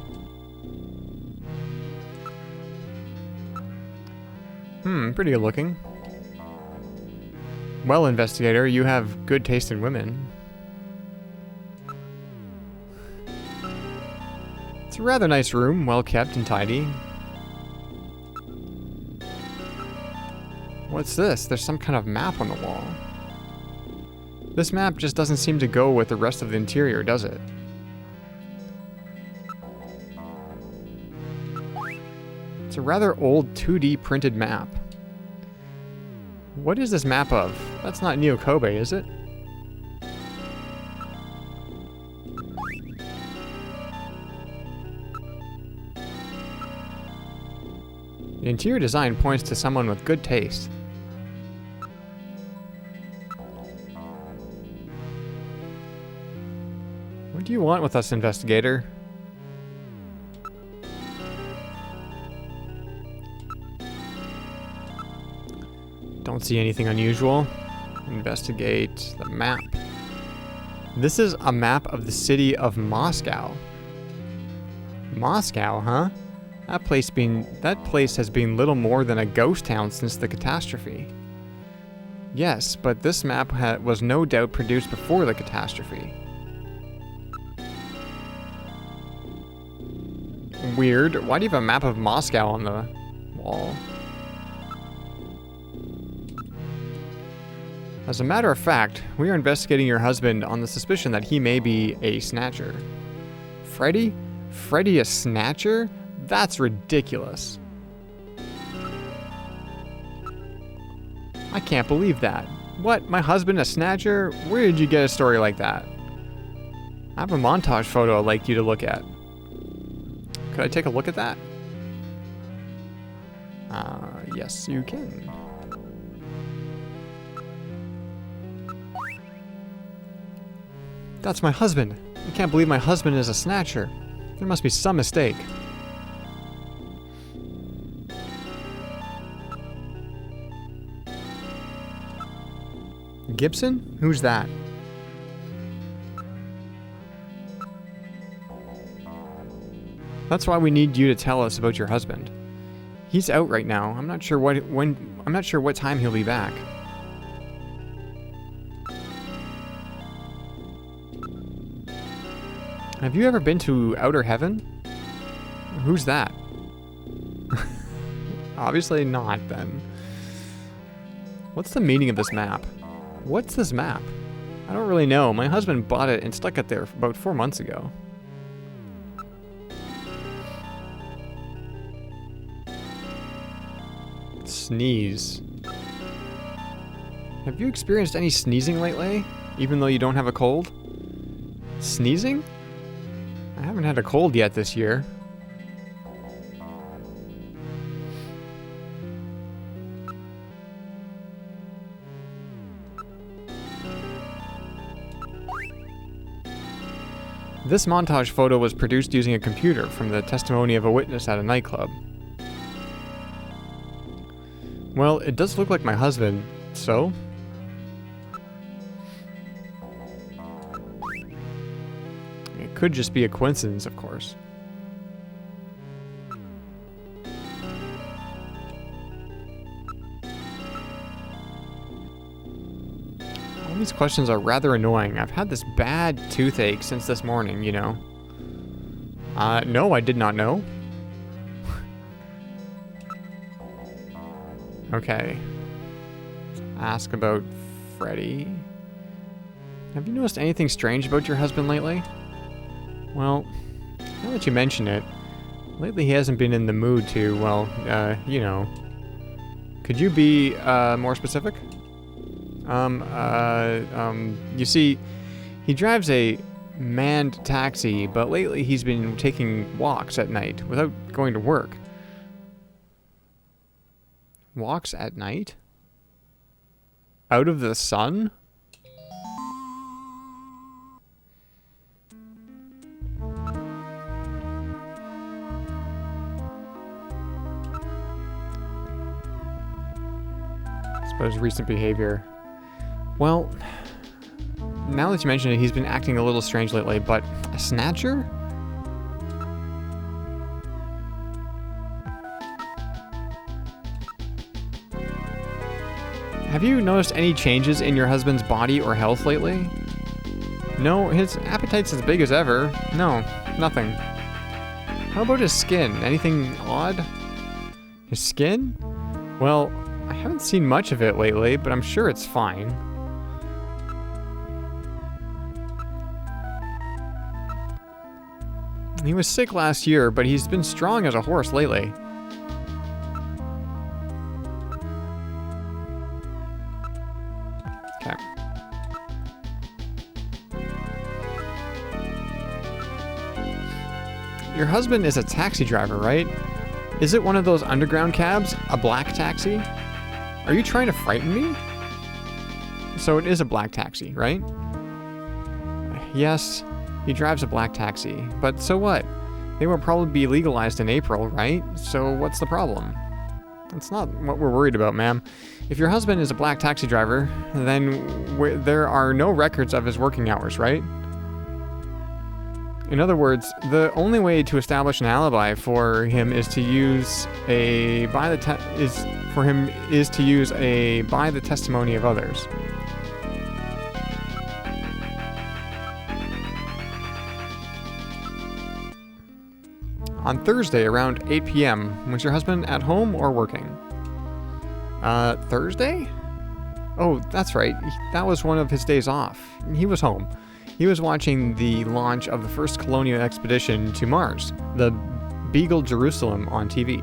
Pretty good looking. Well, investigator, you have good taste in women. It's a rather nice room, well kept and tidy. What's this? There's some kind of map on the wall. This map just doesn't seem to go with the rest of the interior, does it? It's a rather old 2D printed map. What is this map of? That's not Neo Kobe, is it? The interior design points to someone with good taste. What do you want with us, investigator? Don't see anything unusual. Investigate the map. This is a map of the city of Moscow. Moscow, huh? That place has been little more than a ghost town since the catastrophe. Yes, but this map was no doubt produced before the catastrophe. Weird. Why do you have a map of Moscow on the wall? As a matter of fact, we are investigating your husband on the suspicion that he may be a snatcher. Freddy? Freddy a snatcher? That's ridiculous. I can't believe that. What? My husband a snatcher? Where did you get a story like that? I have a montage photo I'd like you to look at. Could I take a look at that? Yes, you can. That's my husband. I can't believe my husband is a snatcher. There must be some mistake. Gibson? Who's that? That's why we need you to tell us about your husband. He's out right now. I'm not sure what time he'll be back. Have you ever been to Outer Heaven? Who's that? Obviously not, then. What's the meaning of this map? What's this map? I don't really know. My husband bought it and stuck it there about 4 months ago. Sneeze. Have you experienced any sneezing lately? Even though you don't have a cold? Sneezing? I haven't had a cold yet this year. This montage photo was produced using a computer from the testimony of a witness at a nightclub. Well, it does look like my husband, so? It could just be a coincidence, of course. All these questions are rather annoying. I've had this bad toothache since this morning, you know. No, I did not know. Okay. Let's ask about Freddy. Have you noticed anything strange about your husband lately? Well, now that you mention it, lately he hasn't been in the mood to, well, you know. Could you be, more specific? You see, he drives a manned taxi, but lately he's been taking walks at night without going to work. Walks at night? Out of the sun? I suppose recent behavior. Well, now that you mention it, he's been acting a little strange lately, but a snatcher? Have you noticed any changes in your husband's body or health lately? No, his appetite's as big as ever. No, nothing. How about his skin? Anything odd? His skin? Well, I haven't seen much of it lately, but I'm sure it's fine. He was sick last year, but he's been strong as a horse lately. Okay. Your husband is a taxi driver, right? Is it one of those underground cabs? A black taxi? Are you trying to frighten me? So it is a black taxi, right? Yes. He drives a black taxi. But so what? They will probably be legalized in April, right? So what's the problem? That's not what we're worried about, ma'am. If your husband is a black taxi driver, then there are no records of his working hours, right? In other words, the only way to establish an alibi for him is to use a by the testimony of others. On Thursday around 8 p.m., was your husband at home or working? Thursday? Oh, that's right. That was one of his days off. He was home. He was watching the launch of the first colonial expedition to Mars, the Beagle Jerusalem, on TV.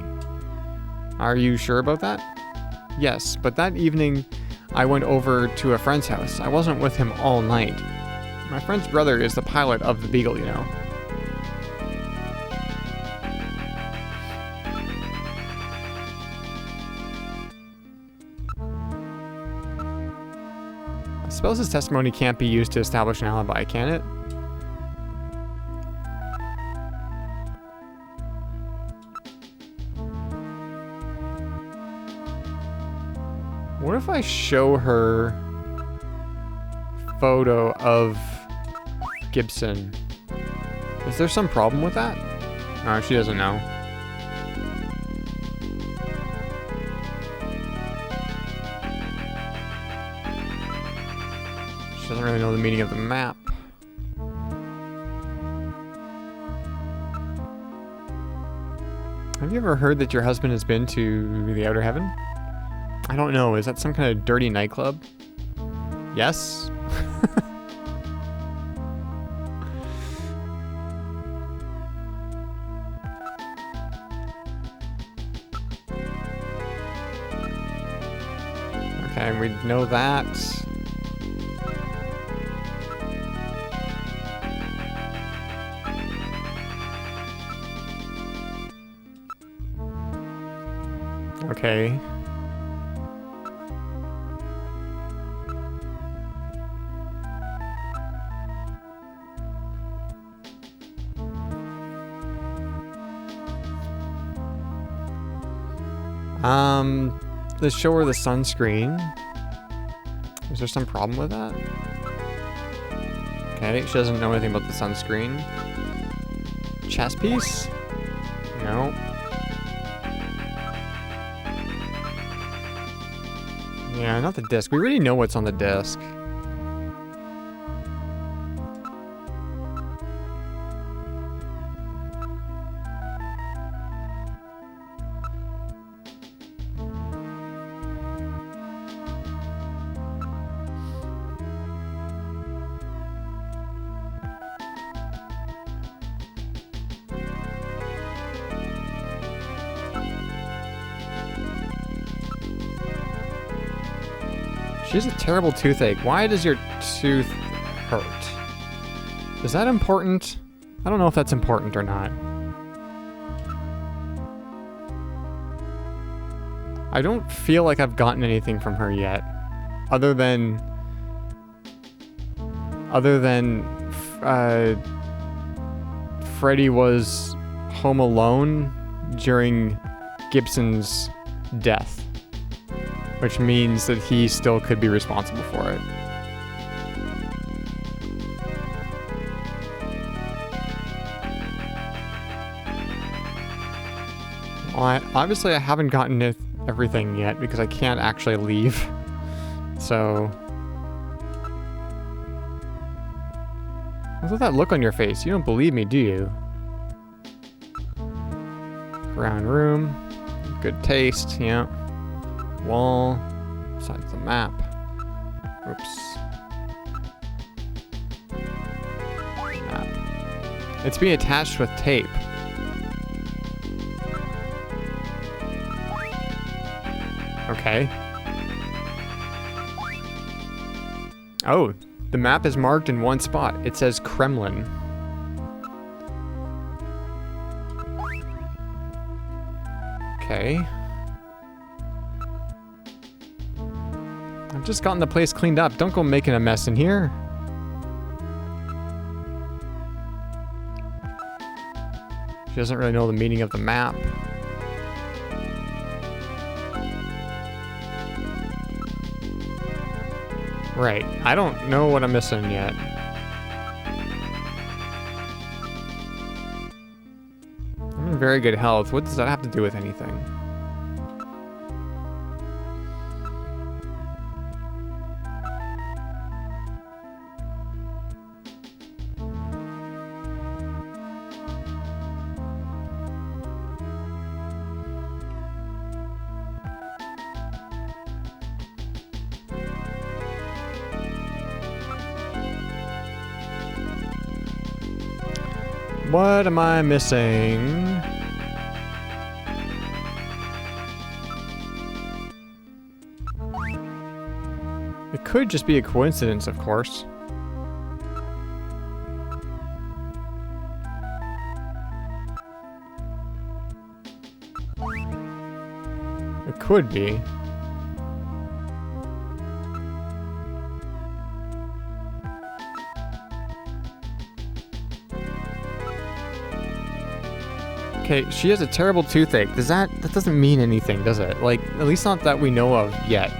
Are you sure about that? Yes, but that evening I went over to a friend's house. I wasn't with him all night. My friend's brother is the pilot of the Beagle, you know. I suppose his testimony can't be used to establish an alibi, can it? What if I show her photo of Gibson? Is there some problem with that? No, she doesn't know. She doesn't really know the meaning of the map. Have you ever heard that your husband has been to the outer heaven? I don't know. Is that some kind of dirty nightclub? Yes? Okay, we know that. Okay. Let's show her the sunscreen. Is there some problem with that? Okay, she doesn't know anything about the sunscreen. Chess piece? No. Yeah, not the disc. We already know what's on the disc. She has a terrible toothache. Why does your tooth hurt? Is that important? I don't know if that's important or not. I don't feel like I've gotten anything from her yet. Other than Freddy was home alone during Gibson's death. Which means that he still could be responsible for it. Well, obviously I haven't gotten everything yet because I can't actually leave. So... what's with that look on your face? You don't believe me, do you? Ground room. Good taste, yeah. Wall, besides the map. Oops. Map. It's being attached with tape. Okay. Oh, the map is marked in one spot. It says Kremlin. Okay. I've just gotten the place cleaned up. Don't go making a mess in here. She doesn't really know the meaning of the map. Right. I don't know what I'm missing yet. I'm in very good health. What does that have to do with anything? What am I missing? It could just be a coincidence, of course. It could be. Okay, she has a terrible toothache. That doesn't mean anything, does it? Like, at least not that we know of yet.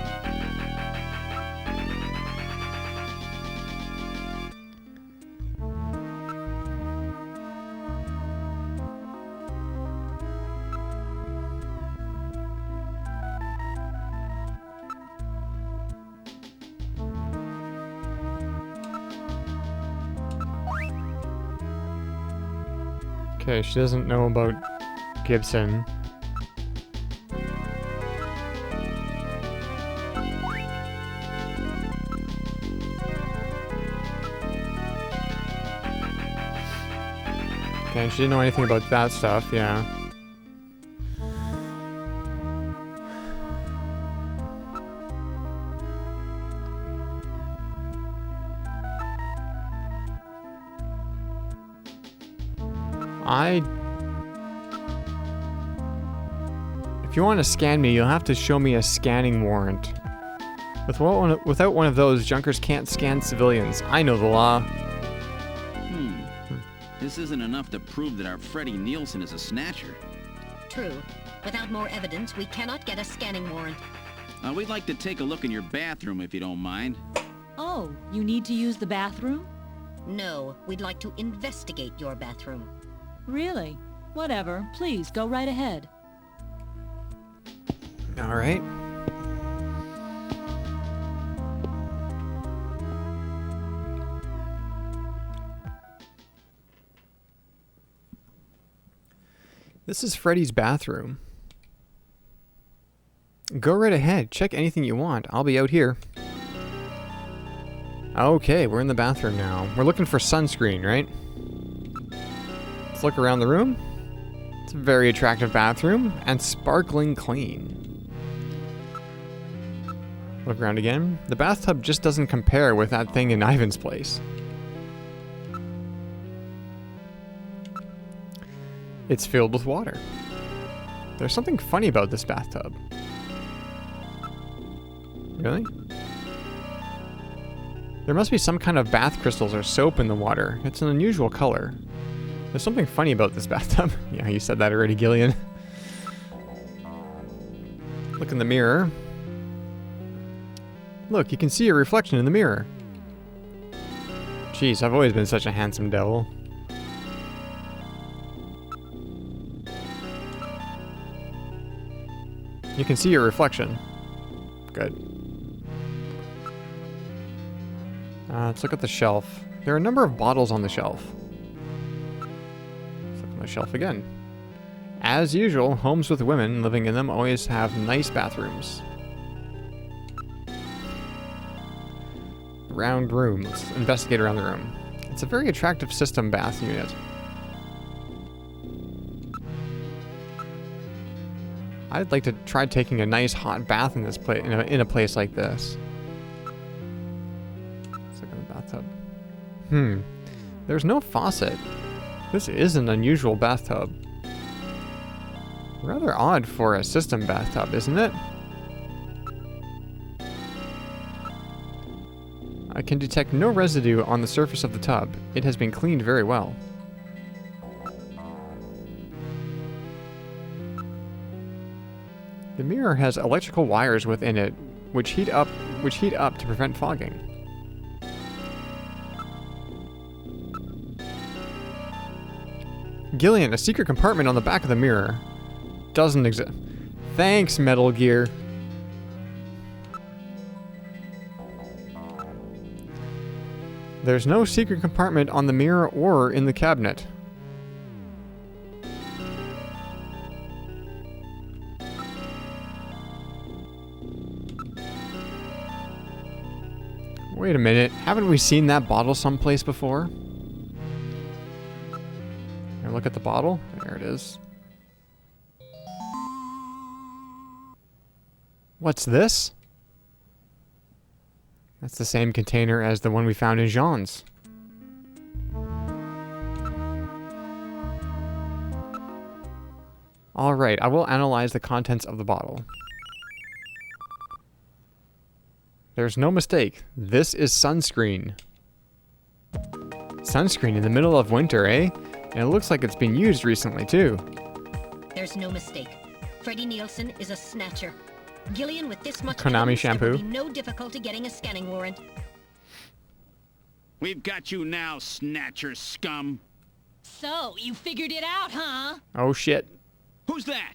Okay, she doesn't know about Gibson. Okay, she didn't know anything about that stuff, yeah. If you want to scan me, you'll have to show me a scanning warrant. Without one of those, Junkers can't scan civilians. I know the law. This isn't enough to prove that our Freddie Nielsen is a snatcher. True. Without more evidence, we cannot get a scanning warrant. We'd like to take a look in your bathroom, if you don't mind. Oh, you need to use the bathroom? No, we'd like to investigate your bathroom. Really? Whatever. Please, go right ahead. All right. This is Freddy's bathroom. Go right ahead. Check anything you want. I'll be out here. Okay, we're in the bathroom now. We're looking for sunscreen, right? Let's look around the room. It's a very attractive bathroom and sparkling clean. Look around again. The bathtub just doesn't compare with that thing in Ivan's place. It's filled with water. There's something funny about this bathtub. Really? There must be some kind of bath crystals or soap in the water. It's an unusual color. There's something funny about this bathtub. Yeah, you said that already, Gillian. Look in the mirror. Look, you can see your reflection in the mirror. Jeez, I've always been such a handsome devil. You can see your reflection. Good. Let's look at the shelf. There are a number of bottles on the shelf. Let's look on the shelf again. As usual, homes with women living in them always have nice bathrooms. Round room. Let's investigate around the room. It's a very attractive system bath unit. I'd like to try taking a nice hot bath in this place, in a place like this. Let's look in the bathtub. There's no faucet. This is an unusual bathtub. Rather odd for a system bathtub, isn't it? I can detect no residue on the surface of the tub. It has been cleaned very well. The mirror has electrical wires within it, which heat up to prevent fogging. Gillian, a secret compartment on the back of the mirror. Doesn't exist. Thanks, Metal Gear. There's no secret compartment on the mirror or in the cabinet. Wait a minute, haven't we seen that bottle someplace before? Here, look at the bottle. There it is. What's this? That's the same container as the one we found in Jean's. Alright, I will analyze the contents of the bottle. There's no mistake. This is sunscreen. Sunscreen in the middle of winter, eh? And it looks like it's been used recently, too. There's no mistake. Freddie Nielsen is a snatcher. Gillian, with this much Konami evidence, shampoo. there would be no difficulty getting a scanning warrant. We've got you now, Snatcher scum. So, you figured it out, huh? Oh shit. Who's that?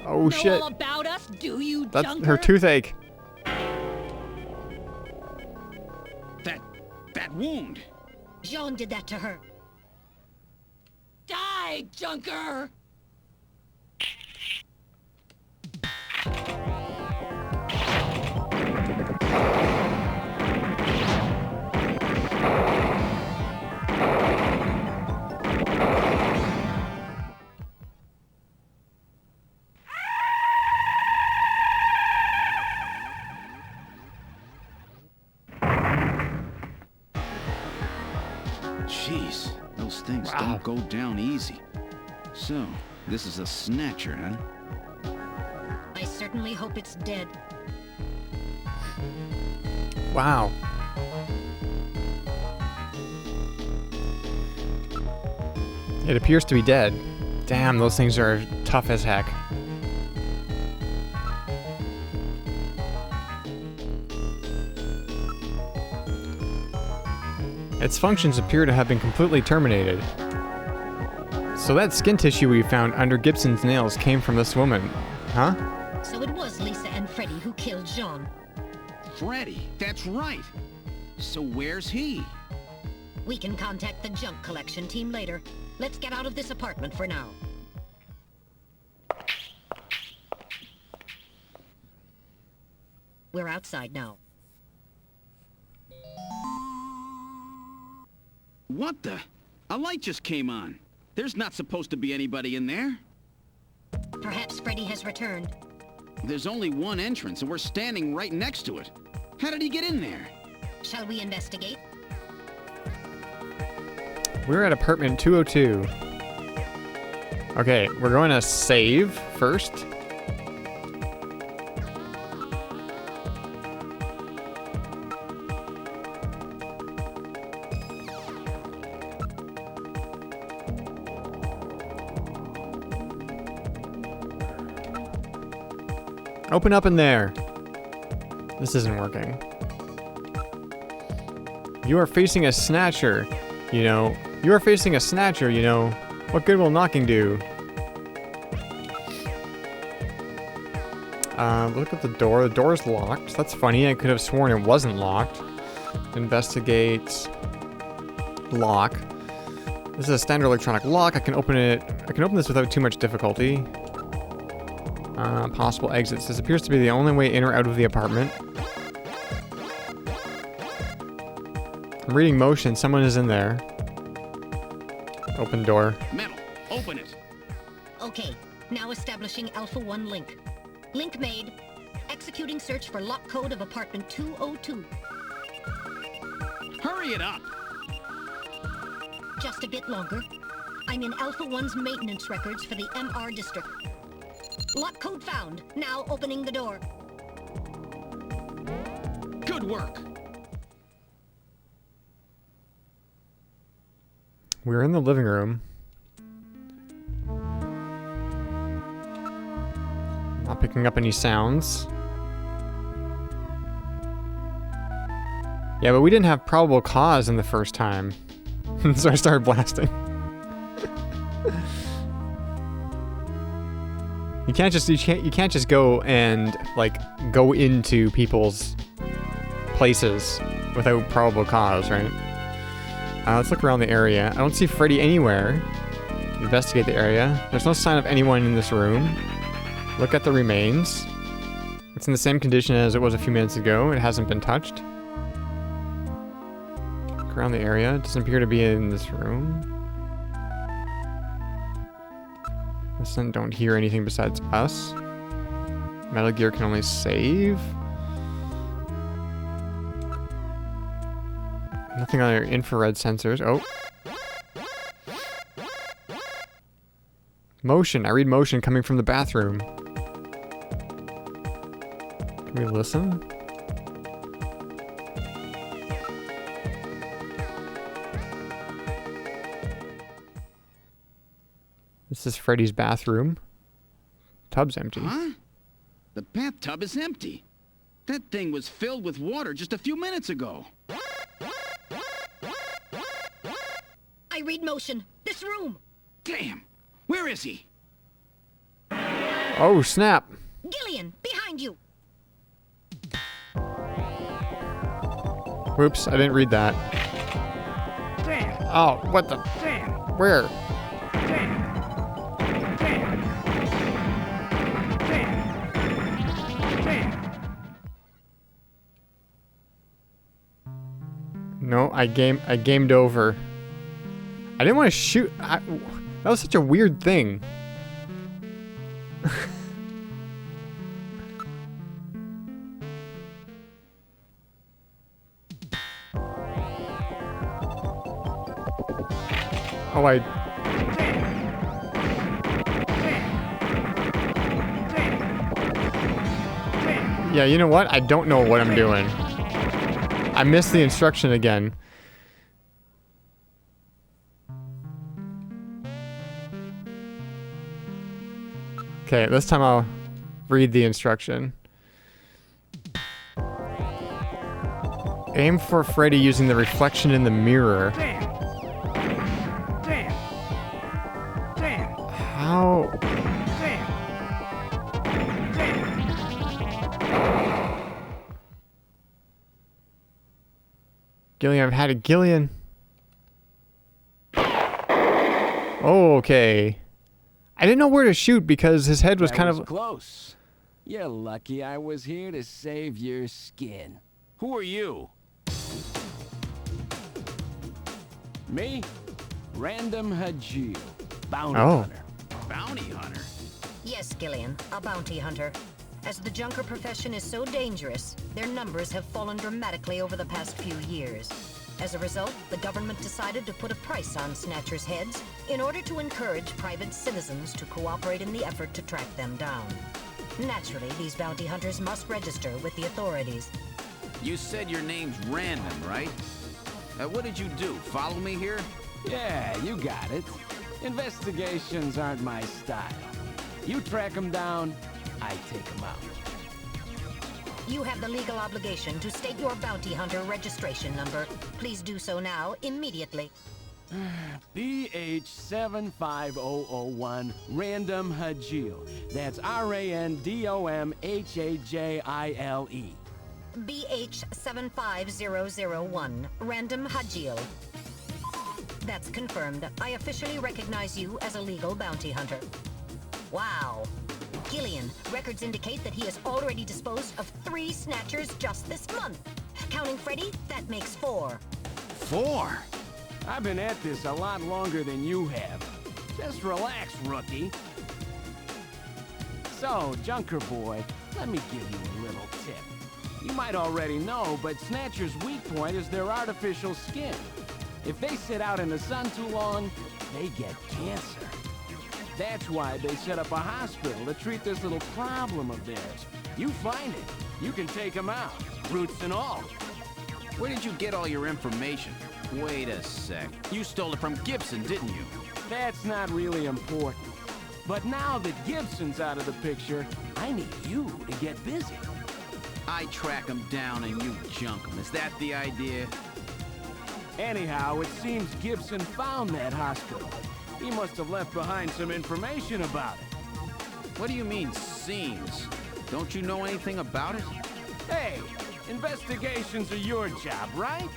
Oh Know shit. all about us, do you, That's junker? her toothache. That wound. Jean did that to her. Die, junker! Jeez, those things Wow. don't go down easy. So, this is a snatcher, huh? I certainly hope it's dead. Wow. It appears to be dead. Damn, those things are tough as heck. Its functions appear to have been completely terminated. So that skin tissue we found under Gibson's nails came from this woman, huh? So it was Lisa and Freddie who killed Jean. Freddie, that's right. So where's he? We can contact the junk collection team later. Let's get out of this apartment for now. We're outside now. What the? A light just came on. There's not supposed to be anybody in there. Perhaps Freddie has returned. There's only one entrance, and we're standing right next to it. How did he get in there? Shall we investigate? We're at apartment 202. Okay, we're going to save first. Open up in there. This isn't working. You are facing a snatcher. You know, you are facing a snatcher, you know. What good will knocking do? Look at the door. The door's locked. That's funny. I could have sworn it wasn't locked. Investigate. Lock. This is a standard electronic lock. I can open it. I can open this without too much difficulty. Possible exits. This appears to be the only way in or out of the apartment. I'm reading motion. Someone is in there. Open door. Metal, open it. Okay, now establishing Alpha 1 link. Link made. Executing search for lock code of apartment 202. Hurry it up. Just a bit longer. I'm in Alpha 1's maintenance records for the MR district. Lock code found. Now opening the door. Good work. We're in the living room. Not picking up any sounds. Yeah, but we didn't have probable cause in the first time. So I started blasting. You can't just go and like go into people's places without probable cause, right? Let's look around the area. I don't see Freddy anywhere. Investigate the area. There's no sign of anyone in this room. Look at the remains. It's in the same condition as it was a few minutes ago. It hasn't been touched. Look around the area. It doesn't appear to be in this room. Listen, don't hear anything besides us. Metal Gear can only save. Nothing on your infrared sensors. Oh. Motion. I read motion coming from the bathroom. Can we listen? This is Freddy's bathroom. Tub's empty. Huh? The bathtub is empty. That thing was filled with water just a few minutes ago. I read motion. This room. Damn. Where is he? Oh, snap. Gillian, behind you. Whoops, I didn't read that. Damn. Oh, what the? Damn. Where? Damn. No, I gamed over. I didn't want to shoot. That was such a weird thing. Oh, yeah, you know what? I don't know what I'm doing. I missed the instruction again. Okay, this time I'll read the instruction. Aim for Freddy using the reflection in the mirror. How? Gillian, I've had it. Gillian. Oh, okay. I didn't know where to shoot because his head was That kind was of... close. You're lucky I was here to save your skin. Who are you? Me? Random Hajil, bounty hunter. Bounty hunter? Yes, Gillian, a bounty hunter. As the junker profession is so dangerous, their numbers have fallen dramatically over the past few years. As a result, the government decided to put a price on Snatcher's heads in order to encourage private citizens to cooperate in the effort to track them down. Naturally, these bounty hunters must register with the authorities. You said your name's Random, right? What did you do? Follow me here? Yeah, you got it. Investigations aren't my style. You track them down, I take them out. You have the legal obligation to state your bounty hunter registration number. Please do so now, immediately. BH75001, Random Hajil. That's RANDOMHAJILE. BH75001, Random Hajil. That's confirmed. I officially recognize you as a legal bounty hunter. Wow. Gillian, records indicate that he has already disposed of 3 Snatchers just this month. Counting Freddy, that makes 4. 4? I've been at this a lot longer than you have. Just relax, rookie. So, Junker Boy, let me give you a little tip. You might already know, but Snatcher's weak point is their artificial skin. If they sit out in the sun too long, they get cancer. That's why they set up a hospital to treat this little problem of theirs. You find it, you can take them out, roots and all. Where did you get all your information? Wait a sec. You stole it from Gibson, didn't you? That's not really important. But now that Gibson's out of the picture, I need you to get busy. I track him down and you junk him. Is that the idea? Anyhow, it seems Gibson found that hospital. He must have left behind some information about it. What do you mean, seems? Don't you know anything about it? Hey, investigations are your job, right?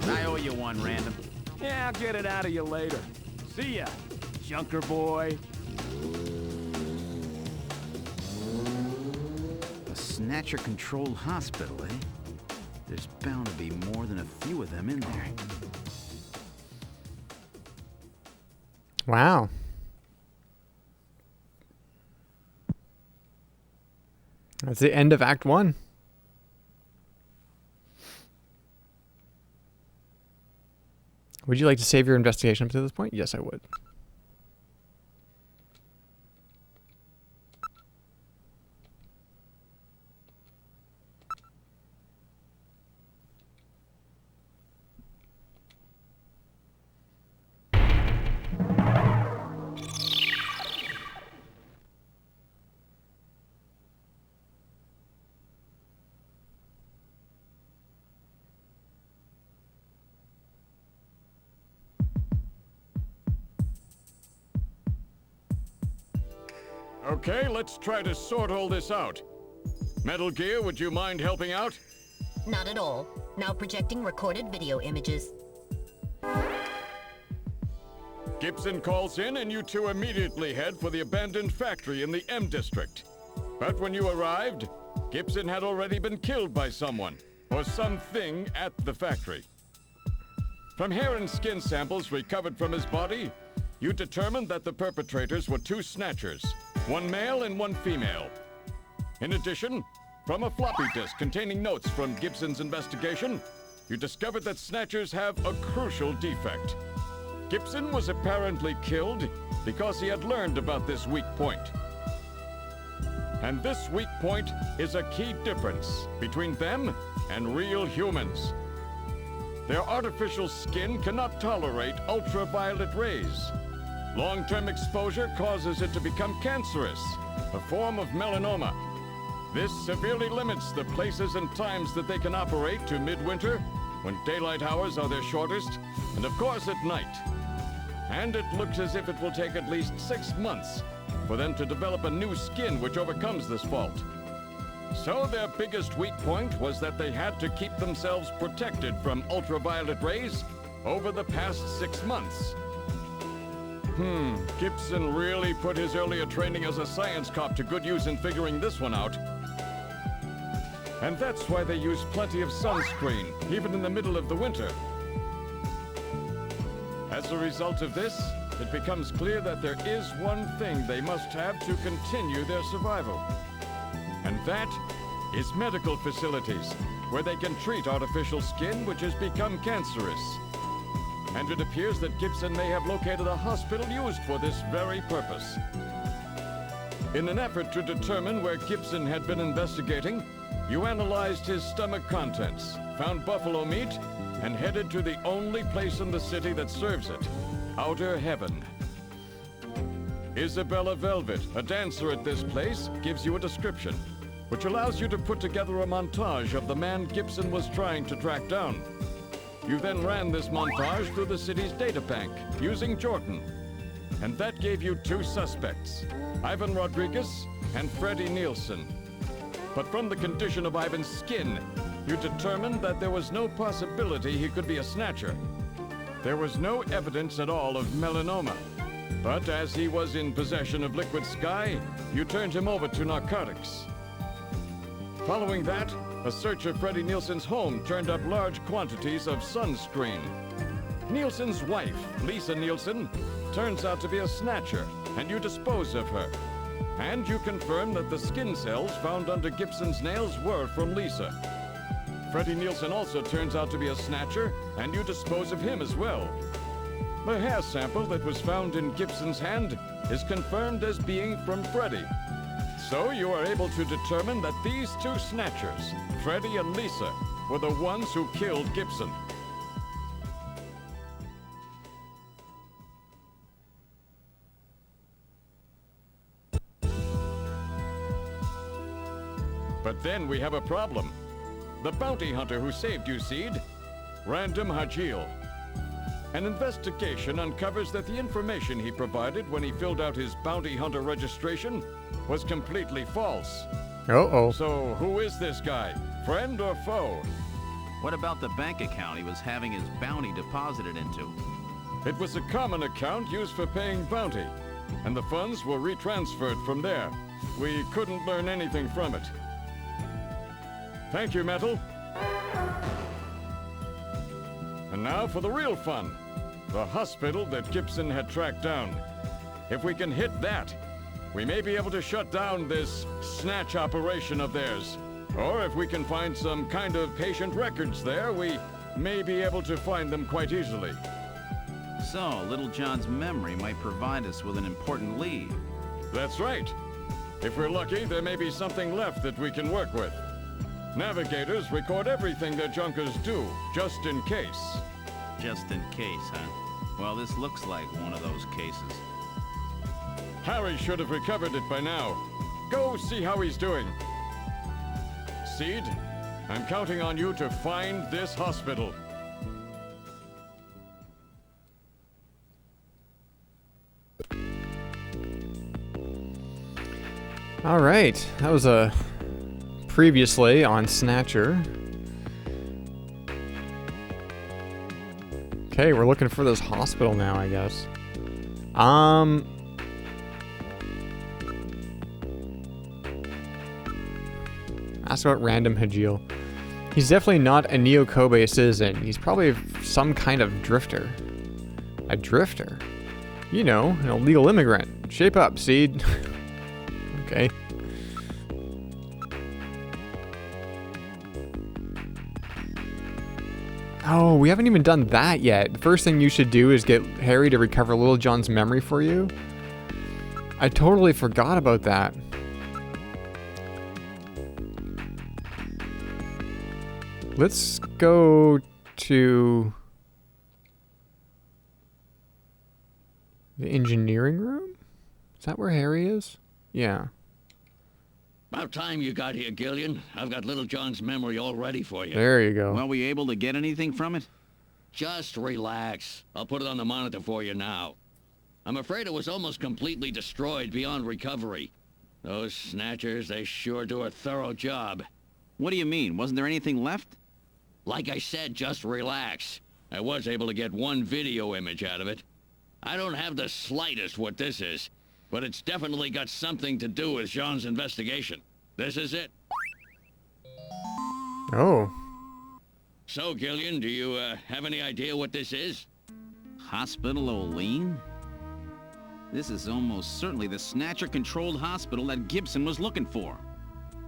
I owe you one, Random. Yeah, I'll get it out of you later. See ya, Junker boy. A Snatcher-controlled hospital, eh? There's bound to be more than a few of them in there. Wow. That's the end of Act 1. Would you like to save your investigation up to this point? Yes, I would. Okay, let's try to sort all this out. Metal Gear, would you mind helping out? Not at all. Now projecting recorded video images. Gibson calls in and you two immediately head for the abandoned factory in the M District. But when you arrived, Gibson had already been killed by someone, or something at the factory. From hair and skin samples recovered from his body, you determined that the perpetrators were two Snatchers, one male and one female. In addition, from a floppy disk containing notes from Gibson's investigation, you discovered that Snatchers have a crucial defect. Gibson was apparently killed because he had learned about this weak point. And this weak point is a key difference between them and real humans. Their artificial skin cannot tolerate ultraviolet rays. Long-term exposure causes it to become cancerous, a form of melanoma. This severely limits the places and times that they can operate to midwinter, when daylight hours are their shortest, and of course at night. And it looks as if it will take at least 6 months for them to develop a new skin which overcomes this fault. So their biggest weak point was that they had to keep themselves protected from ultraviolet rays over the past 6 months. Gibson really put his earlier training as a science cop to good use in figuring this one out. And that's why they use plenty of sunscreen, even in the middle of the winter. As a result of this, it becomes clear that there is one thing they must have to continue their survival. And that is medical facilities, where they can treat artificial skin which has become cancerous. And it appears that Gibson may have located a hospital used for this very purpose. In an effort to determine where Gibson had been investigating, you analyzed his stomach contents, found buffalo meat, and headed to the only place in the city that serves it, Outer Heaven. Isabella Velvet, a dancer at this place, gives you a description, which allows you to put together a montage of the man Gibson was trying to track down. You then ran this montage through the city's data bank, using Jordan. And that gave you 2 suspects, Ivan Rodriguez and Freddie Nielsen. But from the condition of Ivan's skin, you determined that there was no possibility he could be a Snatcher. There was no evidence at all of melanoma. But as he was in possession of liquid sky, you turned him over to narcotics. Following that, a search of Freddie Nielsen's home turned up large quantities of sunscreen. Nielsen's wife, Lisa Nielsen, turns out to be a Snatcher, and you dispose of her. And you confirm that the skin cells found under Gibson's nails were from Lisa. Freddie Nielsen also turns out to be a Snatcher, and you dispose of him as well. The hair sample that was found in Gibson's hand is confirmed as being from Freddie. So you are able to determine that these 2 Snatchers, Freddie and Lisa, were the ones who killed Gibson. But then we have a problem. The bounty hunter who saved you, Seed, Random Hajil. An investigation uncovers that the information he provided when he filled out his bounty hunter registration was completely false. Uh-oh. So who is this guy? Friend or foe? What about the bank account he was having his bounty deposited into? It was a common account used for paying bounty, and the funds were retransferred from there. We couldn't learn anything from it. Thank you, Metal. And now for the real fun. The hospital that Gibson had tracked down. If we can hit that, we may be able to shut down this snatch operation of theirs. Or if we can find some kind of patient records there, we may be able to find them quite easily. So, Little John's memory might provide us with an important lead. That's right. If we're lucky, there may be something left that we can work with. Navigators record everything their junkers do, just in case. Just in case, huh? Well, this looks like one of those cases. Harry should have recovered it by now. Go see how he's doing. Seed, I'm counting on you to find this hospital. All right, that was a previously on Snatcher. Okay, we're looking for this hospital now, I guess. Ask about Random Hajil. He's definitely not a Neo Kobe citizen. He's probably some kind of drifter. A drifter? You know, an illegal immigrant. Shape up, Seed. Okay. Oh, we haven't even done that yet. The first thing you should do is get Harry to recover Little John's memory for you. I totally forgot about that. Let's go to the engineering room? Is that where Harry is? Yeah. About time you got here, Gillian. I've got Little John's memory all ready for you. There you go. Well, were you able to get anything from it? Just relax. I'll put it on the monitor for you now. I'm afraid it was almost completely destroyed beyond recovery. Those Snatchers, they sure do a thorough job. What do you mean? Wasn't there anything left? Like I said, just relax. I was able to get one video image out of it. I don't have the slightest what this is, but it's definitely got something to do with Jean's investigation. This is it. Oh. So, Gillian, do you have any idea what this is? Hospital O'Lean? This is almost certainly the Snatcher-controlled hospital that Gibson was looking for.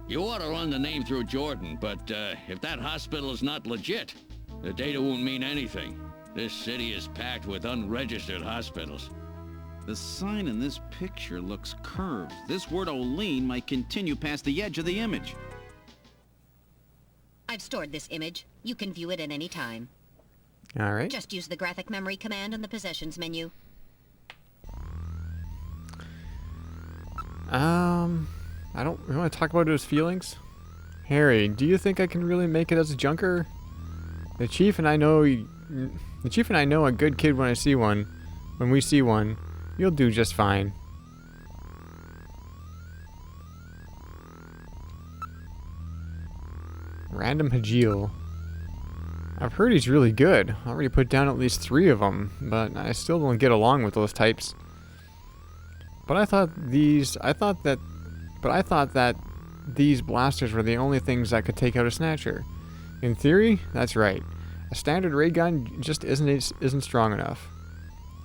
You ought to run the name through Jordan, but if that hospital is not legit, the data won't mean anything. This city is packed with unregistered hospitals. The sign in this picture looks curved. This word O'Lean might continue past the edge of the image. I've stored this image. You can view it at any time. All right. Just use the graphic memory command in the possessions menu. I don't want to talk about his feelings. Harry, do you think I can really make it as a junker? The chief and I know a good kid when I see one. When we see one, you'll do just fine. Random Hajil. I've heard he's really good. I already put down at least 3 of them, but I still don't get along with those types. But I thought that these blasters were the only things that could take out a Snatcher. In theory, that's right. A standard ray gun just isn't strong enough.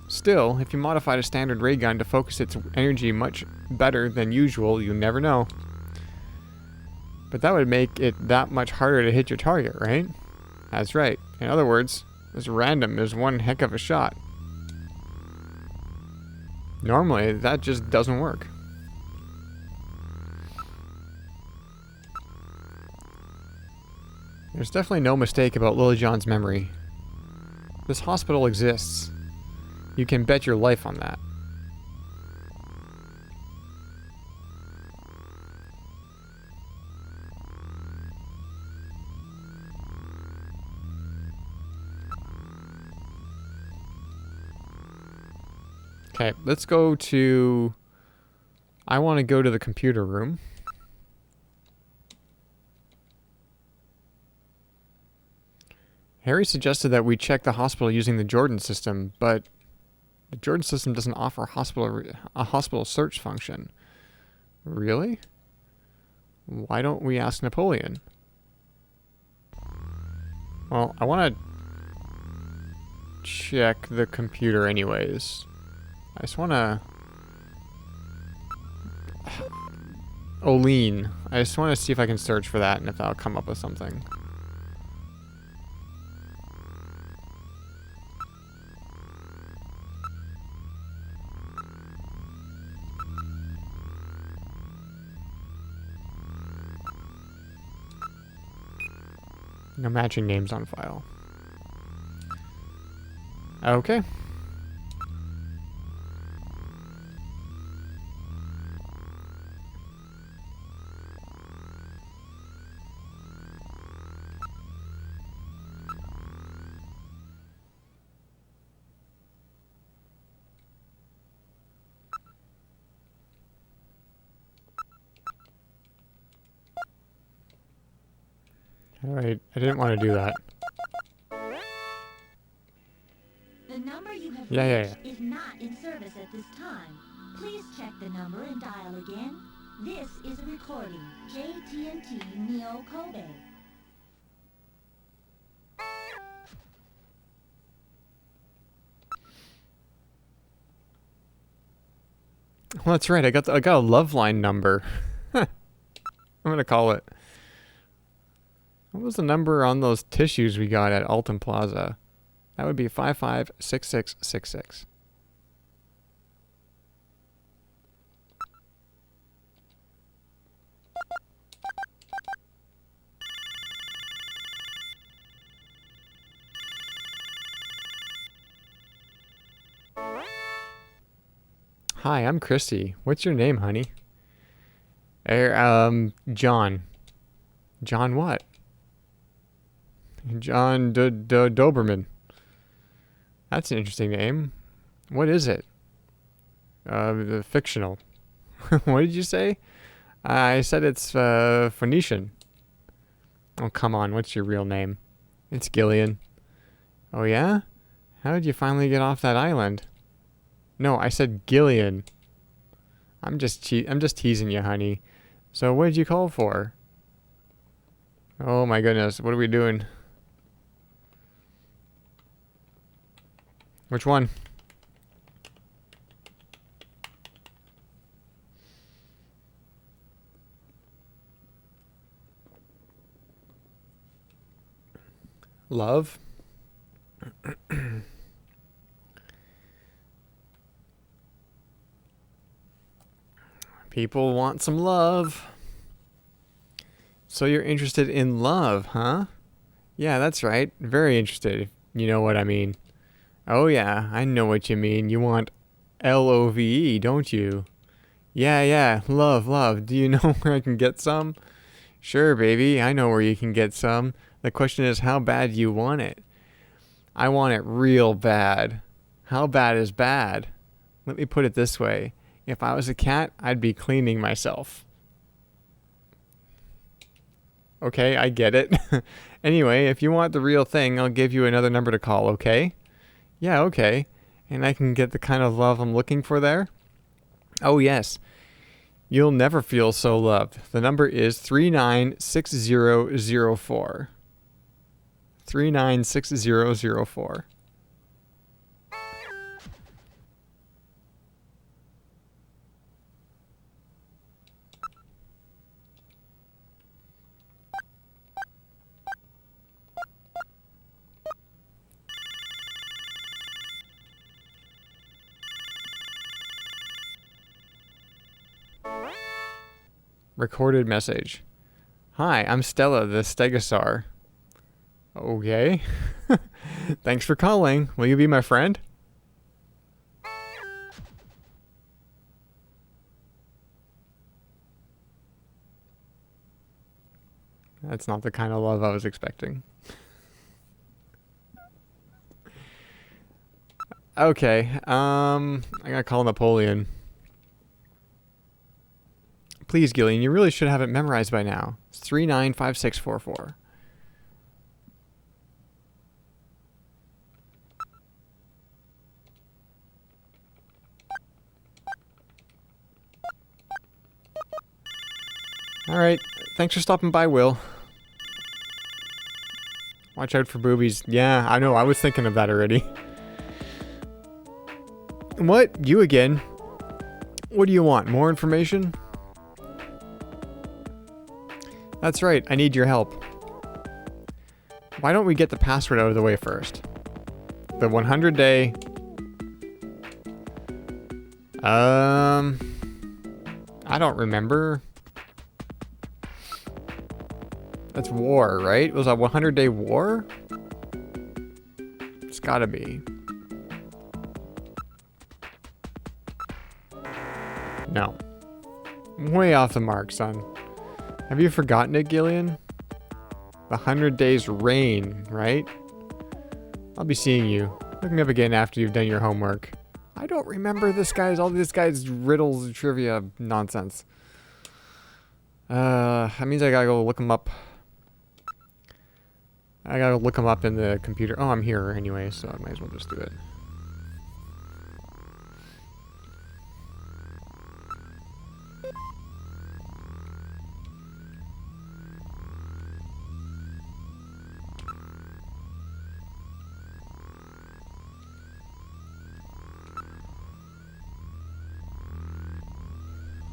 Still, if you modified a standard ray gun to focus its energy much better than usual, you never know. But that would make it that much harder to hit your target, right? That's right. In other words, this random is one heck of a shot. Normally, that just doesn't work. There's definitely no mistake about Lily John's memory. This hospital exists. You can bet your life on that. Okay, let's go to... I want to go to the computer room. Harry suggested that we check the hospital using the Jordan system, but the Jordan system doesn't offer a hospital search function. Really? Why don't we ask Napoleon? Well, I want to check the computer anyways. I just want to... Oline. I just want to see if I can search for that and if that'll come up with something. No matching names on file. Okay. Alright, I didn't want to do that. The number you have Yeah. reached is not in service at this time. Please check the number and dial again. This is a recording. JT&T Neo Kobe. Well, that's right. I got a love line number. I'm gonna call it. What was the number on those tissues we got at Alton Plaza? That would be 556666. Hi, I'm Christy. What's your name, honey? John. John what? John Doberman. That's an interesting name. What is it? The fictional. What did you say? I said it's Phoenician. Oh, come on. What's your real name? It's Gillian. Oh, yeah? How did you finally get off that island? No, I said Gillian. I'm just teasing you, honey. So what did you call for? Oh my goodness, what are we doing? Which one? Love? People want some love. So you're interested in love, huh? Yeah, that's right. Very interested, if you know what I mean. Oh yeah, I know what you mean. You want LOVE, don't you? Yeah, love. Do you know where I can get some? Sure, baby, I know where you can get some. The question is, how bad do you want it? I want it real bad. How bad is bad? Let me put it this way. If I was a cat, I'd be cleaning myself. Okay, I get it. Anyway, if you want the real thing, I'll give you another number to call, okay? Yeah, okay. And I can get the kind of love I'm looking for there? Oh, yes. You'll never feel so loved. The number is 396004. 396004. Recorded message. Hi, I'm Stella, the Stegosaur. Okay. Thanks for calling. Will you be my friend? That's not the kind of love I was expecting. Okay, I gotta call Napoleon. Please, Gillian, you really should have it memorized by now. It's 395644. Alright, thanks for stopping by, Will. Watch out for boobies. Yeah, I know, I was thinking of that already. What? You again? What do you want? More information? That's right, I need your help. Why don't we get the password out of the way first? The 100-day... I don't remember. That's war, right? It was a 100-day war? It's gotta be. No. Way off the mark, son. Have you forgotten it, Gillian? The 100 days reign, right? I'll be seeing you. Look me up again after you've done your homework. I don't remember all this guy's riddles, trivia, nonsense. That means I gotta go look him up. I gotta look him up in the computer. Oh, I'm here anyway, so I might as well just do it.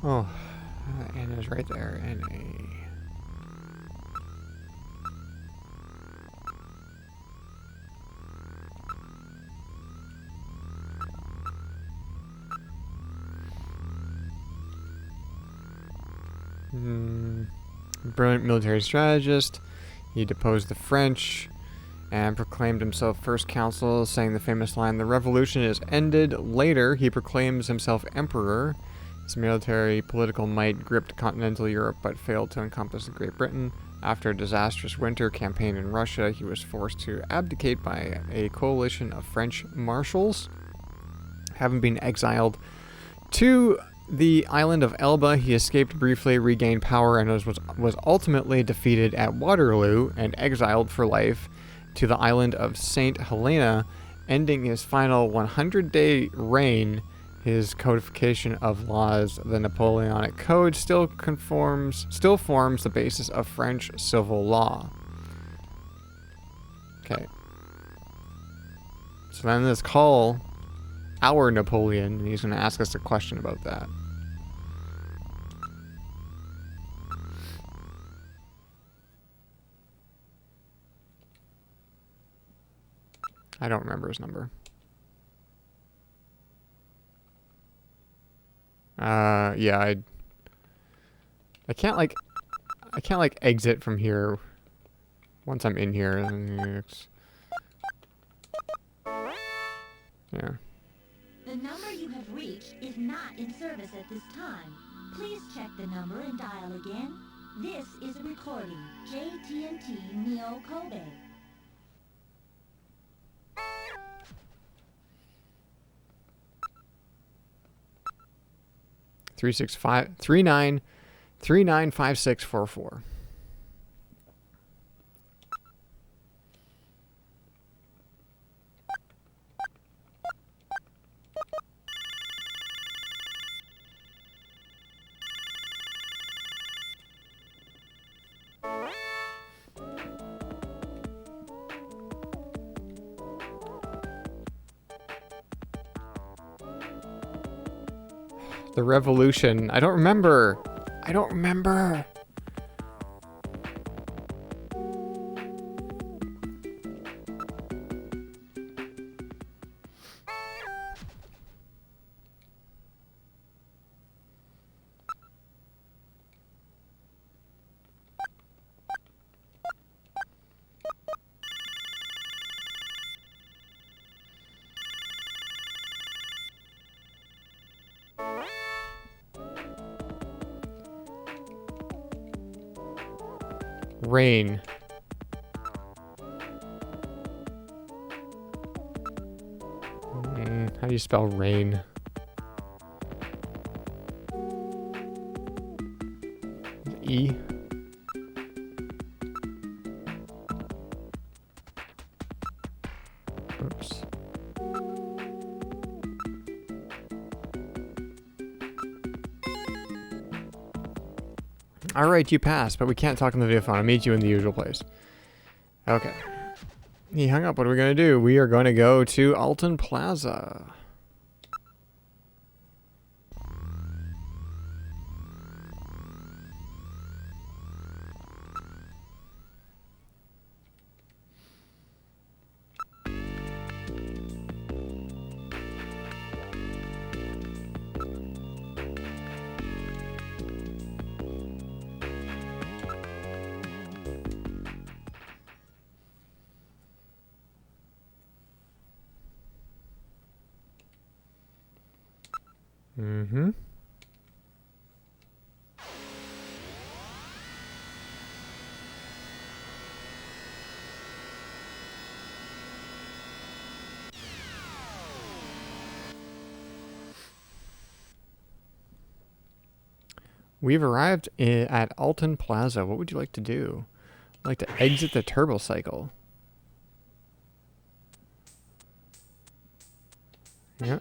Oh, Anna's right there. Anna. Brilliant military strategist. He deposed the French and proclaimed himself first consul, saying the famous line, "The revolution is ended." Later, he proclaims himself emperor. His military political might gripped continental Europe but failed to encompass Great Britain. After a disastrous winter campaign in Russia, he was forced to abdicate by a coalition of French marshals. Having been exiled to the island of Elba, he escaped briefly, regained power, and was ultimately defeated at Waterloo and exiled for life to the island of St. Helena, ending his final 100-day reign. His codification of laws, the Napoleonic Code, still forms the basis of French civil law. Okay. So then let's call our Napoleon, and he's going to ask us a question about that. I don't remember his number. Yeah, I can't like exit from here once I'm in here. Yeah. The number you have reached is not in service at this time. Please check the number and dial again. This is a recording. JT&T Neo Kobe. Three 395644. The revolution. I don't remember. Rain. do you spell rain? E. Oops. Alright, you passed, but we can't talk on the video phone. I'll meet you in the usual place. Okay. He hung up. What are we going to do? We are going to go to Alton Plaza. Mm-hmm. We've arrived at Alton Plaza. What would you like to do? I'd like to exit the turbo cycle. Yeah.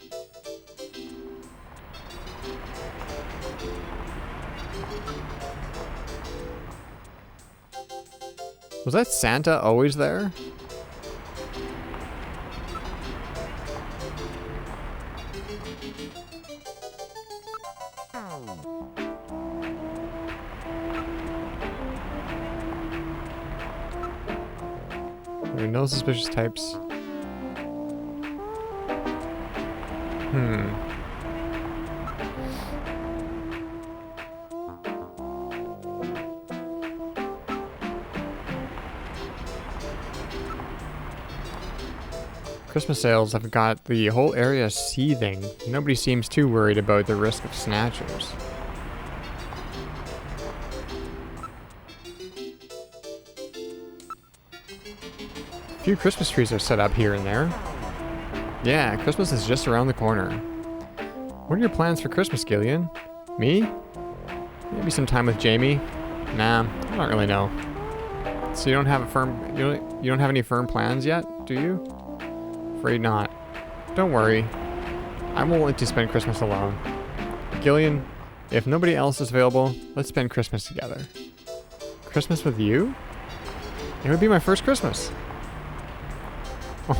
Was that Santa always there? There are no suspicious types. Christmas sales have got the whole area seething. Nobody seems too worried about the risk of snatchers. A few Christmas trees are set up here and there. Yeah, Christmas is just around the corner. What are your plans for Christmas, Gillian? Me? Maybe some time with Jamie? Nah, I don't really know. So you don't have a firm... You don't have any firm plans yet, do you? Afraid not. Don't worry. I won't let you spend Christmas alone. Gillian, if nobody else is available, let's spend Christmas together. Christmas with you? It would be my first Christmas.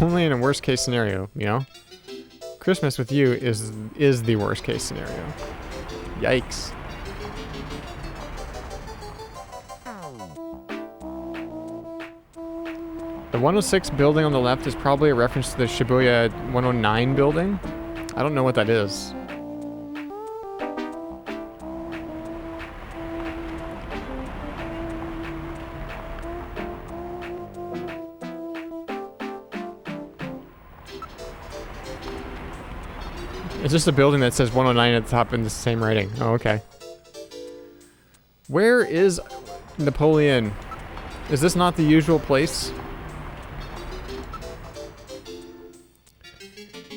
Only in a worst case scenario, you know? Christmas with you is the worst case scenario. Yikes. The 106 building on the left is probably a reference to the Shibuya 109 building. I don't know what that is. It's just a building that says 109 at the top in the same writing. Oh, okay. Where is Napoleon? Is this not the usual place?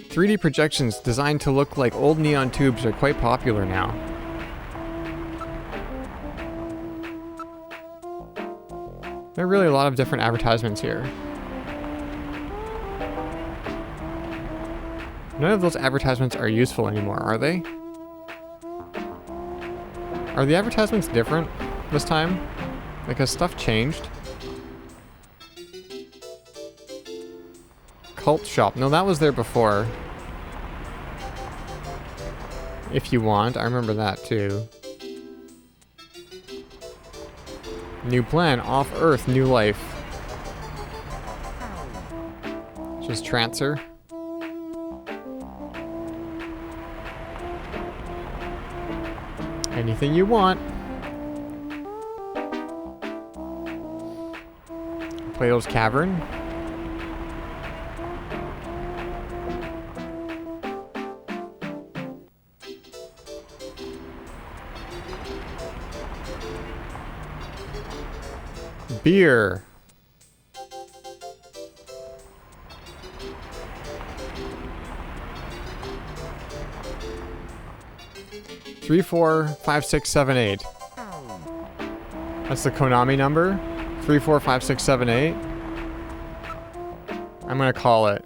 3D projections designed to look like old neon tubes are quite popular now. There are really a lot of different advertisements here. None of those advertisements are useful anymore, are they? Are the advertisements different this time? Like, has stuff changed? Cult shop. No, that was there before. If you want. I remember that too. New plan. Off Earth. New life. Just Trancer. Anything you want. Plato's Cavern. Beer. 345678. That's the Konami number. 345678. I'm gonna call it.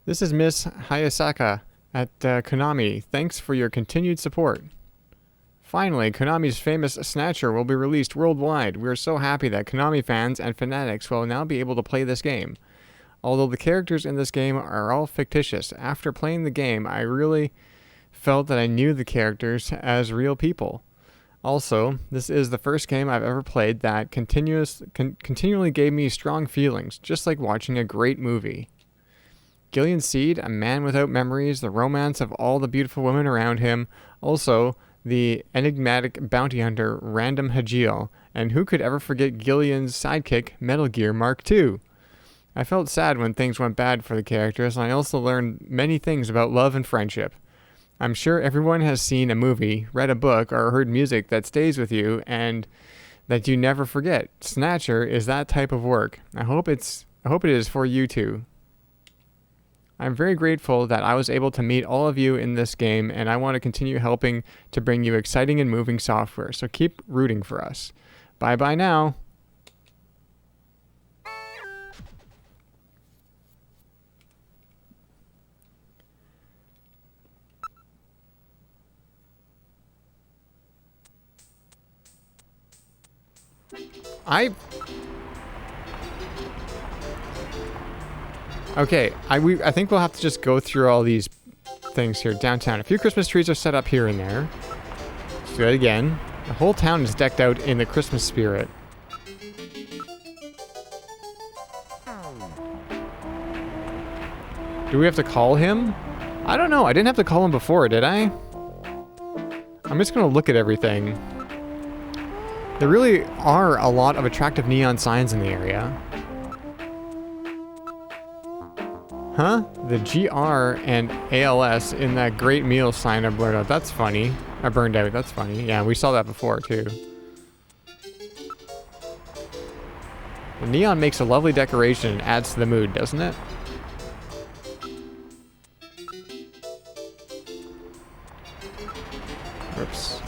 This is Miss Hayasaka at Konami. Thanks for your continued support. Finally, Konami's famous Snatcher will be released worldwide. We are so happy that Konami fans and fanatics will now be able to play this game. Although the characters in this game are all fictitious, after playing the game, I really felt that I knew the characters as real people. Also, this is the first game I've ever played that continually gave me strong feelings, just like watching a great movie. Gillian Seed, a man without memories, the romance of all the beautiful women around him, also the enigmatic bounty hunter Random Hajiel, and who could ever forget Gillian's sidekick, Metal Gear Mark II? I felt sad when things went bad for the characters, and I also learned many things about love and friendship. I'm sure everyone has seen a movie, read a book, or heard music that stays with you and that you never forget. Snatcher is that type of work. I hope it is for you too. I'm very grateful that I was able to meet all of you in this game, and I want to continue helping to bring you exciting and moving software, so keep rooting for us. Bye-bye now. Okay, I think we'll have to just go through all these things here. Downtown. A few Christmas trees are set up here and there. Let's do it again. The whole town is decked out in the Christmas spirit. Do we have to call him? I don't know. I didn't have to call him before, did I? I'm just going to look at everything. There really are a lot of attractive neon signs in the area. Huh? The GR and ALS in that great meal sign are blurred out. That's funny. I burned out. That's funny. Yeah, we saw that before, too. The neon makes a lovely decoration and adds to the mood, doesn't it? Oops.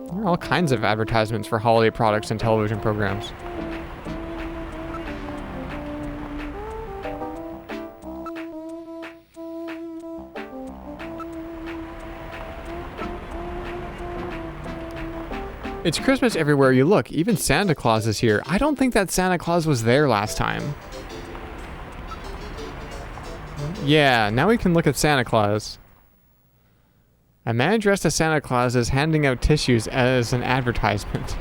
There are all kinds of advertisements for holiday products and television programs. It's Christmas everywhere you look. Even Santa Claus is here. I don't think that Santa Claus was there last time. Yeah, now we can look at Santa Claus. A man dressed as Santa Claus is handing out tissues as an advertisement.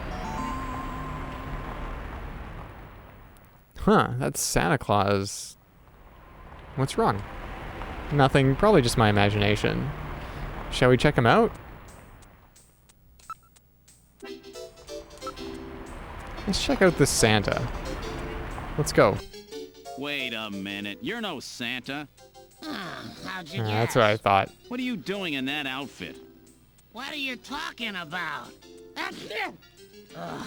Huh, that's Santa Claus. What's wrong? Nothing, probably just my imagination. Shall we check him out? Let's check out this Santa. Let's go. Wait a minute. You're no Santa. How'd you guess? That's what I thought. What are you doing in that outfit? What are you talking about? Ugh,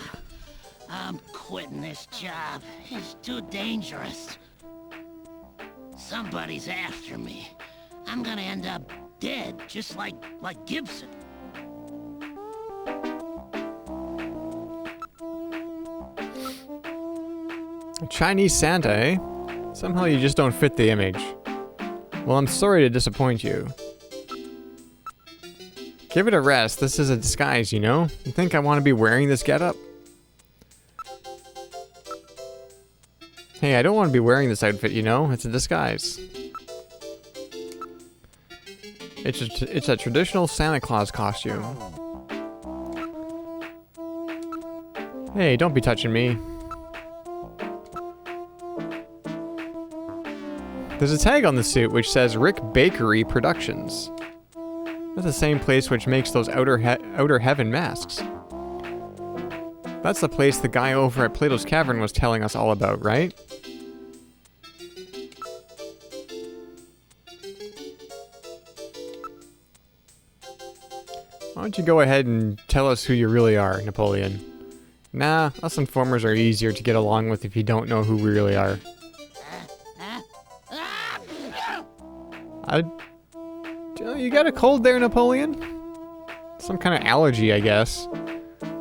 I'm quitting this job. It's too dangerous. Somebody's after me. I'm gonna end up dead, just like Gibson. A Chinese Santa, eh? Somehow you just don't fit the image. Well, I'm sorry to disappoint you. Give it a rest. This is a disguise, you know? You think I want to be wearing this getup? Hey, I don't want to be wearing this outfit, you know? It's a disguise. It's a traditional Santa Claus costume. Hey, don't be touching me. There's a tag on the suit which says Rick Bakery Productions. That's the same place which makes those Outer Heaven masks. That's the place the guy over at Plato's Cavern was telling us all about, right? Why don't you go ahead and tell us who you really are, Napoleon? Nah, us informers are easier to get along with if you don't know who we really are. You got a cold there, Napoleon? Some kind of allergy, I guess.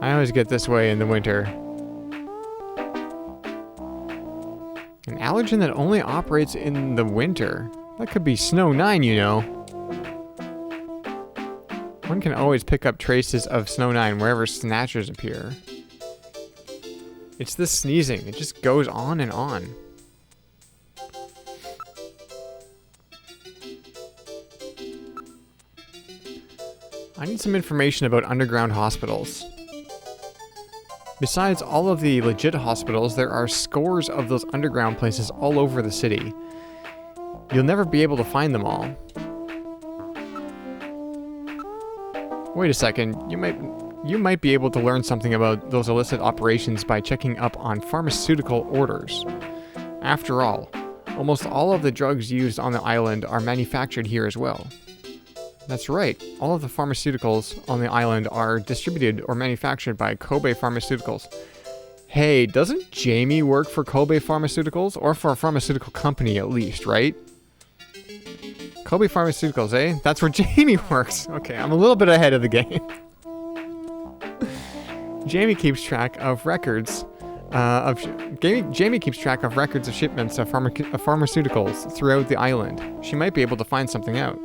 I always get this way in the winter. An allergen that only operates in the winter. That could be Snow 9, you know. One can always pick up traces of Snow 9 wherever Snatchers appear. It's this sneezing. It just goes on and on. I need some information about underground hospitals. Besides all of the legit hospitals, there are scores of those underground places all over the city. You'll never be able to find them all. Wait a second, you might be able to learn something about those illicit operations by checking up on pharmaceutical orders. After all, almost all of the drugs used on the island are manufactured here as well. That's right, all of the pharmaceuticals on the island are distributed or manufactured by Kobe Pharmaceuticals. Hey, doesn't Jamie work for Kobe Pharmaceuticals? Or for a pharmaceutical company at least, right? Kobe Pharmaceuticals, eh? That's where Jamie works. Okay, I'm a little bit ahead of the game. Jamie keeps track of records Jamie keeps track of records of shipments of pharmaceuticals throughout the island. She might be able to find something out.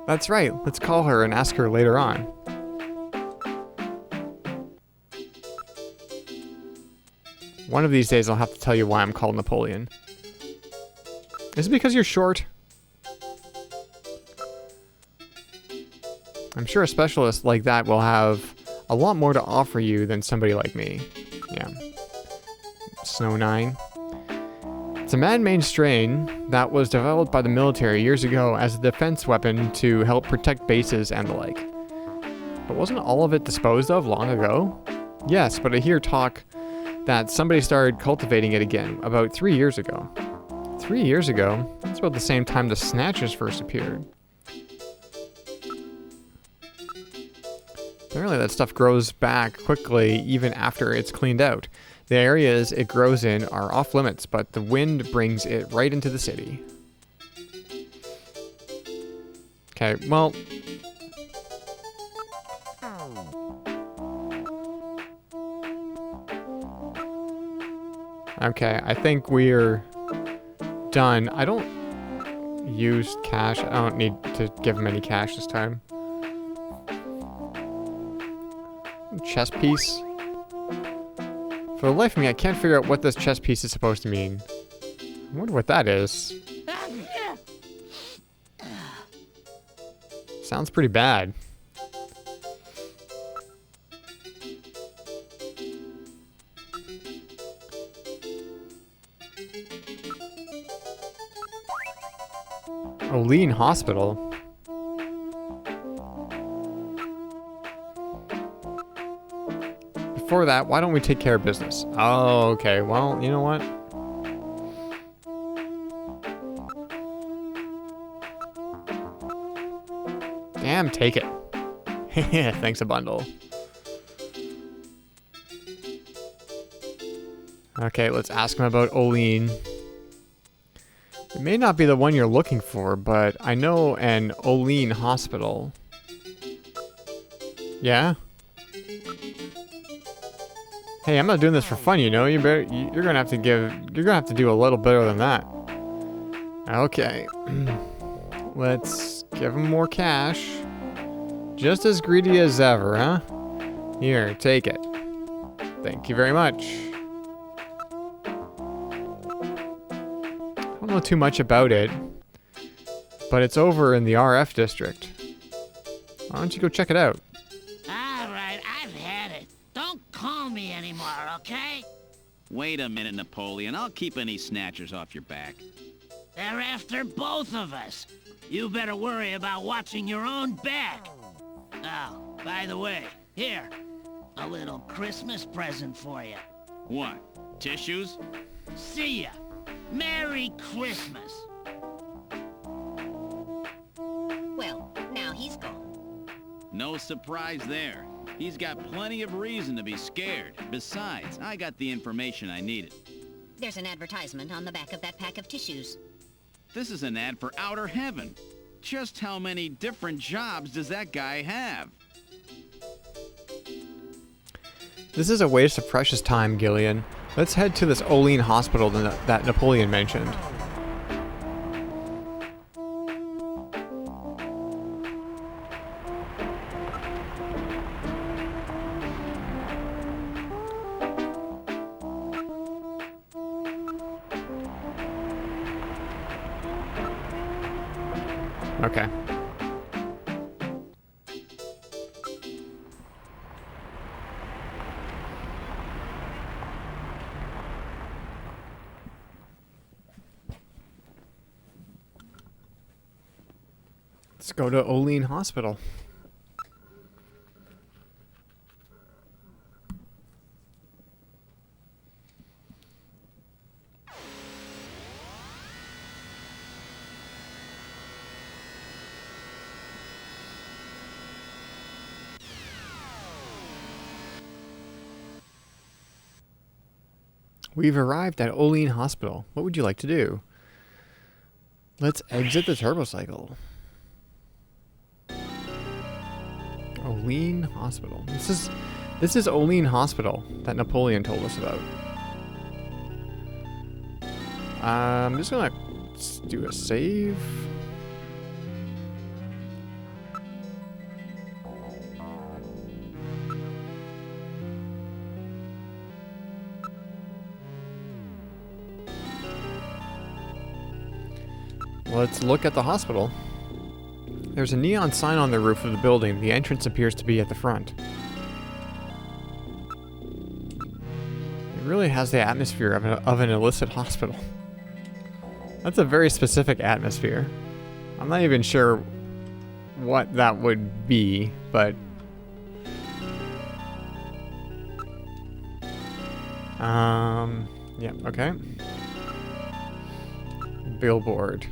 That's right, let's call her and ask her later on. One of these days I'll have to tell you why I'm called Napoleon. Is it because you're short? I'm sure a specialist like that will have a lot more to offer you than somebody like me. Yeah. Snow 9. It's a man-made strain that was developed by the military years ago as a defense weapon to help protect bases and the like. But wasn't all of it disposed of long ago? Yes, but I hear talk that somebody started cultivating it again about 3 years ago. 3 years ago? That's about the same time the Snatchers first appeared. Apparently that stuff grows back quickly even after it's cleaned out. The areas it grows in are off limits, but the wind brings it right into the city. Okay, well... Okay, I think we're done. I don't use cash. I don't need to give him any cash this time. Chess piece. For the life of me, I can't figure out what this chess piece is supposed to mean. I wonder what that is. Sounds pretty bad. Olean Hospital. Before that, why don't we take care of business? Oh, okay. Well, you know what? Damn, take it. Thanks a bundle. Okay, let's ask him about Olean. It may not be the one you're looking for, but I know an Olean hospital. Yeah? Hey, I'm not doing this for fun, you know. You're gonna have to do a little better than that. Okay. Let's give him more cash. Just as greedy as ever, huh? Here, take it. Thank you very much. I don't know too much about it, but it's over in the RF district. Why don't you go check it out? Alright, I've had it. Don't call me anymore, okay? Wait a minute, Napoleon. I'll keep any snatchers off your back. They're after both of us. You better worry about watching your own back. Oh, by the way, here. A little Christmas present for you. What? Tissues? See ya. Merry Christmas. Well, now he's gone. No surprise there. He's got plenty of reason to be scared. Besides, I got the information I needed. There's an advertisement on the back of that pack of tissues. This is an ad for outer heaven. Just how many different jobs does that guy have? This is a waste of precious time, Gillian. Let's head to this Olean hospital that Napoleon mentioned. Okay. Let's go to Olean Hospital. We've arrived at Olean Hospital. What would you like to do? Let's exit the turbocycle. Olean Hospital. This is Olean Hospital that Napoleon told us about. I'm just gonna do a save. Let's look at the hospital. There's a neon sign on the roof of the building. The entrance appears to be at the front. It really has the atmosphere of an illicit hospital. That's a very specific atmosphere. I'm not even sure what that would be, but... yeah, okay. Billboard.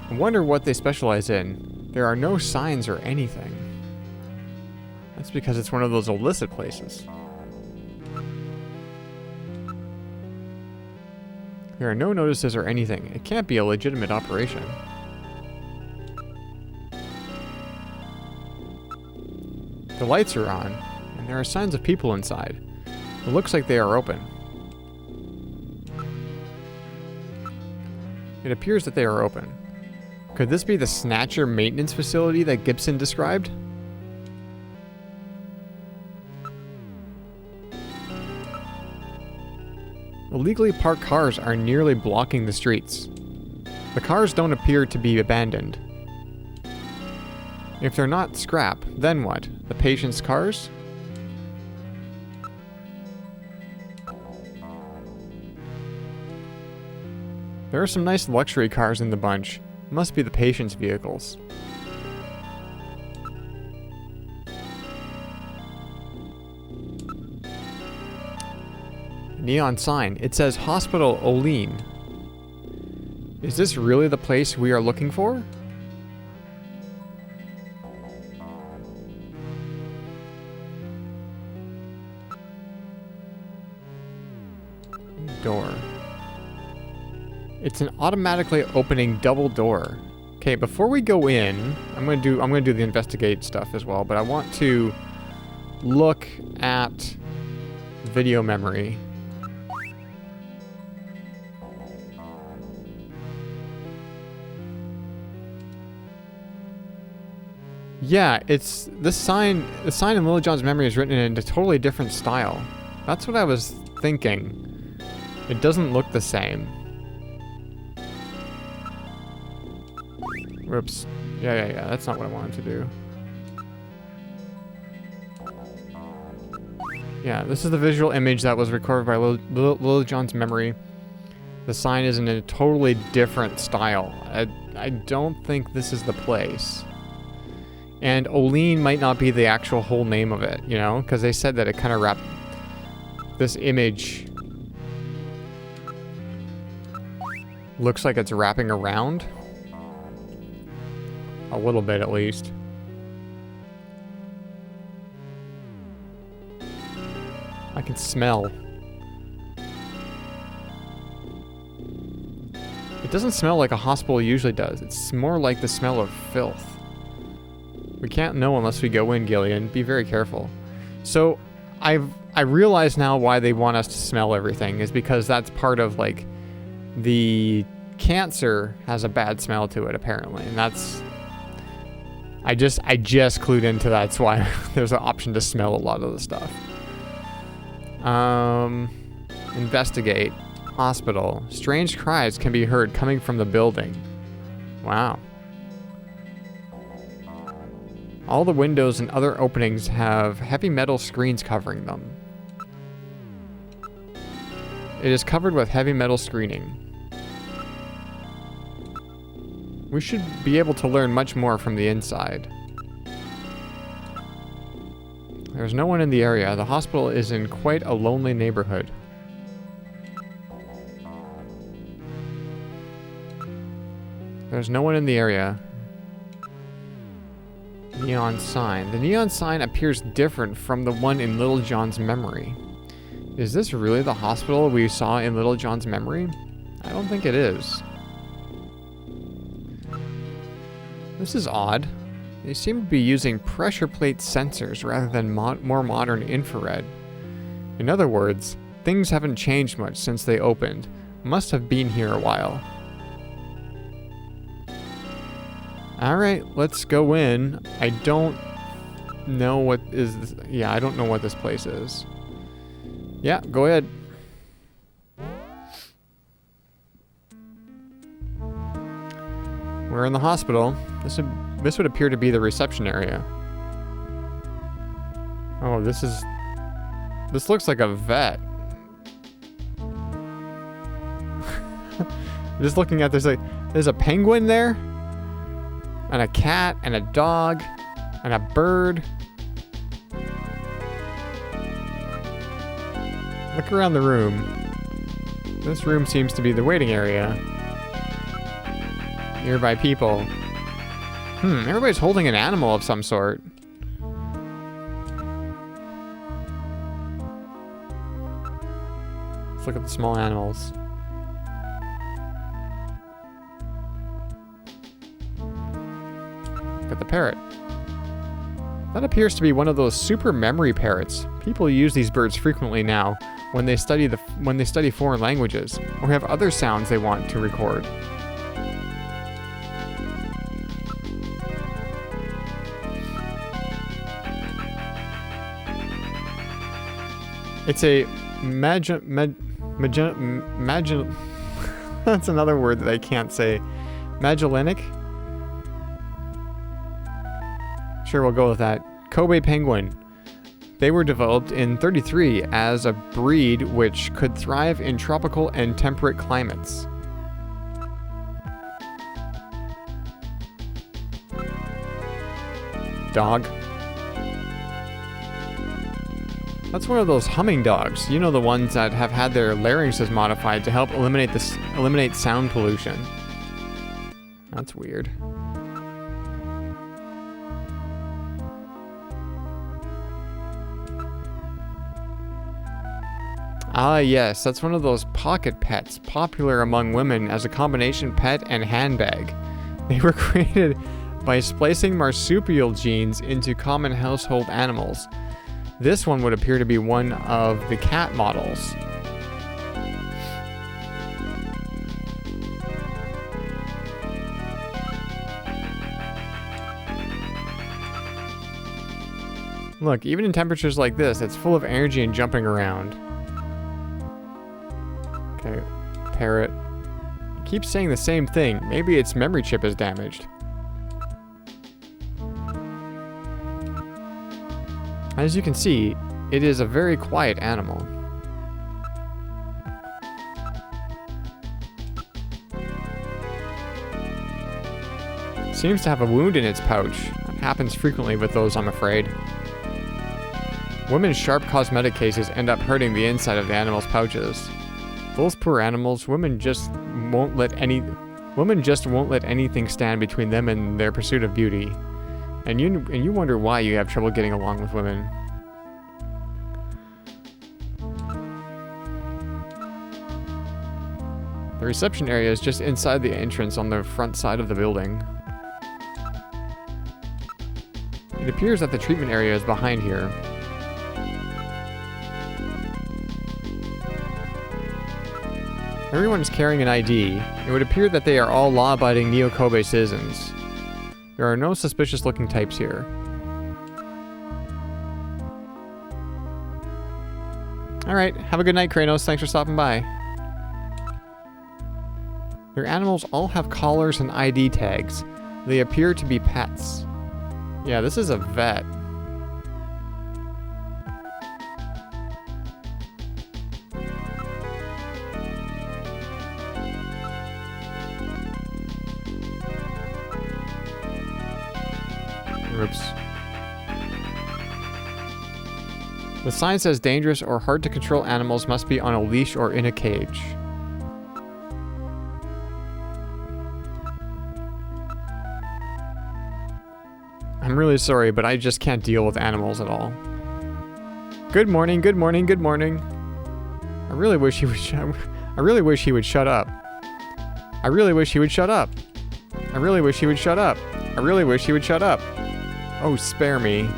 I wonder what they specialize in. There are no signs or anything. That's because it's one of those illicit places. There are no notices or anything. It can't be a legitimate operation. The lights are on, and there are signs of people inside. It looks like they are open. It appears that they are open. Could this be the Snatcher maintenance facility that Gibson described? Illegally parked cars are nearly blocking the streets. The cars don't appear to be abandoned. If they're not scrap, then what? The patient's cars? There are some nice luxury cars in the bunch. Must be the patient's vehicles. Neon sign. It says Hospital Olean. Is this really the place we are looking for? Door. It's an automatically opening double door. Okay, before we go in, I'm gonna do the investigate stuff as well, but I want to look at video memory. Yeah, it's this sign. The sign in Lily John's memory is written in a totally different style. That's what I was thinking. It doesn't look the same. Whoops. Yeah. That's not what I wanted to do. Yeah, this is the visual image that was recorded by Lily John's memory. The sign is in a totally different style. I don't think this is the place. And Oline might not be the actual whole name of it, you know? Because they said that it kind of wrapped this image. Looks like it's wrapping around. A little bit, at least. I can smell. It doesn't smell like a hospital usually does. It's more like the smell of filth. We can't know unless we go in, Gillian. Be very careful. So, I realize now why they want us to smell everything is because that's part of, like, the cancer has a bad smell to it, apparently. And that's... I just clued into that. That's why there's an option to smell a lot of the stuff. Investigate. Hospital. Strange cries can be heard coming from the building. Wow. All the windows and other openings have heavy metal screens covering them. It is covered with heavy metal screening. We should be able to learn much more from the inside. There's no one in the area. The hospital is in quite a lonely neighborhood. There's no one in the area. Neon sign. The neon sign appears different from the one in Little John's memory. Is this really the hospital we saw in Little John's memory? I don't think it is. This is odd. They seem to be using pressure plate sensors rather than more modern infrared. In other words, things haven't changed much since they opened. Must have been here a while. Alright, let's go in. I don't know what is this. Yeah, I don't know what this place is. Yeah, go ahead. We're in the hospital. This would appear to be the reception area. Oh, this looks like a vet. Just looking at this, like, there's a penguin there, and a cat, and a dog, and a bird. Look around the room. This room seems to be the waiting area. Nearby people. Everybody's holding an animal of some sort. Let's look at the small animals. Look at the parrot. That appears to be one of those super memory parrots. People use these birds frequently now when they study foreign languages or have other sounds they want to record. It's a that's another word that I can't say. Magellanic? Sure, we'll go with that. Kobe penguin. They were developed in '33 as a breed which could thrive in tropical and temperate climates. Dog. That's one of those humming dogs. You know, the ones that have had their larynxes modified to help eliminate sound pollution. That's weird. Ah, yes, that's one of those pocket pets, popular among women as a combination pet and handbag. They were created by splicing marsupial genes into common household animals. This one would appear to be one of the cat models. Look, even in temperatures like this, it's full of energy and jumping around. Okay, parrot. It keeps saying the same thing. Maybe its memory chip is damaged. As you can see, it is a very quiet animal. It seems to have a wound in its pouch. I'm happens frequently with those, I'm afraid. Women's sharp cosmetic cases end up hurting the inside of the animals' pouches. Those poor animals, women just won't let anything stand between them and their pursuit of beauty. And you wonder why you have trouble getting along with women. The reception area is just inside the entrance on the front side of the building. It appears that the treatment area is behind here. Everyone is carrying an ID. It would appear that they are all law-abiding Neo-Kobe citizens. There are no suspicious-looking types here. Alright, have a good night, Kranos. Thanks for stopping by. Your animals all have collars and ID tags. They appear to be pets. Yeah, this is a vet. Oops. The sign says dangerous or hard to control animals must be on a leash or in a cage. I'm really sorry, but I just can't deal with animals at all. Good morning, good morning, good morning. I really wish he would I really wish he would shut up. I really wish he would shut up. I really wish he would shut up. I really wish he would shut up. Oh, spare me.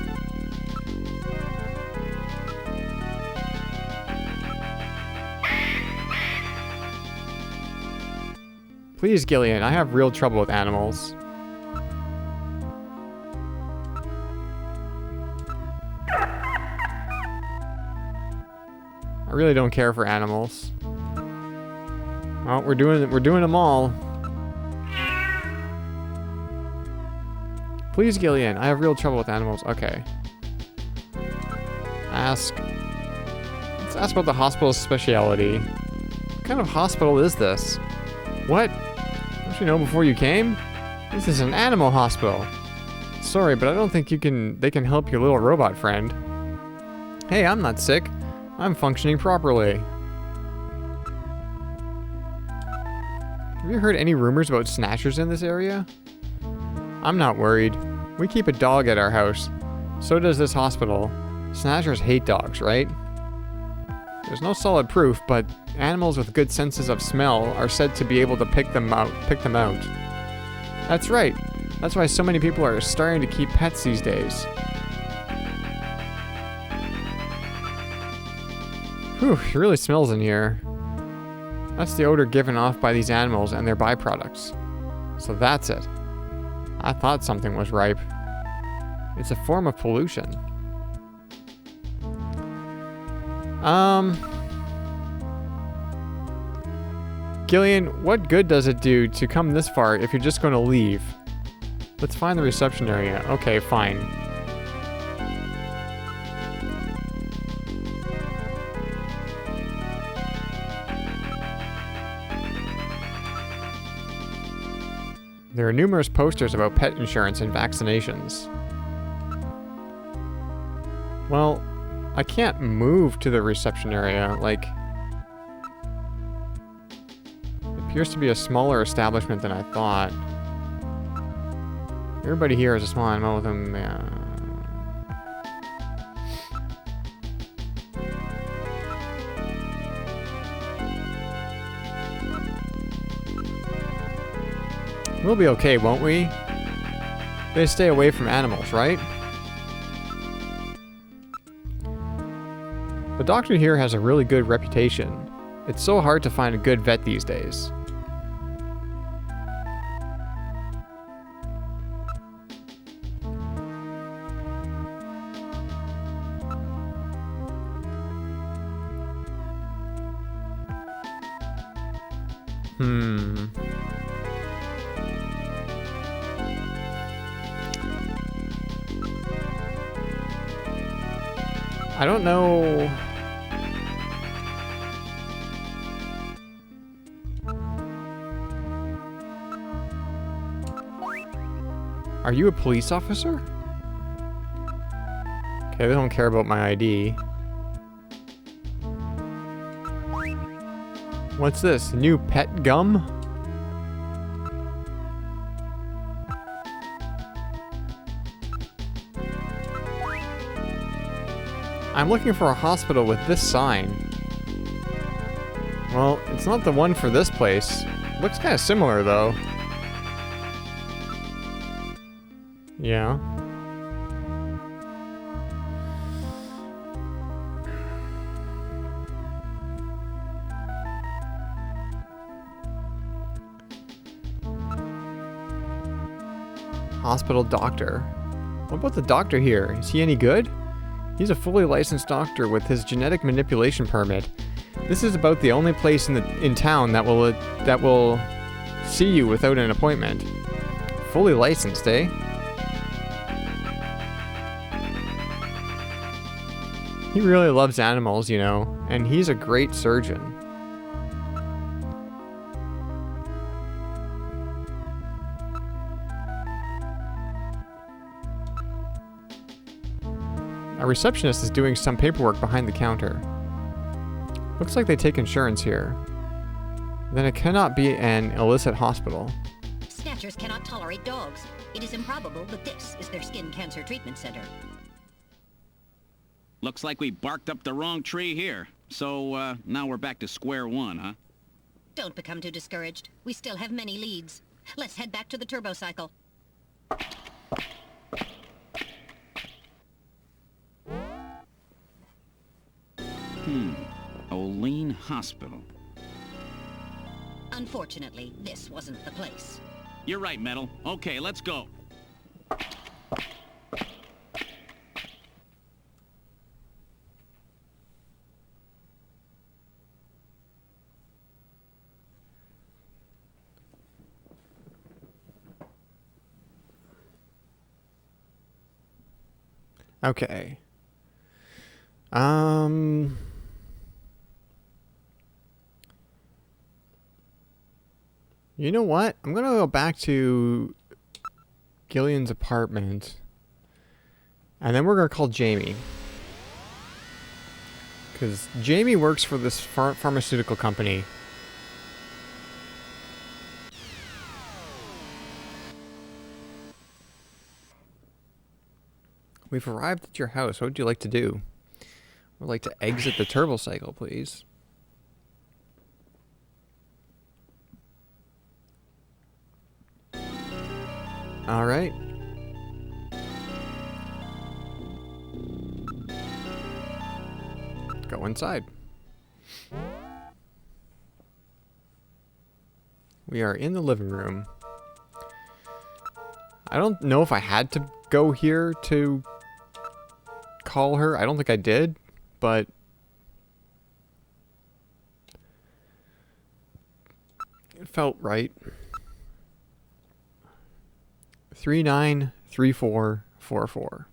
Please, Gillian, I have real trouble with animals. I really don't care for animals. Well, we're doing them all. Please, Gillian, I have real trouble with animals. Okay. Let's ask about the hospital's speciality. What kind of hospital is this? What? Don't you know before you came? This is an animal hospital. Sorry, but I don't think they can help your little robot friend. Hey, I'm not sick. I'm functioning properly. Have you heard any rumors about snatchers in this area? I'm not worried. We keep a dog at our house. So does this hospital. Snatchers hate dogs, right? There's no solid proof, but animals with good senses of smell are said to be able to pick them out. That's right. That's why so many people are starting to keep pets these days. Whew, it really smells in here. That's the odor given off by these animals and their byproducts. So that's it. I thought something was ripe. It's a form of pollution. Gillian, what good does it do to come this far if you're just going to leave? Let's find the reception area. Okay, fine. There are numerous posters about pet insurance and vaccinations. Well, I can't move to the reception area, like... It appears to be a smaller establishment than I thought. Everybody here is a small animal with them, yeah. We'll be okay, won't we? They stay away from animals, right? The doctor here has a really good reputation. It's so hard to find a good vet these days. I don't know. Are you a police officer? Okay, they don't care about my ID. What's this? New pet gum? I'm looking for a hospital with this sign. Well, it's not the one for this place. Looks kind of similar, though. Yeah. Hospital doctor. What about the doctor here? Is he any good? He's a fully licensed doctor with his genetic manipulation permit. This is about the only place in town that will see you without an appointment. Fully licensed, eh? He really loves animals, you know, and he's a great surgeon. A receptionist is doing some paperwork behind the counter. Looks like they take insurance here. Then it cannot be an illicit hospital. Snatchers cannot tolerate dogs. It is improbable that this is their skin cancer treatment center. Looks like we barked up the wrong tree here. So, now we're back to square one, huh? Don't become too discouraged. We still have many leads. Let's head back to the turbo cycle. Olean Hospital. Unfortunately, this wasn't the place. You're right, Metal. Okay, let's go. Okay. You know what? I'm gonna go back to Gillian's apartment. And then we're gonna call Jamie. Because Jamie works for this pharmaceutical company. We've arrived at your house. What would you like to do? We'd like to exit the turbo cycle, please. All right. Go inside. We are in the living room. I don't know if I had to go here to call her. I don't think I did, but it felt right. 393444.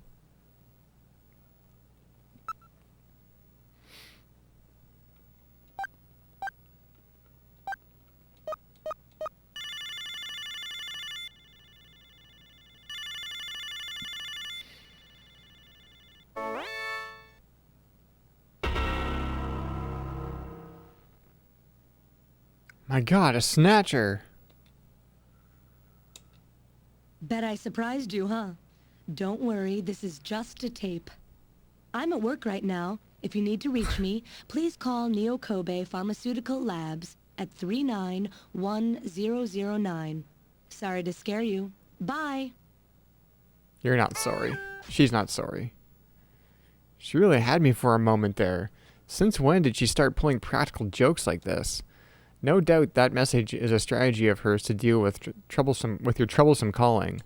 My God, a Snatcher. Bet I surprised you, huh? Don't worry, this is just a tape. I'm at work right now. If you need to reach me, please call Neo Kobe Pharmaceutical Labs at 391009. Sorry to scare you. Bye! You're not sorry. She's not sorry. She really had me for a moment there. Since when did she start pulling practical jokes like this? No doubt that message is a strategy of hers to deal with your troublesome calling.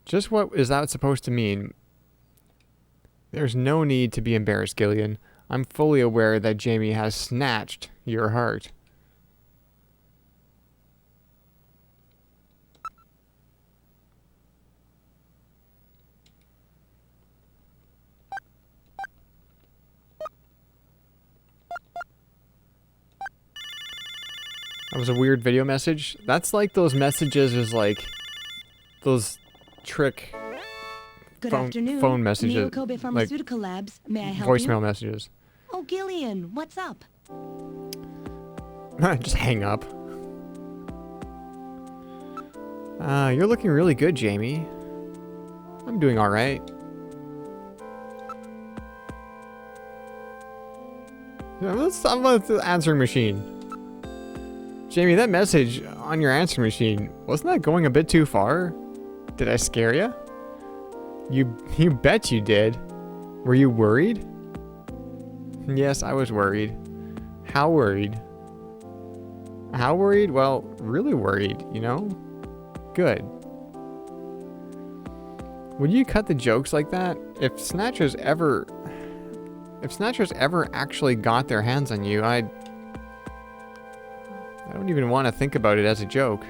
Just what is that supposed to mean? There's no need to be embarrassed, Gillian. I'm fully aware that Jamie has snatched your heart. That was a weird video message. That's like those messages is like those trick Good afternoon. phone messages, Neo Kobe like Pharmaceutical Labs. May I help you? voicemail messages. Oh, Gillian, what's up? Just hang up. You're looking really good, Jamie. I'm doing all right. I'm about the answering machine. Jamie, that message on your answering machine, wasn't that going a bit too far? Did I scare you? You bet you did. Were you worried? Yes, I was worried. How worried? How worried? Well, really worried, you know? Good. Would you cut the jokes like that? If Snatchers ever actually got their hands on you, I don't even want to think about it as a joke.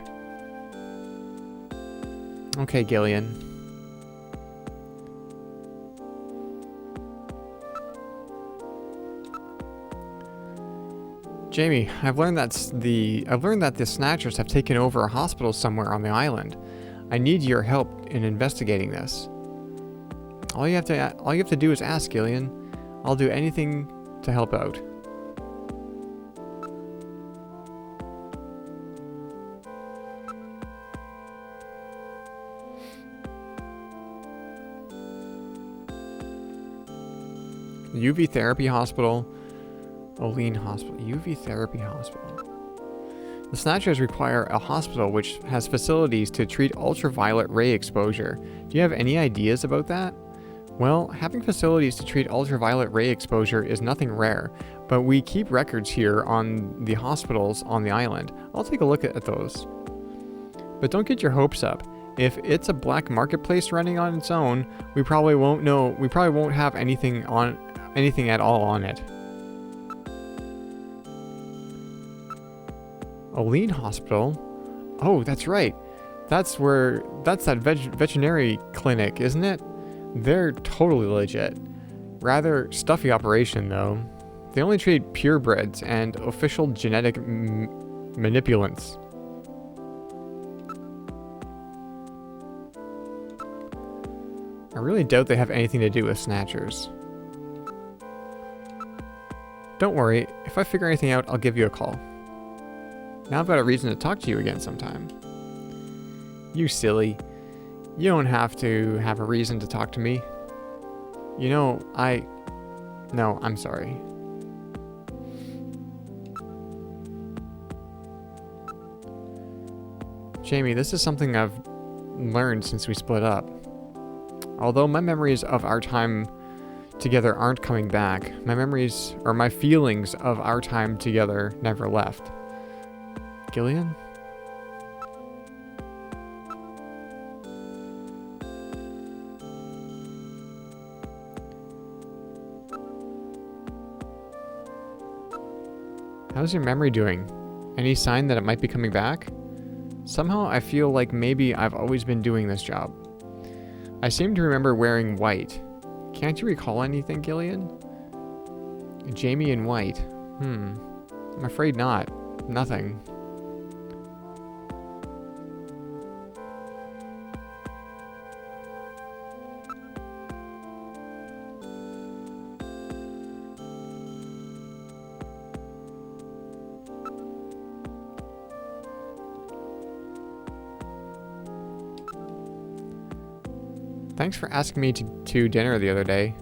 Okay, Gillian. Jamie, I've learned that the Snatchers have taken over a hospital somewhere on the island. I need your help in investigating this. All you have to do is ask, Gillian. I'll do anything to help out. UV Therapy Hospital. Olean Hospital. UV Therapy Hospital. The Snatchers require a hospital which has facilities to treat ultraviolet ray exposure. Do you have any ideas about that? Well, having facilities to treat ultraviolet ray exposure is nothing rare, but we keep records here on the hospitals on the island. I'll take a look at those. But don't get your hopes up. If it's a black marketplace running on its own, we probably won't have anything at all on it. Olean Hospital? Oh, that's right. That's that veterinary clinic, isn't it? They're totally legit. Rather stuffy operation, though. They only treat purebreds and official genetic manipulants. I really doubt they have anything to do with Snatchers. Don't worry, if I figure anything out, I'll give you a call. Now I've got a reason to talk to you again sometime. You silly. You don't have to have a reason to talk to me. You know, No, I'm sorry. Jamie, this is something I've learned since we split up. Although my memories of our time together aren't coming back, my feelings of our time together never left. Gillian? How's your memory doing? Any sign that it might be coming back? Somehow I feel like maybe I've always been doing this job. I seem to remember wearing white. Can't you recall anything, Gillian? Jamie in white. I'm afraid not. Nothing. Thanks for asking me to dinner the other day.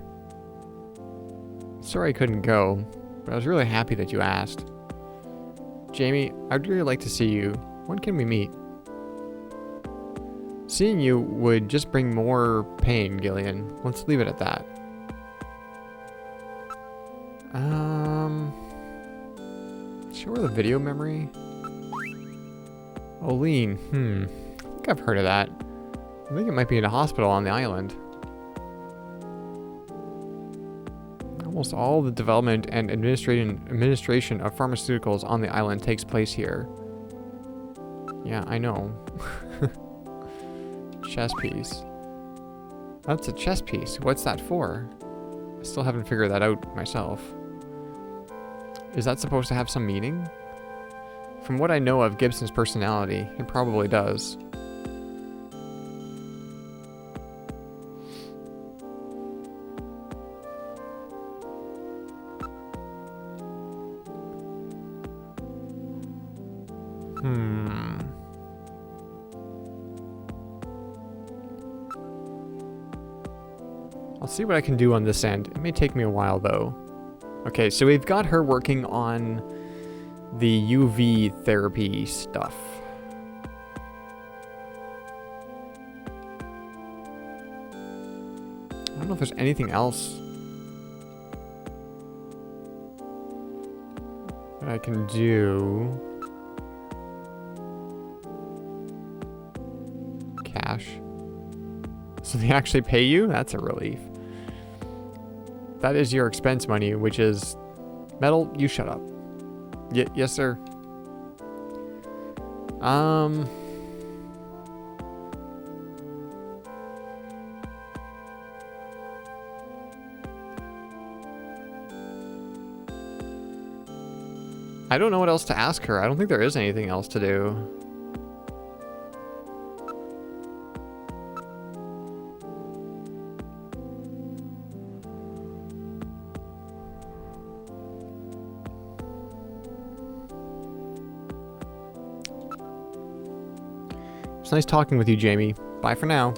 Sorry I couldn't go, but I was really happy that you asked. Jamie, I'd really like to see you. When can we meet? Seeing you would just bring more pain, Gillian. Let's leave it at that. Show her the video memory? Olean, I think I've heard of that. I think it might be in a hospital on the island. Almost all the development and administration of pharmaceuticals on the island takes place here. Yeah, I know. Chess piece. That's a chess piece. What's that for? I still haven't figured that out myself. Is that supposed to have some meaning? From what I know of Gibson's personality, it probably does. I'll see what I can do on this end. It may take me a while, though. Okay, so we've got her working on the UV therapy stuff. I don't know if there's anything else that I can do. Cash. So they actually pay you? That's a relief. That is your expense money, which is... Metal, you shut up. Yes, sir. I don't know what else to ask her. I don't think there is anything else to do. It's nice talking with you, Jamie. Bye for now.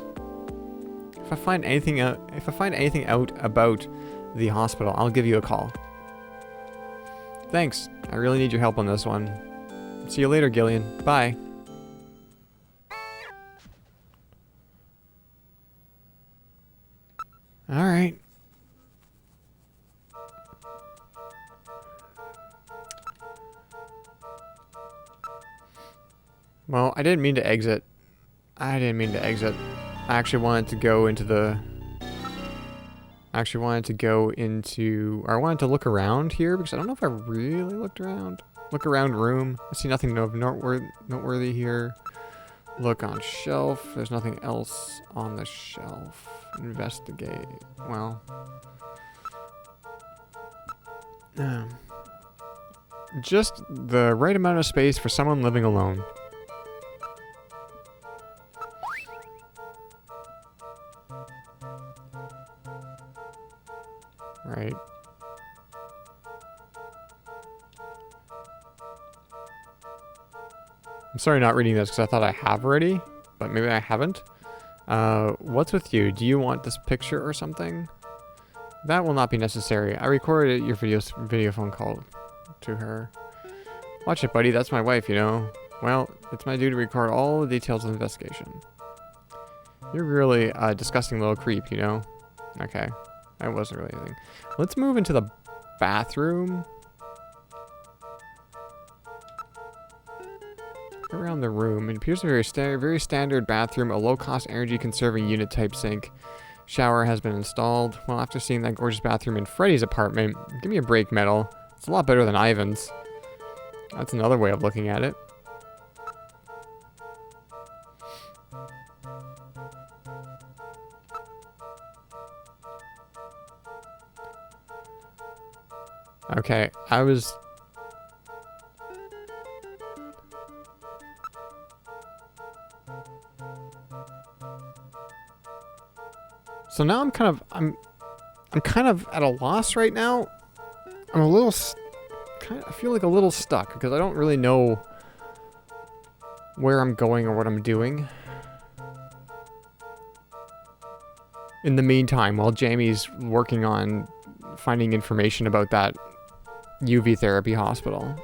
If I find anything out about the hospital, I'll give you a call. Thanks. I really need your help on this one. See you later, Gillian. Bye. All right. Well, I didn't mean to exit. I actually wanted to go into the... I wanted to look around here, because I don't know if I really looked around. Look around room. I see nothing noteworthy here. Look on shelf. There's nothing else on the shelf. Investigate. Well. Just the right amount of space for someone living alone. Right. I'm sorry not reading this because I thought I have already, but maybe I haven't. What's with you? Do you want this picture or something? That will not be necessary. I recorded your video phone call to her. Watch it, buddy. That's my wife, you know. Well, it's my duty to record all the details of the investigation. You're really a disgusting little creep, you know? Okay. That wasn't really anything. Let's move into the bathroom. Around the room. It appears a very standard bathroom, a low-cost energy-conserving unit-type sink. Shower has been installed. Well, after seeing that gorgeous bathroom in Freddy's apartment, give me a break, Metal. It's a lot better than Ivan's. That's another way of looking at it. Okay, So now I'm kind of at a loss right now. I'm a little I feel like a little stuck because I don't really know where I'm going or what I'm doing. In the meantime, while Jamie's working on finding information about that UV therapy hospital.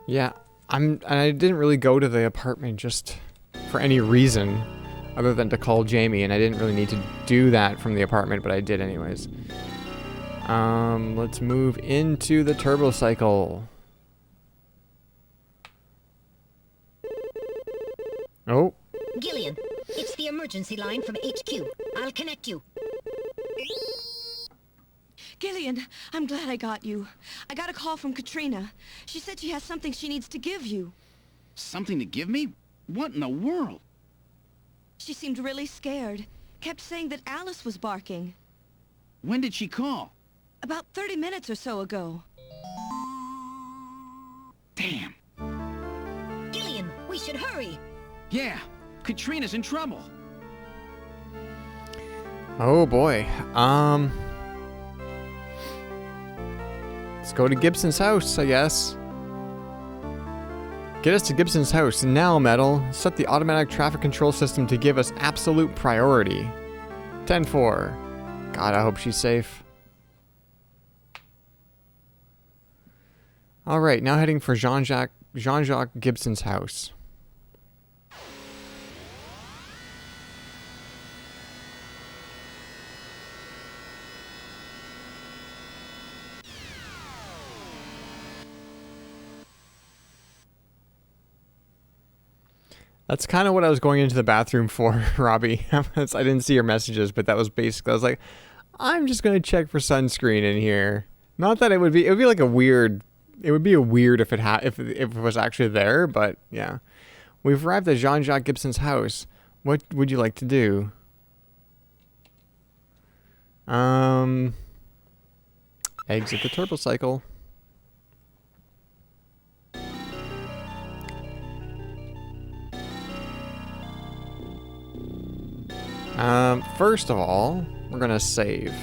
Yeah, I didn't really go to the apartment just for any reason. other than to call Jamie, and I didn't really need to do that from the apartment, but I did anyways. Let's move into the turbo cycle. Oh. Gillian, it's the emergency line from HQ. I'll connect you. Gillian, I'm glad I got you. I got a call from Katrina. She said she has something she needs to give you. Something to give me? What in the world? She seemed really scared. Kept saying that Alice was barking. When did she call? About 30 minutes or so ago. Damn. Gillian, we should hurry. Yeah, Katrina's in trouble. Oh boy. Let's go to Gibson's house, I guess. Get us to Gibson's house now, Metal. Set the automatic traffic control system to give us absolute priority. 10-4. God, I hope she's safe. Alright, now heading for Jean-Jacques Gibson's house. That's kind of what I was going into the bathroom for, Robbie. I didn't see your messages, but that was basically, I was like, I'm just going to check for sunscreen in here. Not that it would be like a weird, it would be a weird if it was actually there, but yeah. We've arrived at Jean-Jacques Gibson's house. What would you like to do? Exit the turbo cycle. First of all, we're gonna save.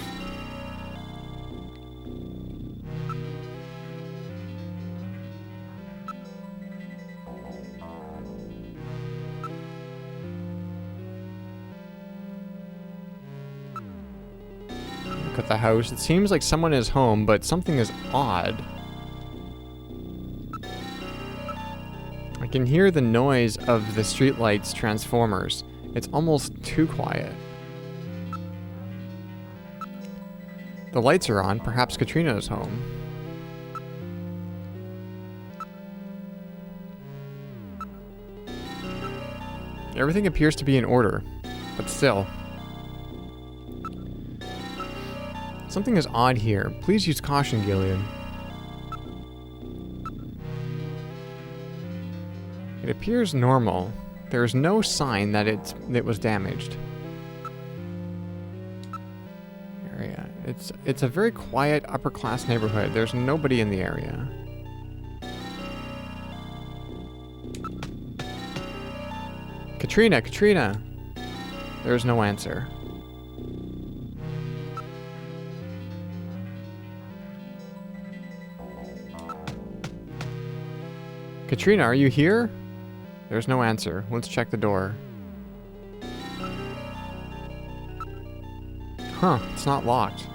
Look at the house. It seems like someone is home, but something is odd. I can hear the noise of the streetlights transformers. It's almost too quiet. The lights are on. Perhaps Katrina is home. Everything appears to be in order, but still. Something is odd here. Please use caution, Gillian. It appears normal. There is no sign that it was damaged. Area. It's a very quiet upper class neighborhood. There's nobody in the area. Katrina! There's no answer. Katrina, are you here? There's no answer. Let's check the door. Huh, it's not locked.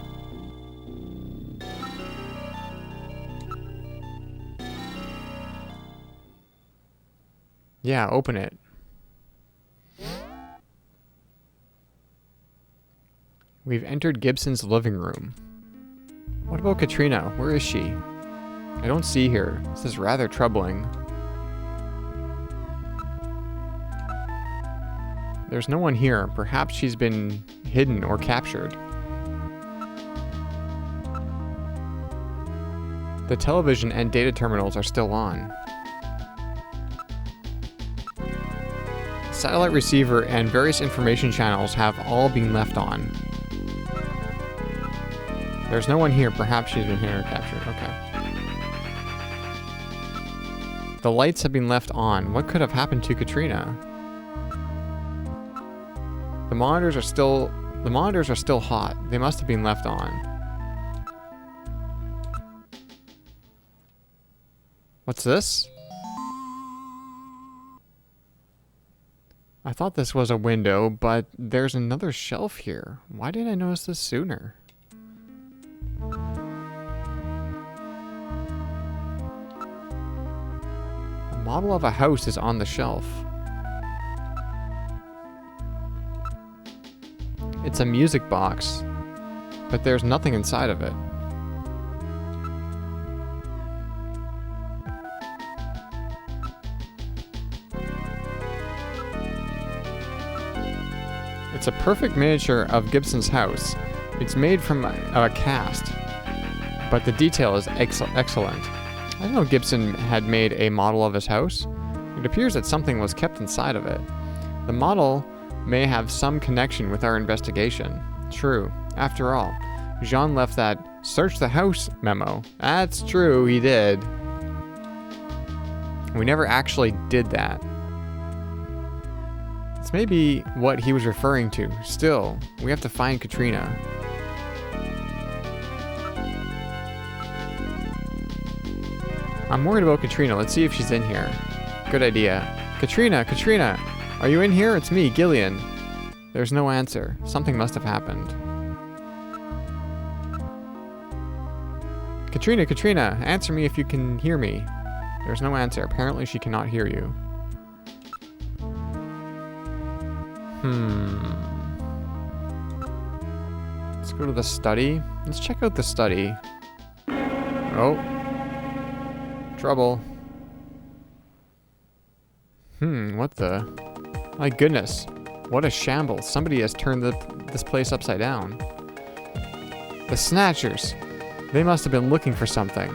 Yeah, open it. We've entered Gibson's living room. What about Katrina? Where is she? I don't see her. This is rather troubling. There's no one here. Perhaps she's been hidden or captured. The television and data terminals are still on. Satellite receiver and various information channels have all been left on. There's no one here. Perhaps she's been hidden or captured. Okay. The lights have been left on. What could have happened to Katrina? The monitors are still hot. They must have been left on. What's this? I thought this was a window, but there's another shelf here. Why didn't I notice this sooner? A model of a house is on the shelf. It's a music box, but there's nothing inside of it. It's a perfect miniature of Gibson's house. It's made from a cast, but the detail is excellent. I don't know if Gibson had made a model of his house. It appears that something was kept inside of it. The model may have some connection with our investigation. True. After all, Jean left that "search the house" memo. That's true, he did. We never actually did that. It's maybe what he was referring to. Still, we have to find Katrina. I'm worried about Katrina. Let's see if she's in here. Good idea. Katrina! Katrina! Are you in here? It's me, Gillian. There's no answer. Something must have happened. Katrina! Katrina! Answer me if you can hear me. There's no answer. Apparently she cannot hear you. Let's go to the study. Let's check out the study. Oh. Trouble. What the? My goodness. What a shambles. Somebody has turned this place upside down. The Snatchers. They must have been looking for something.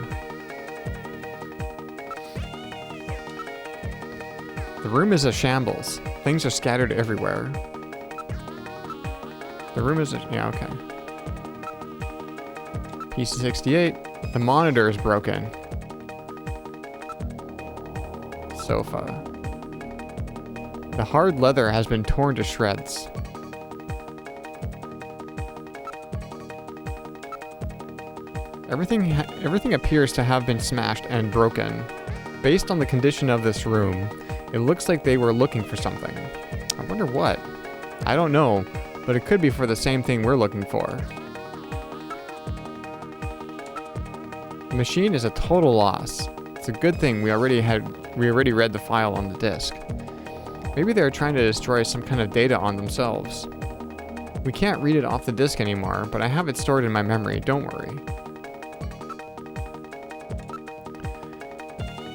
The room is a shambles. Things are scattered everywhere. The room is yeah, okay. PC68. The monitor is broken. Sofa. The hard leather has been torn to shreds. Everything appears to have been smashed and broken. Based on the condition of this room, it looks like they were looking for something. I wonder what. I don't know, but it could be for the same thing we're looking for. The machine is a total loss. It's a good thing we already read the file on the disk. Maybe they're trying to destroy some kind of data on themselves. We can't read it off the disk anymore, but I have it stored in my memory, don't worry.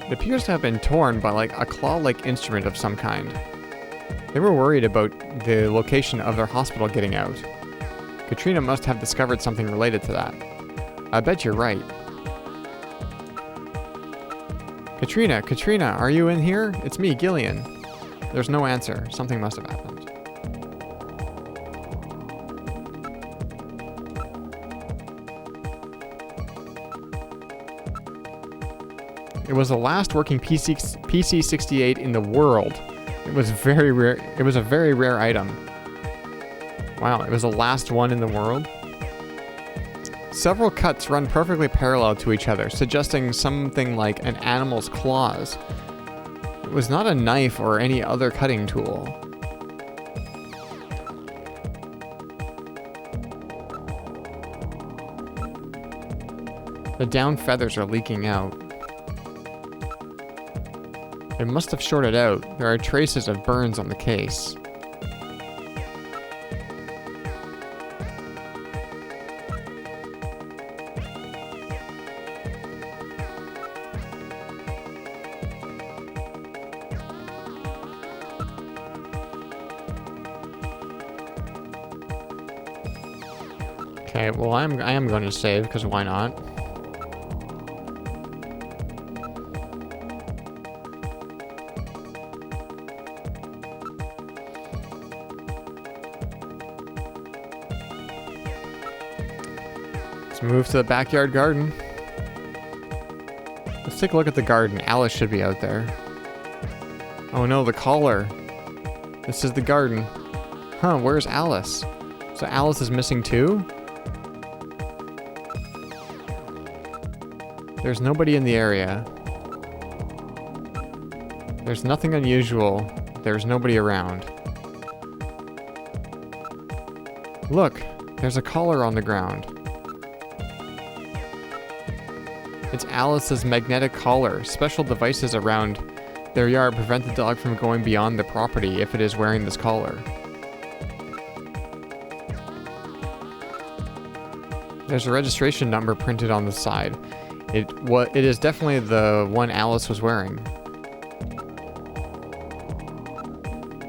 It appears to have been torn by like a claw-like instrument of some kind. They were worried about the location of their hospital getting out. Katrina must have discovered something related to that. I bet you're right. Katrina, Katrina, are you in here? It's me, Gillian. There's no answer. Something must have happened. It was the last working PC68 in the world. It was very rare. It was a very rare item. Wow, it was the last one in the world. Several cuts run perfectly parallel to each other, suggesting something like an animal's claws. It was not a knife or any other cutting tool. The down feathers are leaking out. It must have shorted out. There are traces of burns on the case. Okay, well I am going to save, because why not? Let's move to the backyard garden. Let's take a look at the garden. Alice should be out there. Oh no, the collar. This is the garden. Huh, where's Alice? So Alice is missing too? There's nobody in the area. There's nothing unusual. There's nobody around. Look, there's a collar on the ground. It's Alice's magnetic collar. Special devices around their yard prevent the dog from going beyond the property if it is wearing this collar. There's a registration number printed on the side. It is definitely the one Alice was wearing.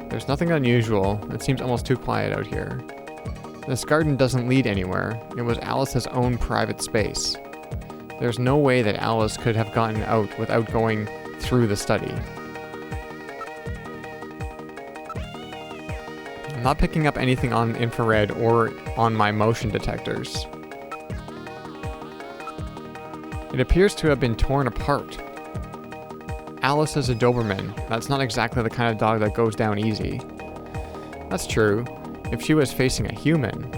There's nothing unusual. It seems almost too quiet out here. This garden doesn't lead anywhere. It was Alice's own private space. There's no way that Alice could have gotten out without going through the study. I'm not picking up anything on infrared or on my motion detectors. It appears to have been torn apart. Alice is a Doberman. That's not exactly the kind of dog that goes down easy. That's true, if she was facing a human.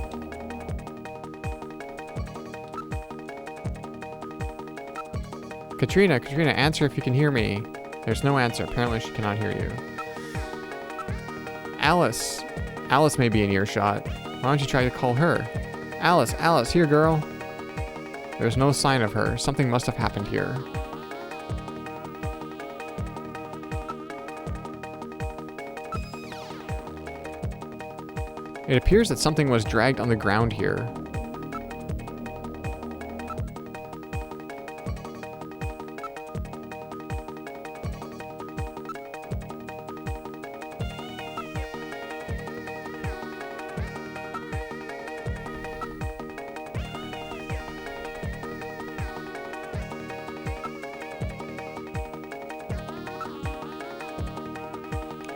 Katrina, answer if you can hear me. There's no answer. Apparently she cannot hear you. Alice. Alice may be in earshot. Why don't you try to call her? Alice, here, girl. There's no sign of her. Something must have happened here. It appears that something was dragged on the ground here.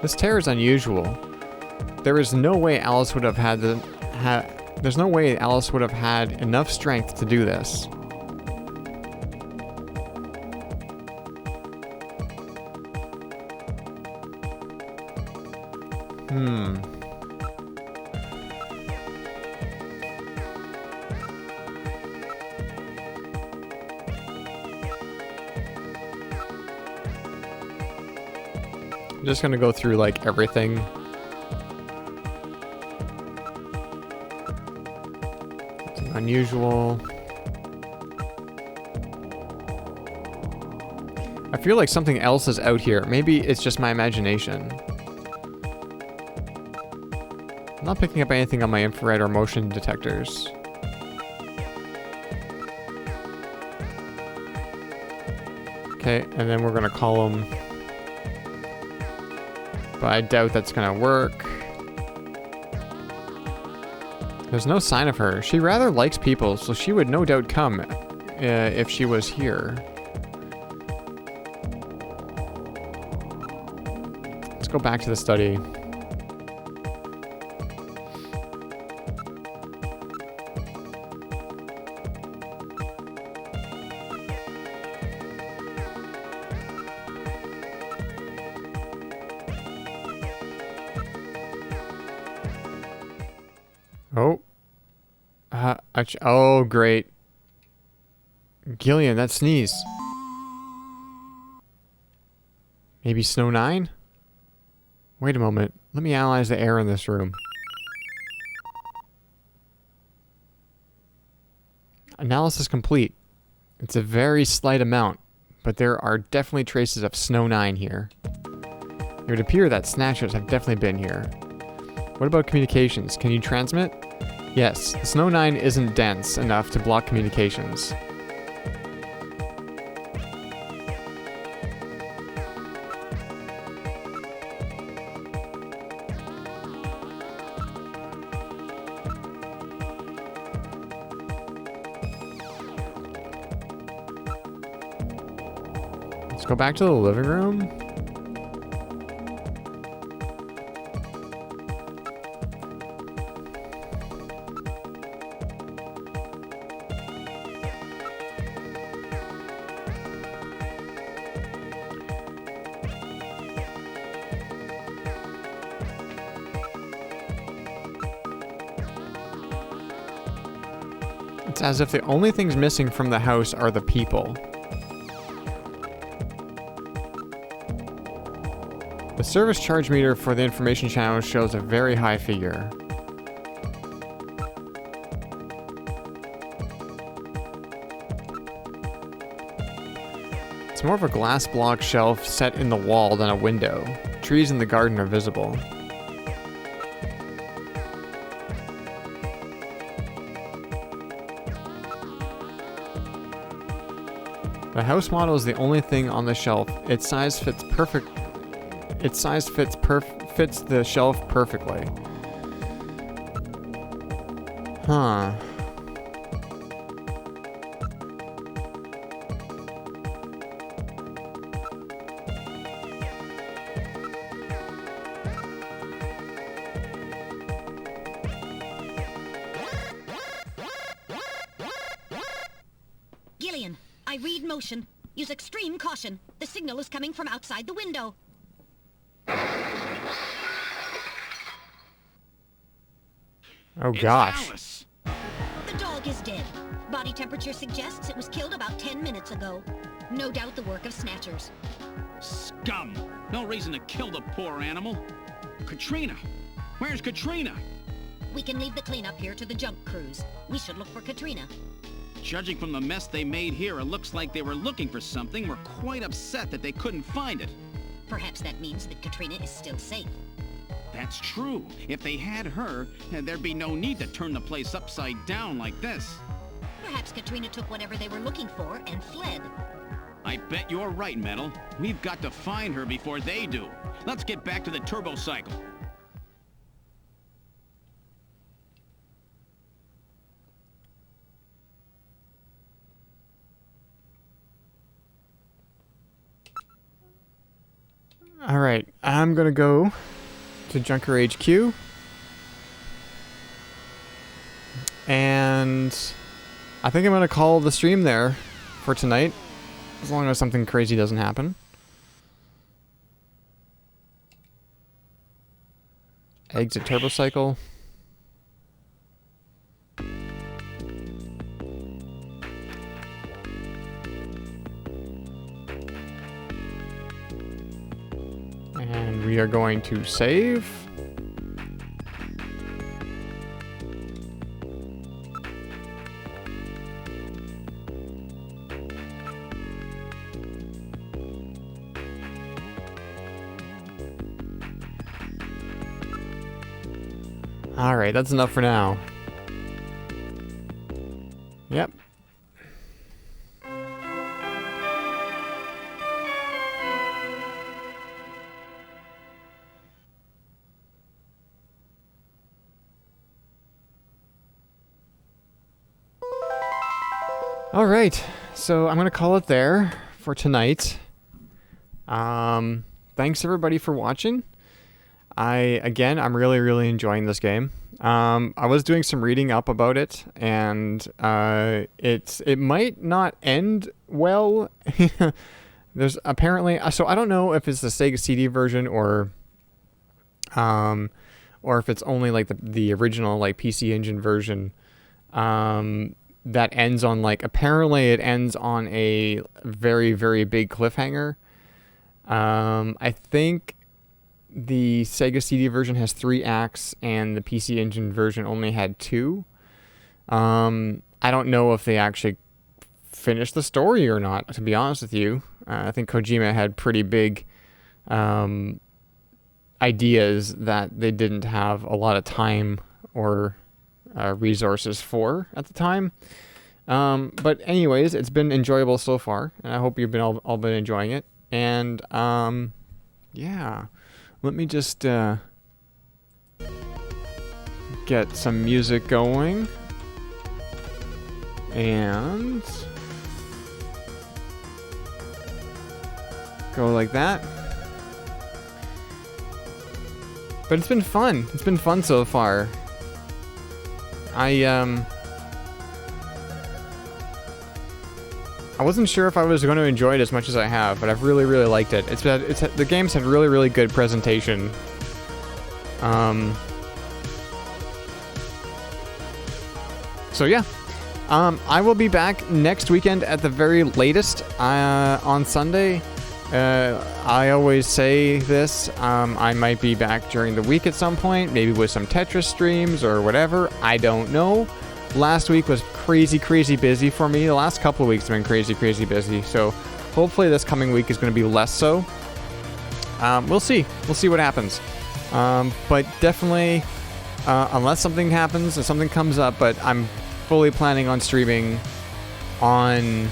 This tear is unusual. There is no way Alice would have had there's no way Alice would have had enough strength to do this. I'm just gonna go through like everything. Nothing unusual. I feel like something else is out here. Maybe it's just my imagination. I'm not picking up anything on my infrared or motion detectors. Okay, and then we're gonna call them. But I doubt that's gonna work. There's no sign of her. She rather likes people, so she would no doubt come if she was here. Let's go back to the study. Oh, great. Gillian, that sneeze. Maybe Snow 9? Wait a moment. Let me analyze the air in this room. Analysis complete. It's a very slight amount, but there are definitely traces of Snow 9 here. It would appear that Snatchers have definitely been here. What about communications? Can you transmit? Yes, the Snow 9 isn't dense enough to block communications. Let's go back to the living room. It's as if the only things missing from the house are the people. The service charge meter for the information channel shows a very high figure. It's more of a glass block shelf set in the wall than a window. Trees in the garden are visible. The house model is the only thing on the shelf. Its size fits perfect. Its size fits the shelf perfectly. Huh. Gillian, I read motion. Use extreme caution. The signal is coming from outside the window. Oh gosh. Alice. The dog is dead. Body temperature suggests it was killed about 10 minutes ago. No doubt the work of Snatchers. Scum. No reason to kill the poor animal. Katrina. Where's Katrina? We can leave the cleanup here to the junk crews. We should look for Katrina. Judging from the mess they made here, it looks like they were looking for something. We're quite upset that they couldn't find it. Perhaps that means that Katrina is still safe. That's true. If they had her, there'd be no need to turn the place upside down like this. Perhaps Katrina took whatever they were looking for and fled. I bet you're right, Metal. We've got to find her before they do. Let's get back to the turbo cycle. Alright, I'm gonna go to Junker HQ. And I think I'm gonna call the stream there for tonight, as long as something crazy doesn't happen. Exit turbo cycle. And we are going to save. Alright, that's enough for now. Yep. Alright, so I'm gonna call it there for tonight. Thanks everybody for watching. I'm really enjoying this game. I was doing some reading up about it, and it might not end well. There's apparently, so I don't know if it's the Sega CD version or if it's only like the original like PC Engine version. That ends on like, apparently it ends on a very big cliffhanger. I think the Sega CD version has 3 acts and the PC Engine version only had 2. I don't know if they actually finished the story or not, to be honest with you. I think Kojima had pretty big ideas that they didn't have a lot of time or resources for at the time. But anyways, it's been enjoyable so far, and I hope you've been all been enjoying it. And yeah, let me just get some music going, and go like that. But it's been fun. It's been fun so far. I wasn't sure if I was going to enjoy it as much as I have, but I've really liked it. The game's had really good presentation. So yeah, I will be back next weekend at the very latest on Sunday. I always say this, I might be back during the week at some point, maybe with some Tetris streams or whatever, I don't know. Last week was crazy busy for me. The last couple of weeks have been crazy busy, so hopefully this coming week is going to be less so. We'll see what happens. But definitely, unless something happens and something comes up, but I'm fully planning on streaming on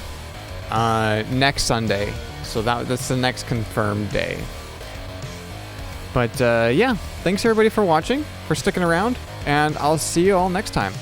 next Sunday. So that's the next confirmed day. But yeah, thanks everybody for watching, for sticking around, and I'll see you all next time.